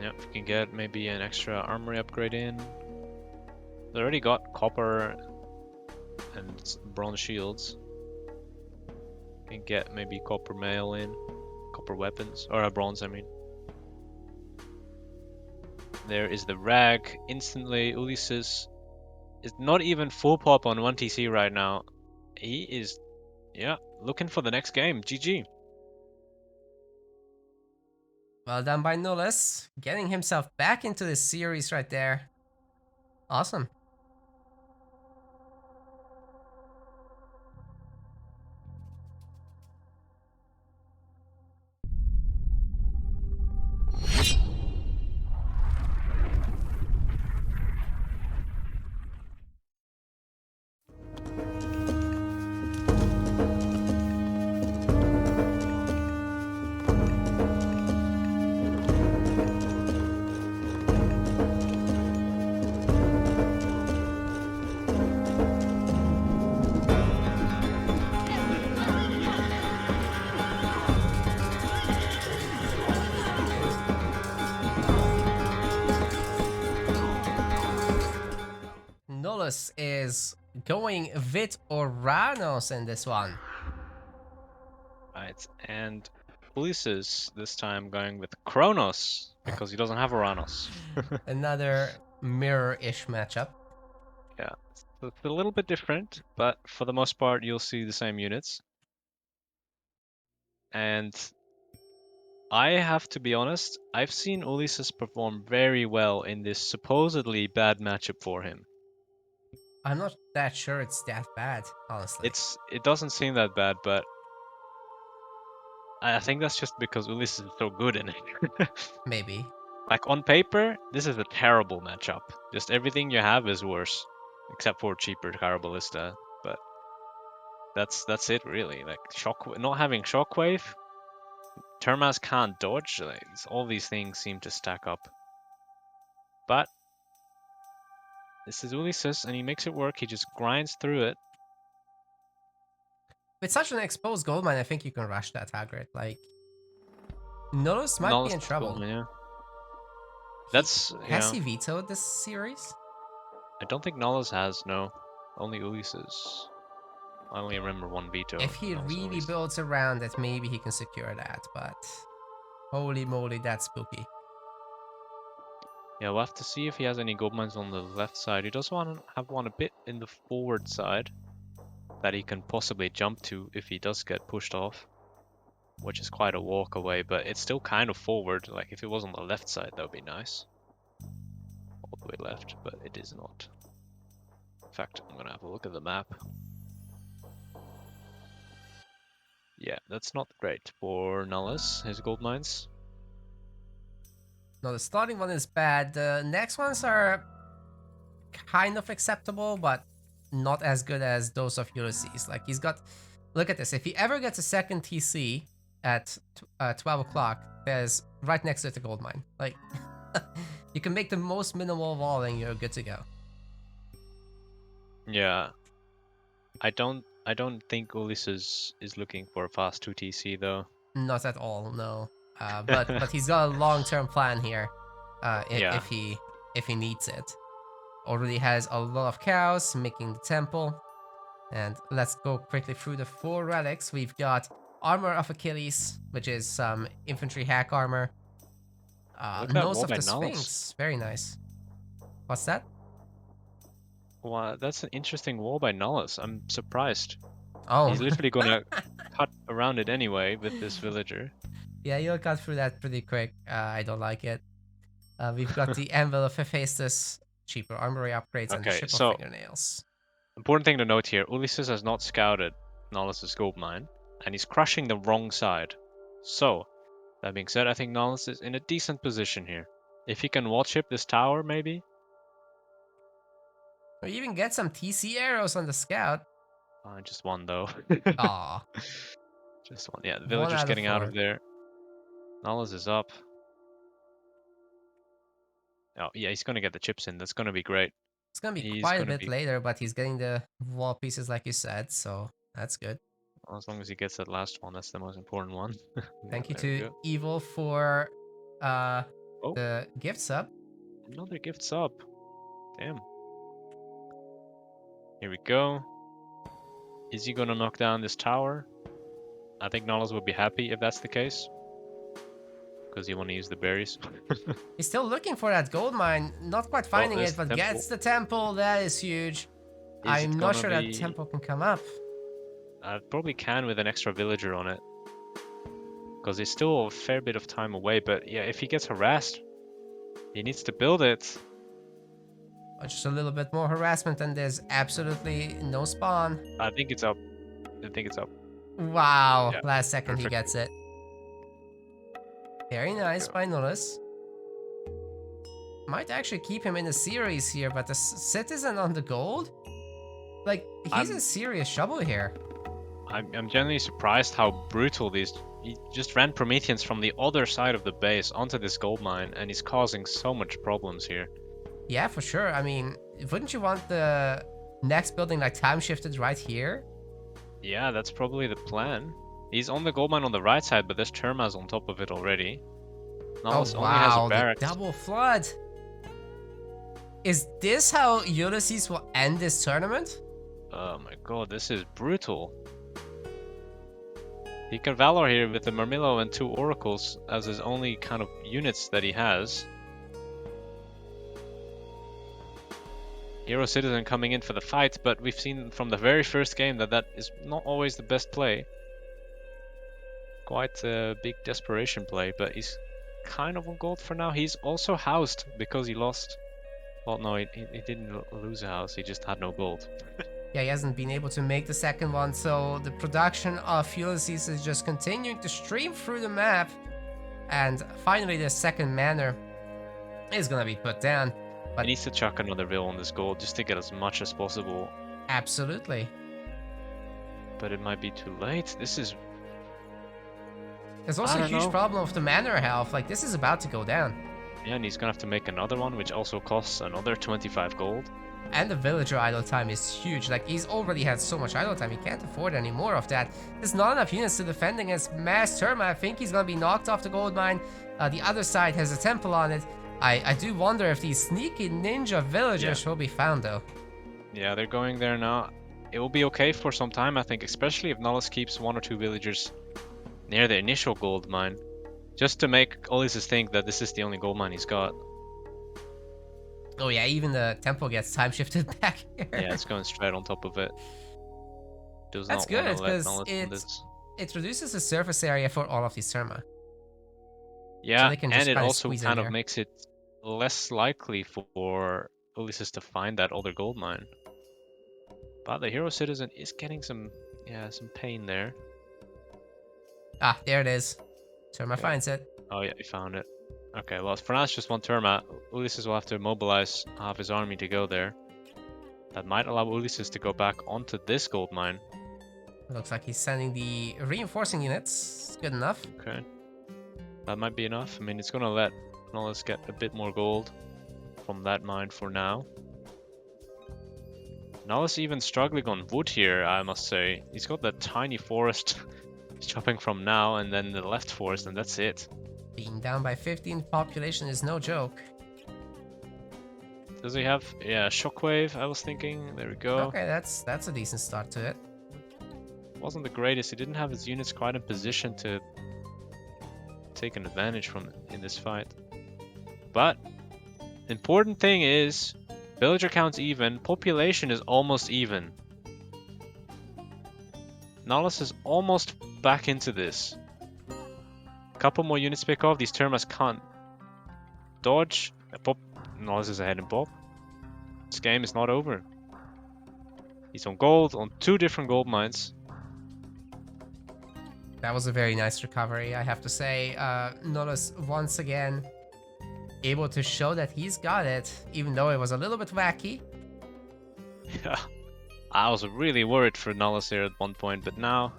Yeah, if you can get maybe an extra armory upgrade in. They already got copper and bronze shields. You can get maybe copper mail in. copper weapons, or bronze, I mean. There is the rag. Instantly, Ulysses is not even full pop on 1 TC right now. He is, yeah, looking for the next game. GG. Well done by Nullus, getting himself back into the series right there. Awesome. Nullus is going with Oranos in this one. Right, and Ulysses this time going with Kronos because he doesn't have Uranus. Another mirror-ish matchup. Yeah, it's a little bit different, but for the most part, you'll see the same units. And I have to be honest, I've seen Ulysses perform very well in this supposedly bad matchup for him. I'm not that sure it's that bad, honestly. It doesn't seem that bad, but I think that's just because Ulysses is so good in it. Maybe. Like on paper, this is a terrible matchup. Just everything you have is worse, except for cheaper Carabalista. But that's it really. Like not having Shockwave, Termas can't dodge. Like, all these things seem to stack up. But this is Ulysses, and he makes it work. He just grinds through it. With such an exposed goldmine, I think you can rush that Hagrid. Like, Nullus might be in trouble. Yeah. Has he vetoed this series? I don't think Nullus has, no. Only Ulysses. I only remember one veto. If he really builds around it, maybe he can secure that, but holy moly, that's spooky. Yeah, we'll have to see if he has any gold mines on the left side. He does want to have one a bit in the forward side that he can possibly jump to if he does get pushed off, which is quite a walk away, but it's still kind of forward. Like, if it was on the left side, that would be nice. All the way left, but it is not. In fact, I'm going to have a look at the map. Yeah, that's not great for Nullus, his gold mines. No, the starting one is bad. The next ones are kind of acceptable, but not as good as those of Ulysses. Like, he's got... Look at this. If he ever gets a second TC at 12 o'clock, there's right next to it a gold mine. Like, you can make the most minimal wall and you're good to go. Yeah. I don't think Ulysses is looking for a fast 2 TC though. Not at all, no. But he's got a long-term plan here. If he needs it. Already has a lot of cows making the temple. And let's go quickly through the 4 relics. We've got Armor of Achilles, which is some infantry hack armor. Nose of the Sphinx, very nice. What's that? Wow, that's an interesting wall by Nullus. I'm surprised. Oh. He's literally gonna cut around it anyway with this villager. Yeah, you'll cut through that pretty quick. I don't like it. We've got the Anvil of Hephaestus, cheaper armory upgrades, and the Ship of Fingernails. Important thing to note here, Ulysses has not scouted Nullus's gold mine, and he's crushing the wrong side. So, that being said, I think Nullus is in a decent position here. If he can wall chip this tower, maybe? Or even get some TC arrows on the scout. Just one, though. Aw. Just one. Yeah, the villager's getting out of there. Nullus is up. Oh, yeah, he's going to get the chips in. That's going to be great. It's going to be quite a bit later, but he's getting the wall pieces like you said, so that's good. As long as he gets that last one, that's the most important one. Thank you to Evil for the gift sub. Another gift sub. Damn. Here we go. Is he going to knock down this tower? I think Nullus would be happy if that's the case. because you want to use the berries. He's still looking for that gold mine. Not quite finding it, but gets the temple. That is huge. I'm not sure that temple can come up. I probably can with an extra villager on it. Because it's still a fair bit of time away, but yeah, if he gets harassed, he needs to build it. Just a little bit more harassment and there's absolutely no spawn. I think it's up. I think it's up. Wow, yeah, last second perfect. He gets it. Very nice by Nullus. Might actually keep him in the series here, but the citizen on the gold? Like, he's in serious trouble here. I'm genuinely surprised how brutal these... He just ran Prometheans from the other side of the base onto this gold mine, and he's causing so much problems here. Yeah, for sure. I mean, wouldn't you want the next building like time shifted right here? Yeah, that's probably the plan. He's on the gold mine on the right side, but there's Termas on top of it already. Nullus only has a barracks. The double flood. Is this how Ulysses will end this tournament? Oh my god, this is brutal. He can Valor here with the Murmillo and 2 Oracles as his only kind of units that he has. Hero Citizen coming in for the fight, but we've seen from the very first game that that is not always the best play. Quite a big desperation play, but he's kind of on gold for now. He's also housed because he lost. Well, no, he didn't lose a house, he just had no gold. Yeah, he hasn't been able to make the second one, so the production of Ulysses is just continuing to stream through the map. And finally the second manor is gonna be put down. But he needs to chuck another vill on this gold just to get as much as possible. Absolutely. But it might be too late. This is... There's also a huge problem of the manor health. Like, this is about to go down. Yeah, and he's gonna have to make another one, which also costs another 25 gold. And the villager idle time is huge. Like, he's already had so much idle time, he can't afford any more of that. There's not enough units to defend against mass Terma. I think he's gonna be knocked off the gold mine. The other side has a temple on it. I do wonder if these sneaky ninja villagers will be found, though. Yeah, they're going there now. It will be okay for some time, I think, especially if Nullus keeps 1 or 2 villagers near the initial gold mine. Just to make Ulysses think that this is the only gold mine he's got. Oh yeah, even the temple gets time shifted back here. Yeah, it's going straight on top of it. That's good, because it reduces the surface area for all of these Terma. Yeah, so and it also kind of makes it less likely for Ulysses to find that other gold mine. But the hero citizen is getting some pain there. Ah, there it is. Terma finds it. Oh yeah, he found it. Okay, well for now it's just 1 Terma. Ulysses will have to mobilize half his army to go there. That might allow Ulysses to go back onto this gold mine. Looks like he's sending the reinforcing units. Good enough. Okay. That might be enough. I mean, it's gonna let Nullus get a bit more gold from that mine for now. Nullus even struggling on wood here, I must say. He's got that tiny forest he's chopping from now, and then the left forest, and that's it. Being down by 15 population is no joke. Does he have... Yeah, Shockwave, I was thinking. There we go. Okay, that's a decent start to it. Wasn't the greatest. He didn't have his units quite in position to take an advantage from in this fight. But the important thing is villager count's even, population is almost even. Nullus is almost back into this. A couple more units pick off. These Termas can't dodge. Pop. Nullus is ahead in pop. This game is not over. He's on gold on 2 different gold mines. That was a very nice recovery, I have to say. Nullus once again able to show that he's got it, even though it was a little bit wacky. Yeah, I was really worried for Nullus here at one point, but now...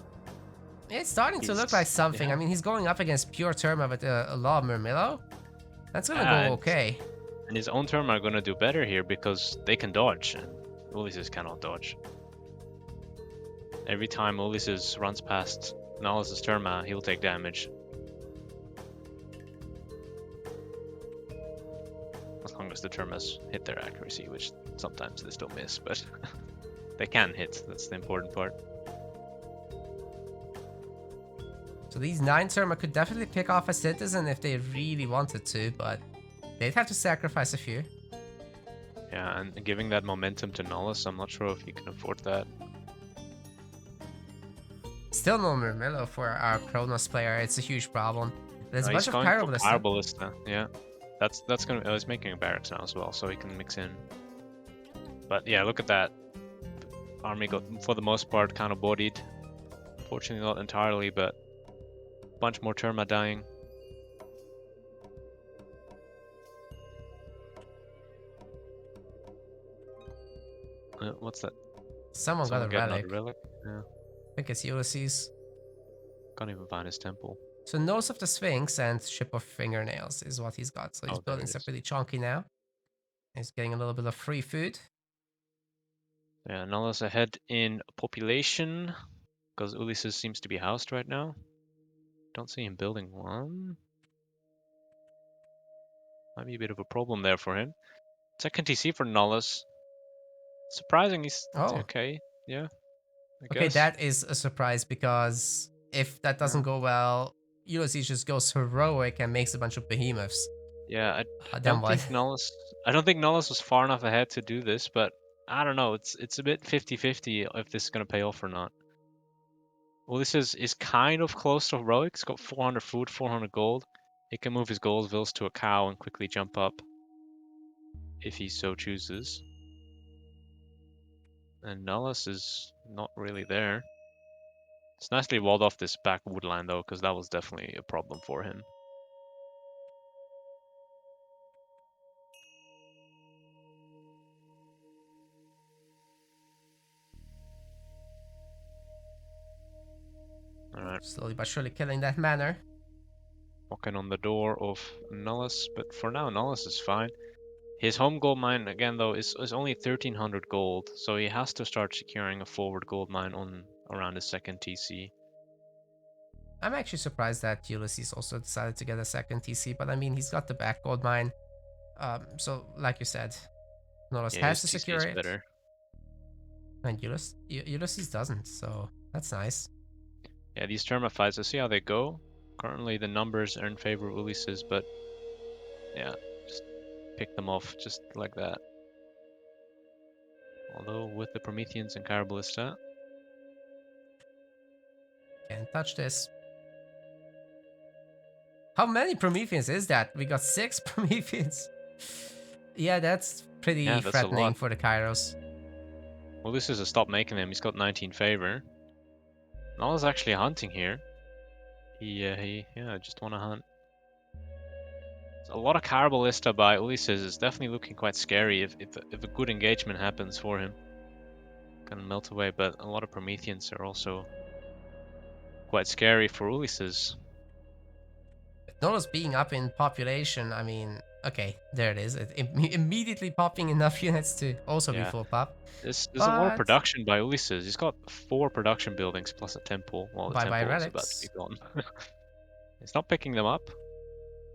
It's starting to look like something. Yeah. I mean, he's going up against pure Terma with a lot of Murmillo. That's gonna go okay. And his own Terma are gonna do better here because they can dodge, and Ulysses cannot dodge. Every time Ulysses runs past Nullus' Terma, he'll take damage. As long as the Termas hit their accuracy, which sometimes they still miss, but they can hit. That's the important part. So these 9 Terma could definitely pick off a citizen if they really wanted to, but they'd have to sacrifice a few. Yeah, and giving that momentum to Nullus, I'm not sure if you can afford that. Still no Murmillo for our Kronos player. It's a huge problem. There's a bunch He's of going for Pyroblista. Ballista. Yeah, that's gonna. Oh, he's making a barracks now as well, so he can mix in. But yeah, look at that. Army got, for the most part, kind of bodied. Fortunately, not entirely, but a bunch more Terma dying. What's that? Someone got a get relic. another relic? Yeah. I think it's Ulysses. Can't even find his temple. So Nose of the Sphinx and Ship of Fingernails is what he's got. So his buildings are pretty chunky now. He's getting a little bit of free food. Yeah, Nullus ahead in population because Ulysses seems to be housed right now. Don't see him building one. Might be a bit of a problem there for him. Second TC for Nullus. Surprising, he's okay. Yeah, I Okay, guess. that is a surprise because if that doesn't go well, Ulysses just goes heroic and makes a bunch of behemoths. Yeah, I don't think Nullus was far enough ahead to do this, but I don't know. It's a bit 50-50 if this is gonna pay off or not. Ulysses is kind of close to heroic. He's got 400 food, 400 gold. He can move his gold vills to a cow and quickly jump up if he so chooses. And Nullus is not really there. It's nicely walled off this back woodline though, because that was definitely a problem for him. Alright. Slowly but surely killing that manor. Knocking on the door of Nullus, but for now Nullus is fine. His home gold mine again though is only 1300 gold, so he has to start securing a forward gold mine on around his second TC. I'm actually surprised that Ulysses also decided to get a second TC, but I mean he's got the back gold mine. So like you said, Nullus has to secure it. Better. And Ulysses doesn't, so that's nice. Yeah, these Terma fights, let's see how they go. Currently the numbers are in favor of Ulysses, but yeah, just pick them off just like that. Although with the Prometheans and Carabalista. Can't touch this. How many Prometheans is that? We got 6 Prometheans. Yeah, that's pretty threatening for the Kairos. Well, this is a stop making them. He's got 19 favor. Nullus actually hunting here. He just want to hunt. A lot of Carabalista by Ulysses is definitely looking quite scary if a good engagement happens for him. Can melt away, but a lot of Prometheans are also quite scary for Ulysses. Nullus being up in population, I mean, okay, there it is. Immediately popping enough units to also be full pop. There's a lot of production by Ulysses. He's got 4 production buildings plus a temple. Well, the temple is about to be gone. He's not picking them up.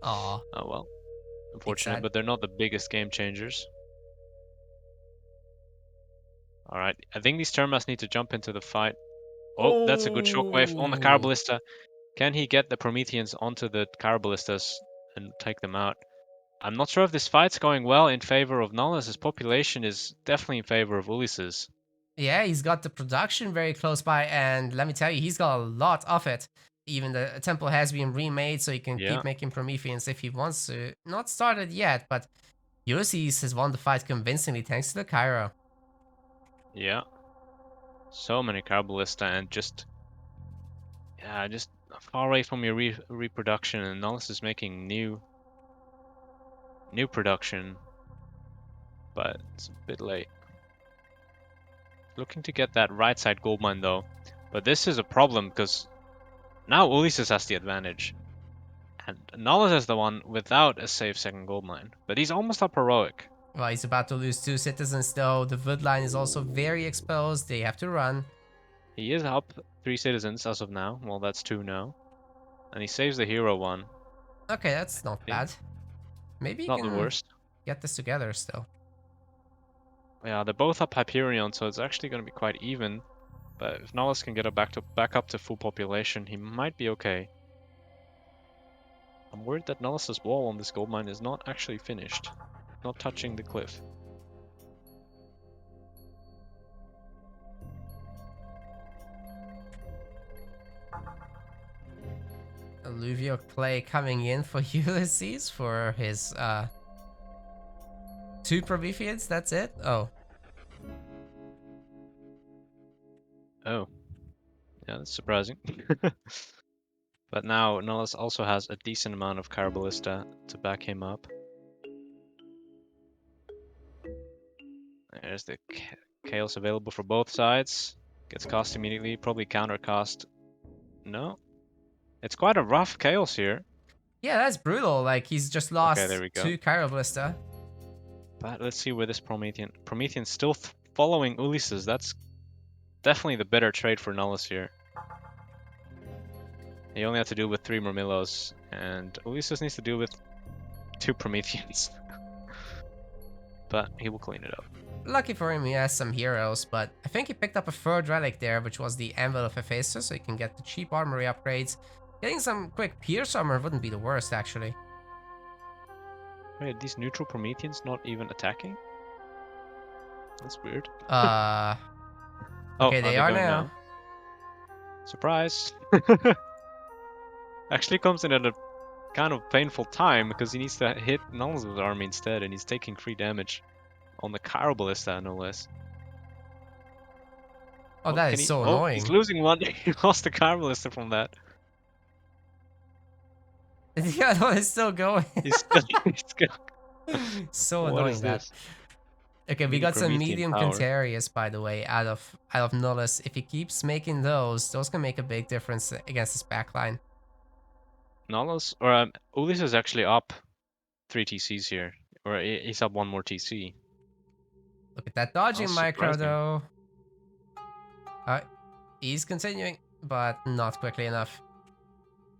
Aww. Oh well. Unfortunate, but they're not the biggest game changers. Alright, I think these Termas need to jump into the fight. Oh, that's a good shockwave on the Carabalista. Can he get the Prometheans onto the Carabalistas and take them out? I'm not sure if this fight's going well in favor of Nullus. His population is definitely in favor of Ulysses. Yeah, he's got the production very close by, and let me tell you, he's got a lot of it. Even the temple has been remade, so he can keep making Prometheans if he wants to. Not started yet, but Ulysses has won the fight convincingly thanks to the Cairo. Yeah. So many Carabalista and just far away from your reproduction, and Nullus is making new production, but it's a bit late. Looking to get that right side gold mine though, but this is a problem because now Ulysses has the advantage, and Nullus is the one without a safe second gold mine, but he's almost up heroic. Well, he's about to lose 2 citizens though. The VoD line is also very exposed. They have to run. He is up 3 citizens as of now. Well, that's 2 now. And he saves the hero one. Okay, that's not bad. Maybe not the worst. Get this together still. Yeah, they're both up Hyperion, so it's actually going to be quite even. But if Nullus can get it back up to full population, he might be okay. I'm worried that Nullus's wall on this gold mine is not actually finished. Not touching the cliff. Alluvial Clay coming in for Ulysses for his 2 Prometheans, that's it? Oh. Oh. Yeah, that's surprising. But now Nullus also has a decent amount of Caraballista to back him up. There's the Chaos available for both sides. Gets cast immediately, probably counter cast. No. It's quite a rough Chaos here. Yeah, that's brutal. Like, he's just lost there we go. 2 Chiroballista. But let's see where this Promethean's still following Ulysses. That's definitely the better trade for Nullus here. He only had to deal with 3 Murmillos, and Ulysses needs to deal with 2 Prometheans. But he will clean it up. Lucky for him, he has some heroes, but I think he picked up a 3rd relic there, which was the Anvil of Hephaestus, so he can get the cheap armory upgrades. Getting some quick Pierce armor wouldn't be the worst, actually. Wait, these neutral Prometheans not even attacking? That's weird. Okay, they are now. Surprise! Actually comes in at a kind of painful time because he needs to hit Nullus' army instead, and he's taking 3 damage on the Caraballista, no less. Oh, that is so annoying. He's losing 1. He lost the Caraballista from that. Yeah, no, it's still going. He's still so annoying that. Okay, we got some medium Cantarius, by the way, out of Nullus. If he keeps making those can make a big difference against his backline. Nullus, or Ulysses is actually up 3 TCs here, or he's up 1 more TC. Look at that dodging micro, though. He's continuing, but not quickly enough.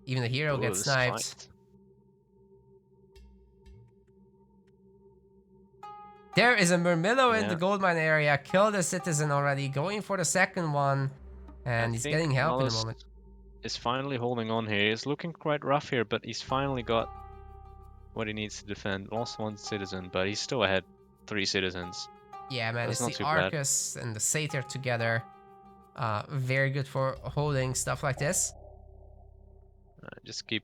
Even the hero gets sniped. There is a Murmillo in the goldmine area. Killed a citizen already. Going for the 2nd one. And he's getting help in a moment. Is finally holding on here. He's looking quite rough here, but he's finally got what he needs to defend. Lost 1 citizen, but he's still ahead 3 citizens. Yeah, man. It's the Arcus and the Satyr together. Very good for holding stuff like this. Just keep...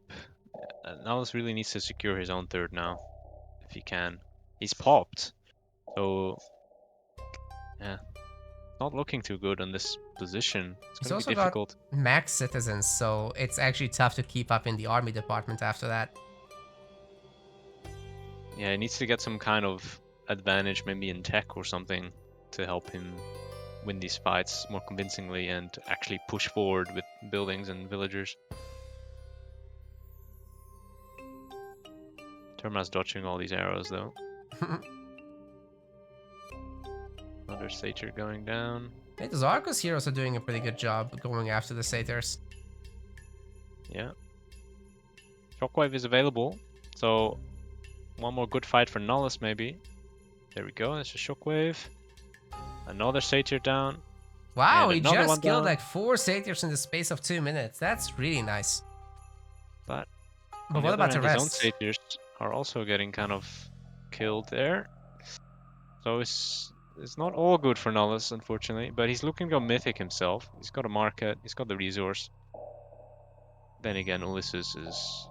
Nullus really needs to secure his own 3rd now. If he can. He's popped. So... Yeah. Not looking too good on this position. It's going to be difficult. Got max citizens, so it's actually tough to keep up in the army department after that. Yeah, he needs to get some kind of advantage, maybe in tech or something, to help him win these fights more convincingly and actually push forward with buildings and villagers. Terma's dodging all these arrows, though. Another Satyr going down. Hey, those Arcus heroes are doing a pretty good job going after the Satyrs. Yeah. Shockwave is available, so 1 more good fight for Nullus, maybe. There we go, that's a Shockwave. Another Satyr down. Wow, he just killed like 4 Satyrs in the space of 2 minutes. That's really nice. But what about the rest? His own Satyrs are also getting kind of killed there. So it's not all good for Nullus, unfortunately. But he's looking to go Mythic himself. He's got a market, he's got the resource. Then again, Ulysses is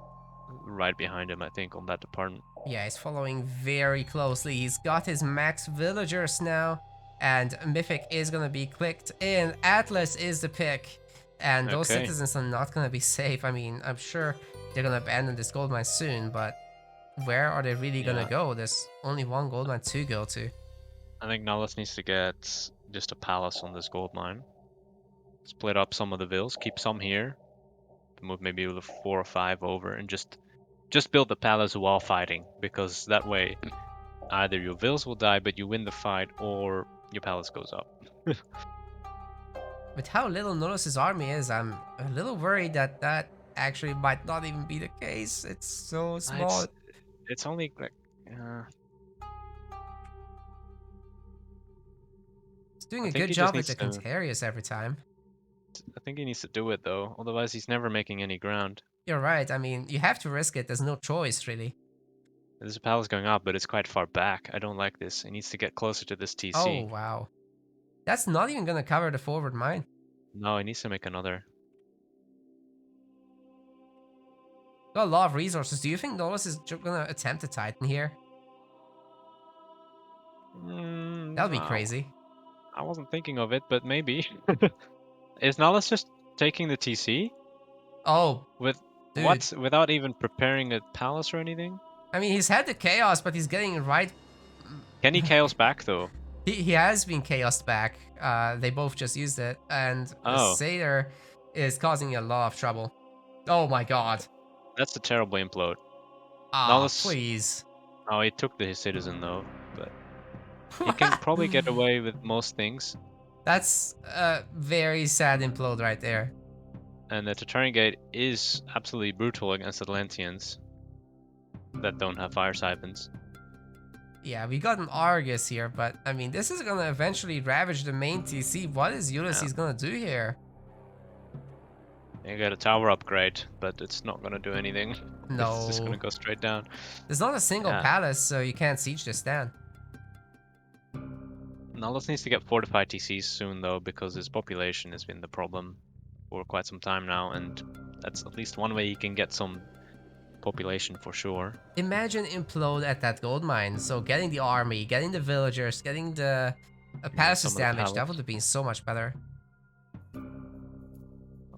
right behind him, I think, on that department. Yeah, he's following very closely. He's got his max villagers now. And Mythic is going to be clicked in. Atlas is the pick. And those citizens are not going to be safe. I mean, I'm sure they're going to abandon this gold mine soon. But where are they really going to go? There's only 1 gold mine to go to. I think Nullus needs to get just a palace on this gold mine. Split up some of the vills, keep some here. Move maybe with 4 or 5 over and just build the palace while fighting. Because that way, either your vills will die, but you win the fight, or your palace goes up. With how little Nullus' army is, I'm a little worried that actually might not even be the case. It's so small. It's only like... He's doing a good job with the Cantarius every time. I think he needs to do it though. Otherwise, he's never making any ground. You're right. I mean, you have to risk it. There's no choice, really. There's a palace going up, but it's quite far back. I don't like this. He needs to get closer to this TC. Oh, wow. That's not even going to cover the forward mine. No, he needs to make another. Got a lot of resources. Do you think Nullus is going to attempt to Titan here? That would be crazy. I wasn't thinking of it, but maybe. Is Nullus just taking the TC? Oh, dude. What? Without even preparing a palace or anything? I mean, he's had the chaos, but he's getting it right. Can he chaos back though? He has been chaosed back. They both just used it, and the Satyr is causing a lot of trouble. Oh my god. That's a terrible implode. Nullus, please. Oh, he took the citizen though, but he can probably get away with most things. That's a very sad implode right there. And the Tartarian Gate is absolutely brutal against Atlanteans that don't have fire siphons. Yeah, we got an Argus here, but I mean, this is gonna eventually ravage the main TC. What is Ulysses gonna do here? You got a tower upgrade, but it's not gonna do anything. No. It's just gonna go straight down. There's not a single palace, so you can't siege this down. Nullus needs to get fortified TCs soon though, because his population has been the problem for quite some time now, and that's at least one way he can get some population for sure. Imagine implode at that gold mine, so getting the army, getting the villagers, getting the palaces damaged, that would have been so much better.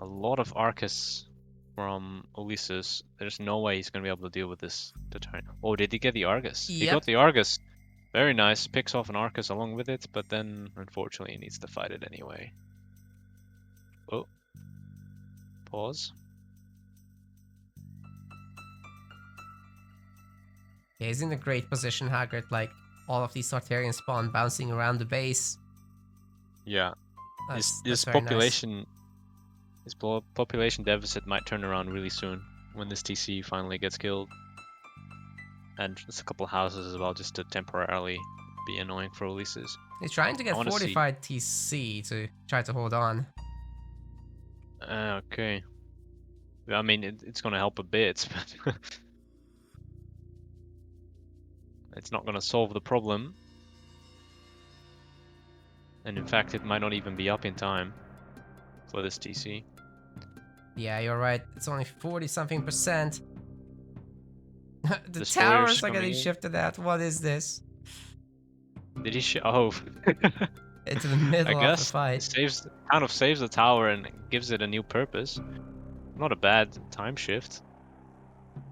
A lot of Arcus from Ulysses. There's no way he's going to be able to deal with this Tartarian. Oh, did he get the Argus? Yep. He got the Argus. Very nice. Picks off an Arcus along with it, but then unfortunately he needs to fight it anyway. Oh. Pause. Yeah, he's in a great position, Haggard. Like, all of these Tartarians spawn bouncing around the base. Yeah. That's his population... Nice. His population deficit might turn around really soon when this TC finally gets killed. And just a couple of houses as well, just to temporarily be annoying for Ulysses. He's trying to get fortified TC to try to hold on. Okay. I mean, it's going to help a bit, but it's not going to solve the problem. And in fact, it might not even be up in time for this TC. Yeah, you're right. It's only 40-something%. The towers are getting shifted out. What is this? Did he Oh. Into the middle of the fight. Kind of saves the tower and gives it a new purpose. Not a bad time shift,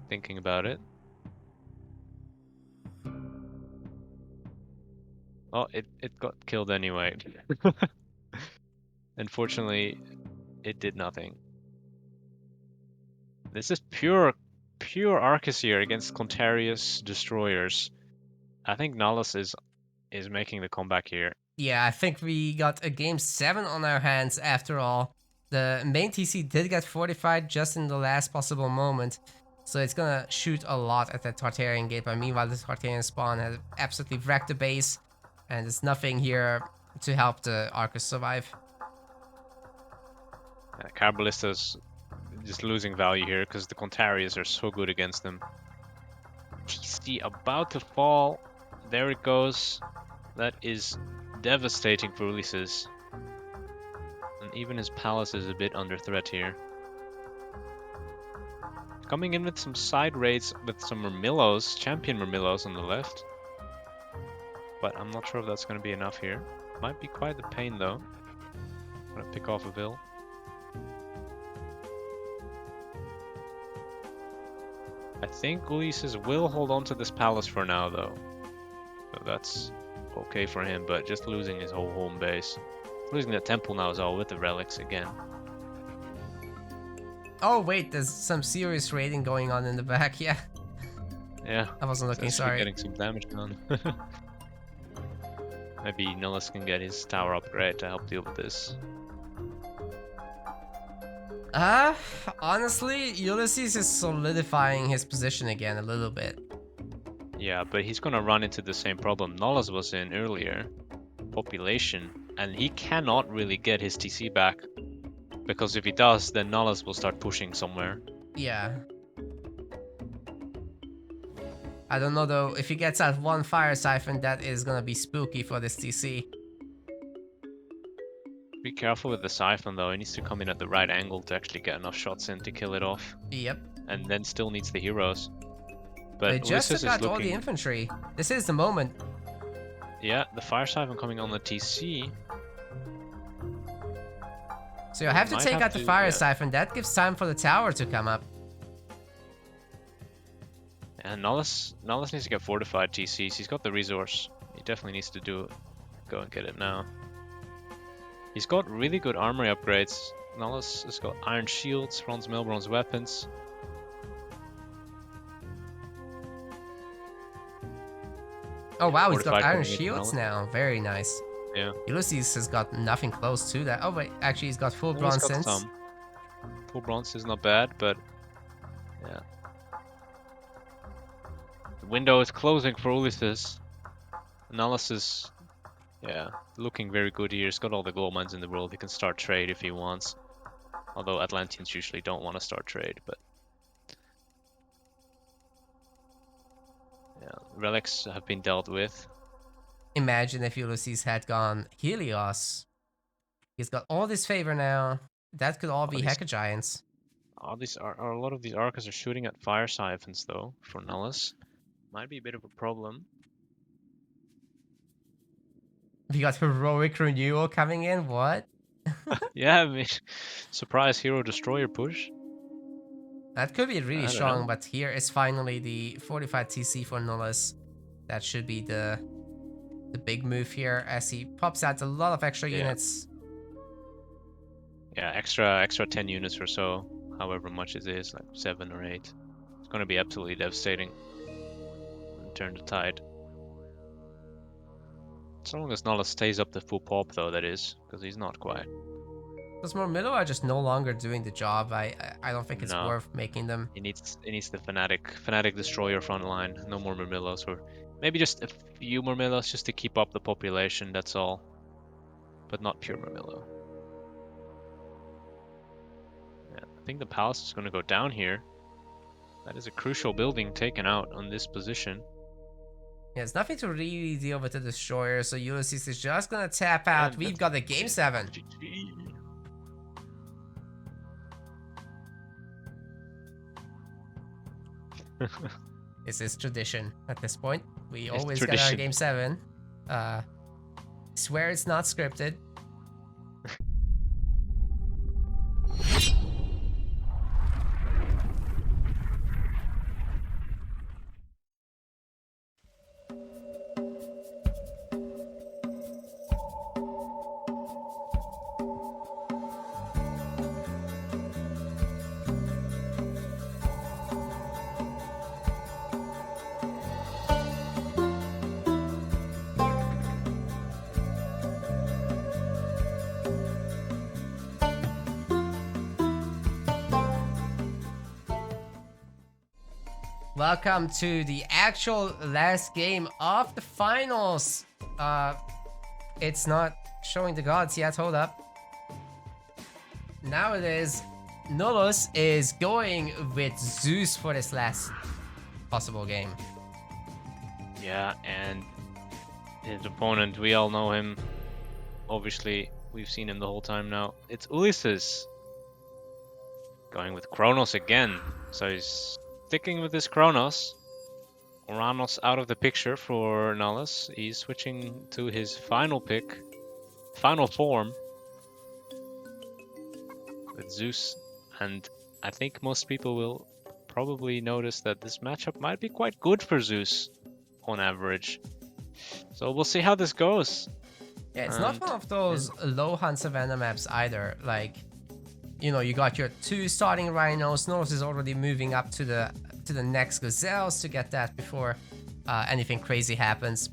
thinking about it. Oh, it got killed anyway. Unfortunately, it did nothing. This is pure Arcus here against Contarius destroyers. I think Nullus is making the comeback here. Yeah, I think we got a game 7 on our hands after all. The main TC did get fortified just in the last possible moment, so it's gonna shoot a lot at that Tartarian gate, but meanwhile the Tartarian spawn has absolutely wrecked the base, and there's nothing here to help the Arcus survive. Carballista's just losing value here because the Contarius are so good against them. TC about to fall. There it goes. That is devastating for Ulysses. And even his palace is a bit under threat here. Coming in with some side raids with some Murmillos, champion Murmillos on the left. But I'm not sure if that's going to be enough here. Might be quite the pain though. I'm going to pick off a Vil. I think Ulysses will hold on to this palace for now though. So that's okay for him, but just losing his whole home base. Losing the temple now as well with the relics again. Oh wait, there's some serious raiding going on in the back, yeah. Yeah. I wasn't looking, sorry. Getting some damage done. Maybe Nullus can get his tower upgrade to help deal with this. Honestly, Ulysses is solidifying his position again a little bit. Yeah, but he's gonna run into the same problem Nullus was in earlier. Population. And he cannot really get his TC back Because if he does, then Nullus will start pushing somewhere. Yeah. I don't know though, if he gets out one fire siphon, that is gonna be spooky for this TC. Be careful with the siphon though, he needs to come in at the right angle to actually get enough shots in to kill it off. Yep. And then still needs the heroes. But they just Ulysses got is looking... all the infantry. This is the moment. Yeah, the fire siphon coming on the TC. So you have to take out the fire siphon. That gives time for the tower to come up. And Nullus needs to get fortified TCs. He's got the resource. He definitely needs to go and get it now. He's got really good armory upgrades. Nullus has got iron shields, bronze mail, bronze weapons. Oh wow, he's got iron shields now. Very nice. Yeah. Ulysses has got nothing close to that. Oh wait, actually he's got full bronze since. Full bronze is not bad, but yeah. The window is closing for Ulysses. Nullus is, yeah, looking very good here. He's got all the gold mines in the world. He can start trade if he wants. Although Atlanteans usually don't want to start trade, but yeah, relics have been dealt with. Imagine if Ulysses had gone Helios. He's got all this favor now. That could all be Hecka Giants. A lot of these archers are shooting at fire siphons though, for Nullus. Might be a bit of a problem. We got heroic renewal coming in, what? Yeah, I mean, surprise hero destroyer push. That could be really strong, but here is finally the fortified TC for Nullus. That should be the big move here as he pops out a lot of extra units. Yeah, extra 10 units or so, however much it is, like 7 or 8. It's going to be absolutely devastating. And turn the tide. So long as Nullus stays up the full pop though, that is, because he's not quite. Those Murmillo are just no longer doing the job. I don't think it's worth making them. He needs the fanatic destroyer front line. No more Murmillos, or maybe just a few Murmillos just to keep up the population, that's all. But not pure Murmillo. Yeah, I think the palace is going to go down here. That is a crucial building taken out on this position. Yeah, it's nothing to really deal with the destroyer, so Ulysses is just going to tap out. And we've got the game 7. This is tradition at this point. We always get our game 7. Swear it's not scripted. Welcome to the actual last game of the finals. It's not showing the gods yet, hold up. Now it is. Nullus is going with Zeus for this last possible game. Yeah, and his opponent, we all know him. Obviously, we've seen him the whole time now. It's Ulysses. Going with Kronos again. So he's sticking with his Kronos. Uranos out of the picture for Nullus. He's switching to his final pick. Final form. With Zeus. And I think most people will probably notice that this matchup might be quite good for Zeus. On average. So we'll see how this goes. Yeah, it's not one of those low hunt Savannah maps either. Like, you know, you got your 2 starting rhinos. Nullus is already moving up to the next gazelles to get that before anything crazy happens.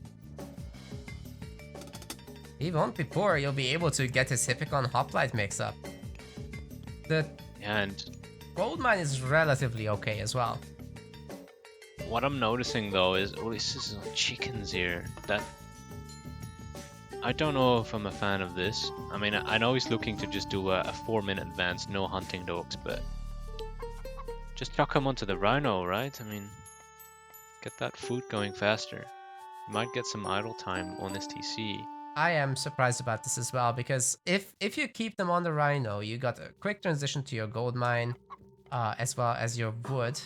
He won't be poor. You'll be able to get his Hippicon Hoplite mix up. The gold mine is relatively okay as well. What I'm noticing though is Ulysses is on chickens here. That I don't know if I'm a fan of this. I mean, I know he's looking to just do a 4-minute advance, no hunting dogs, but just chuck him onto the Rhino, right? I mean, get that food going faster. You might get some idle time on this TC. I am surprised about this as well, because if you keep them on the Rhino, you got a quick transition to your gold mine, as well as your wood.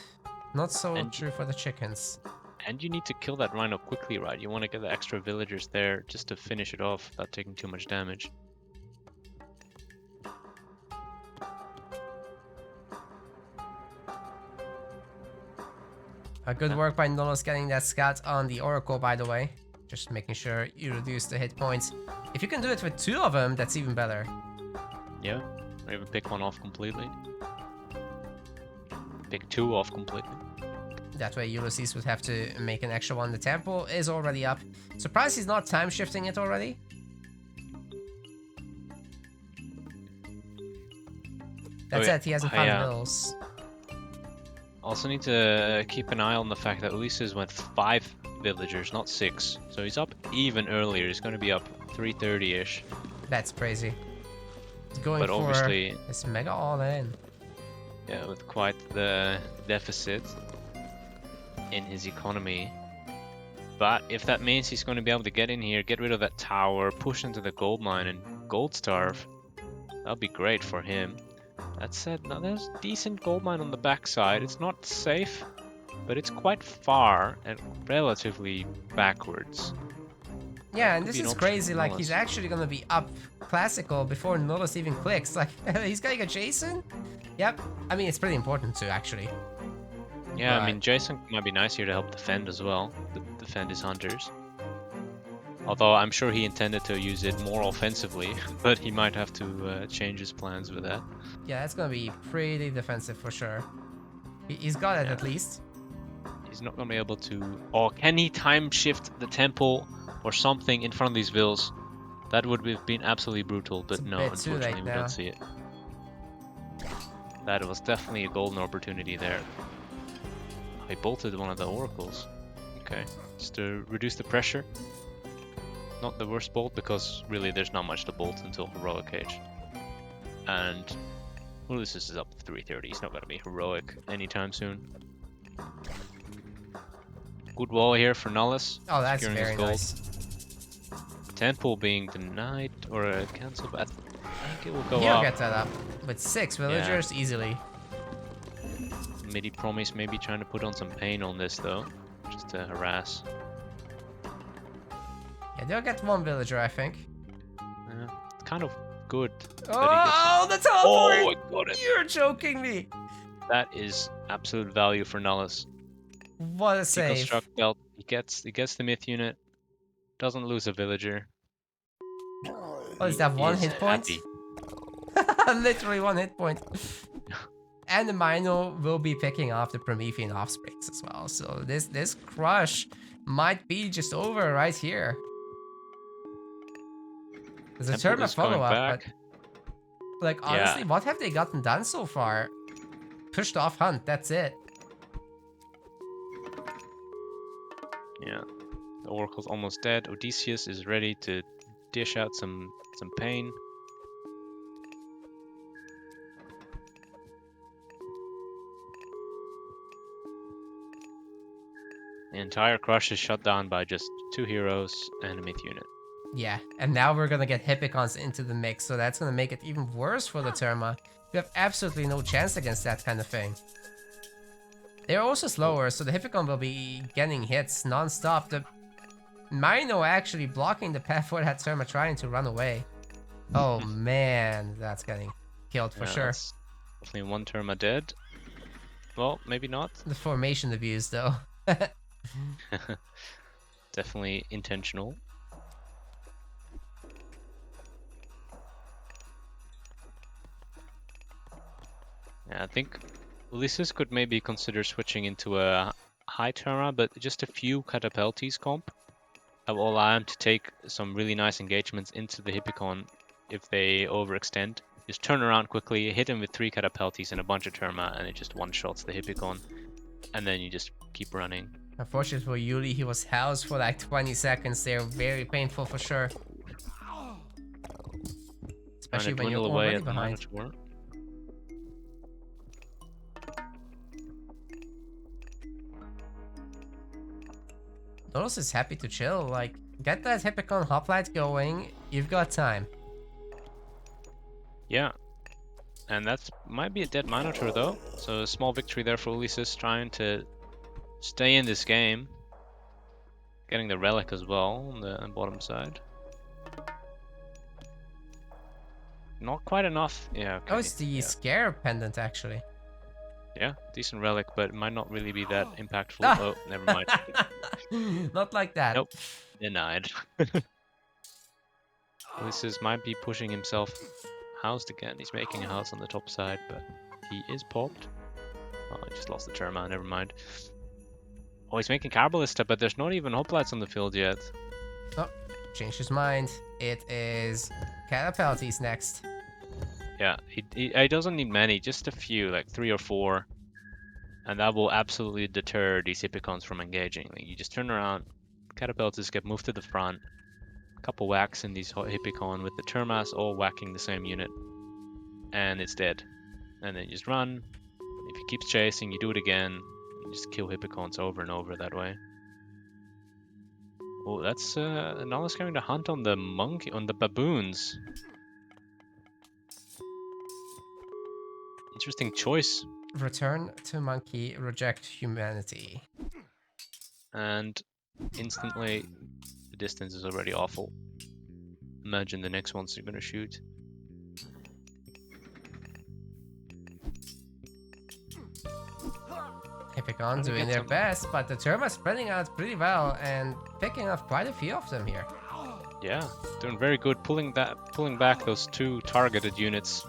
Not so true for the chickens. And you need to kill that Rhino quickly, right? You want to get the extra villagers there just to finish it off without taking too much damage. Good work by Nullus getting that scout on the Oracle, by the way. Just making sure you reduce the hit points. If you can do it with 2 of them, that's even better. Yeah, or even pick one off completely. Pick 2 off completely. That way Ulysses would have to make an extra one. The tempo is already up. Surprised he's not time shifting it already. That's it, he hasn't found the hills. Also need to keep an eye on the fact that Ulysses went 5 villagers, not 6. So he's up even earlier. He's going to be up 3:30-ish. That's crazy. He's going but for obviously, this mega all-in. Yeah, with quite the deficit in his economy. But if that means he's going to be able to get in here, get rid of that tower, push into the gold mine and gold starve, that'll be great for him. That said, now there's decent gold mine on the backside. It's not safe, but it's quite far and relatively backwards. Yeah, and this is crazy, like he's actually gonna be up classical before Nullus even clicks. Like, he's getting a Jason? Yep, I mean, it's pretty important too, actually. Yeah, I mean, Jason might be nice here to help defend as well, defend his hunters. Although I'm sure he intended to use it more offensively, but he might have to change his plans with that. Yeah, that's gonna be pretty defensive for sure. He's got it at least. He's not gonna be able to... Oh, can he time shift the temple or something in front of these vills? That would have been absolutely brutal, but no, unfortunately we don't see it. That was definitely a golden opportunity there. He bolted one of the oracles. Okay, just to reduce the pressure. Not the worst bolt, because really there's not much to bolt until heroic age. And Ulysses is up to 3:30. He's not going to be heroic anytime soon. Good wall here for Nullus. Oh, that's very nice. Temple being denied or cancelled, but I think it will go He'll up. get that up with 6 villagers easily. Midi promise maybe trying to put on some pain on this though, just to harass. Yeah, they'll get 1 villager, I think. It's kind of good. Oh, the teleport! Oh, I got it! You're joking me! That is absolute value for Nullus. What a save! Deconstruct belt. He gets the myth unit. Doesn't lose a villager. Oh, is that 1 hit point? Literally 1 hit point. And the Mino will be picking off the Promethean offsprings as well. So this crush might be just over right here. There's a turn of follow-up, but like honestly, what have they gotten done so far? Pushed off hunt, that's it. Yeah, the Oracle's almost dead. Odysseus is ready to dish out some pain. The entire crush is shut down by just 2 heroes and a myth unit. Yeah, and now we're gonna get Hippicons into the mix, so that's gonna make it even worse for the Terma. We have absolutely no chance against that kind of thing. They're also slower, so the Hippicon will be getting hits non-stop. The Mino actually blocking the path for that Terma trying to run away. Oh man, that's getting killed for sure. Definitely 1 Terma dead. Well, maybe not. The formation abuse though. Definitely intentional. Yeah, I think Ulysses could maybe consider switching into a high Terra, but just a few Catapultes comp. That will allow him to take some really nice engagements into the Hippicon if they overextend. Just turn around quickly, hit him with 3 Catapultes and a bunch of Terma, and it just one-shots the Hippicon. And then you just keep running. Unfortunately for Yuli, he was housed for like 20 seconds. They're very painful for sure. especially when you're dwindle away already at the behind. Minotaur. Nullus is happy to chill. Like, get that Hippicon hoplite going. You've got time. Yeah. And that's might be a dead Minotaur though. So a small victory there for Ulysses, trying to stay in this game. Getting the relic as well on the bottom side. Not quite enough. Yeah, okay. Oh, it's the scare pendant actually. Yeah, decent relic, but it might not really be that impactful. Ah! Oh, never mind. Not like that. Nope. Denied. Ulysses might be pushing himself housed again. He's making a house on the top side, but he is popped. Oh, I just lost the Terma, never mind. Oh, he's making Carbalista, but there's not even hoplites on the field yet. Oh, changed his mind. It is Catapulties next. Yeah, he doesn't need many, just a few, like 3 or 4. And that will absolutely deter these Hippicons from engaging. Like, you just turn around, Catapultis get moved to the front, a couple whacks in these Hippicon with the Termas all whacking the same unit, and it's dead. And then you just run. If he keeps chasing, you do it again. You just kill Hippicons over and over that way. Oh, that's Nullus going to hunt on the baboons. Interesting choice. Return to monkey, reject humanity. And instantly, the distance is already awful. Imagine the next ones you're gonna shoot. Hippicon doing their best, but the Terma spreading out pretty well and picking off quite a few of them here. Yeah, doing very good, pulling back those 2 targeted units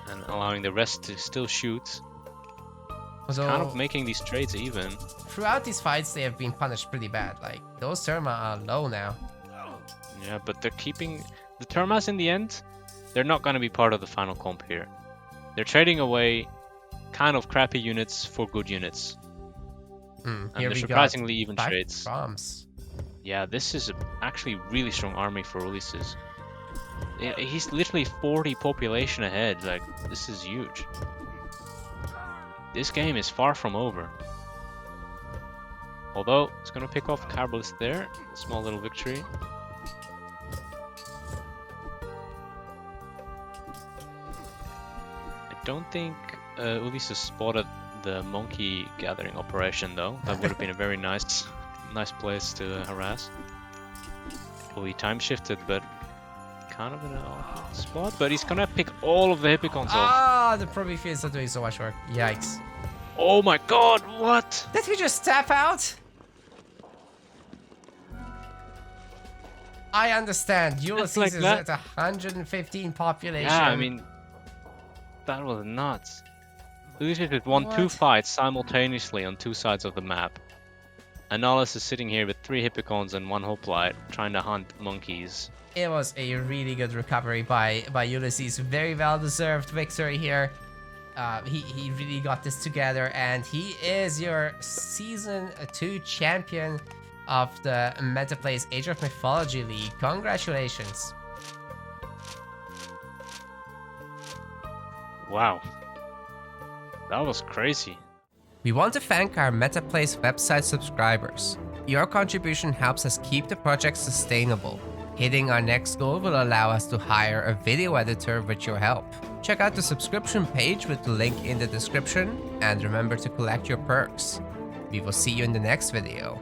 and allowing the rest to still shoot. It's kind of making these trades even. Throughout these fights, they have been punished pretty bad. Like, those Terma are low now. Yeah, but they're keeping the Termas in the end. They're not going to be part of the final comp here. They're trading away kind of crappy units for good units. And they're surprisingly even trades. Bombs. Yeah, this is actually really strong army for Ulysses. He's literally 40 population ahead. Like, this is huge. This game is far from over. Although, it's going to pick off Carbalist there. Small little victory. I don't think Ulysses spotted the monkey gathering operation though. That would have been a very nice place to harass. Well, he time shifted, but kind of in an awkward spot. But he's gonna pick all of the Hippicons off. Ah, the Prometheus are doing so much work. Yikes. Oh my god, what? Did he just tap out? I understand. Ulysses like is that. at 115 population. Yeah, I mean, that was nuts. Ulysses has won 2 fights simultaneously on 2 sides of the map. And Nullus is sitting here with 3 Hippicons and 1 hoplite, trying to hunt monkeys. It was a really good recovery by Ulysses. Very well-deserved victory here. He really got this together, and he is your Season 2 champion of the MetaPlays Age of Mythology League. Congratulations. Wow. That was crazy. We want to thank our MetaPlays website subscribers. Your contribution helps us keep the project sustainable. Hitting our next goal will allow us to hire a video editor with your help. Check out the subscription page with the link in the description, and remember to collect your perks. We will see you in the next video.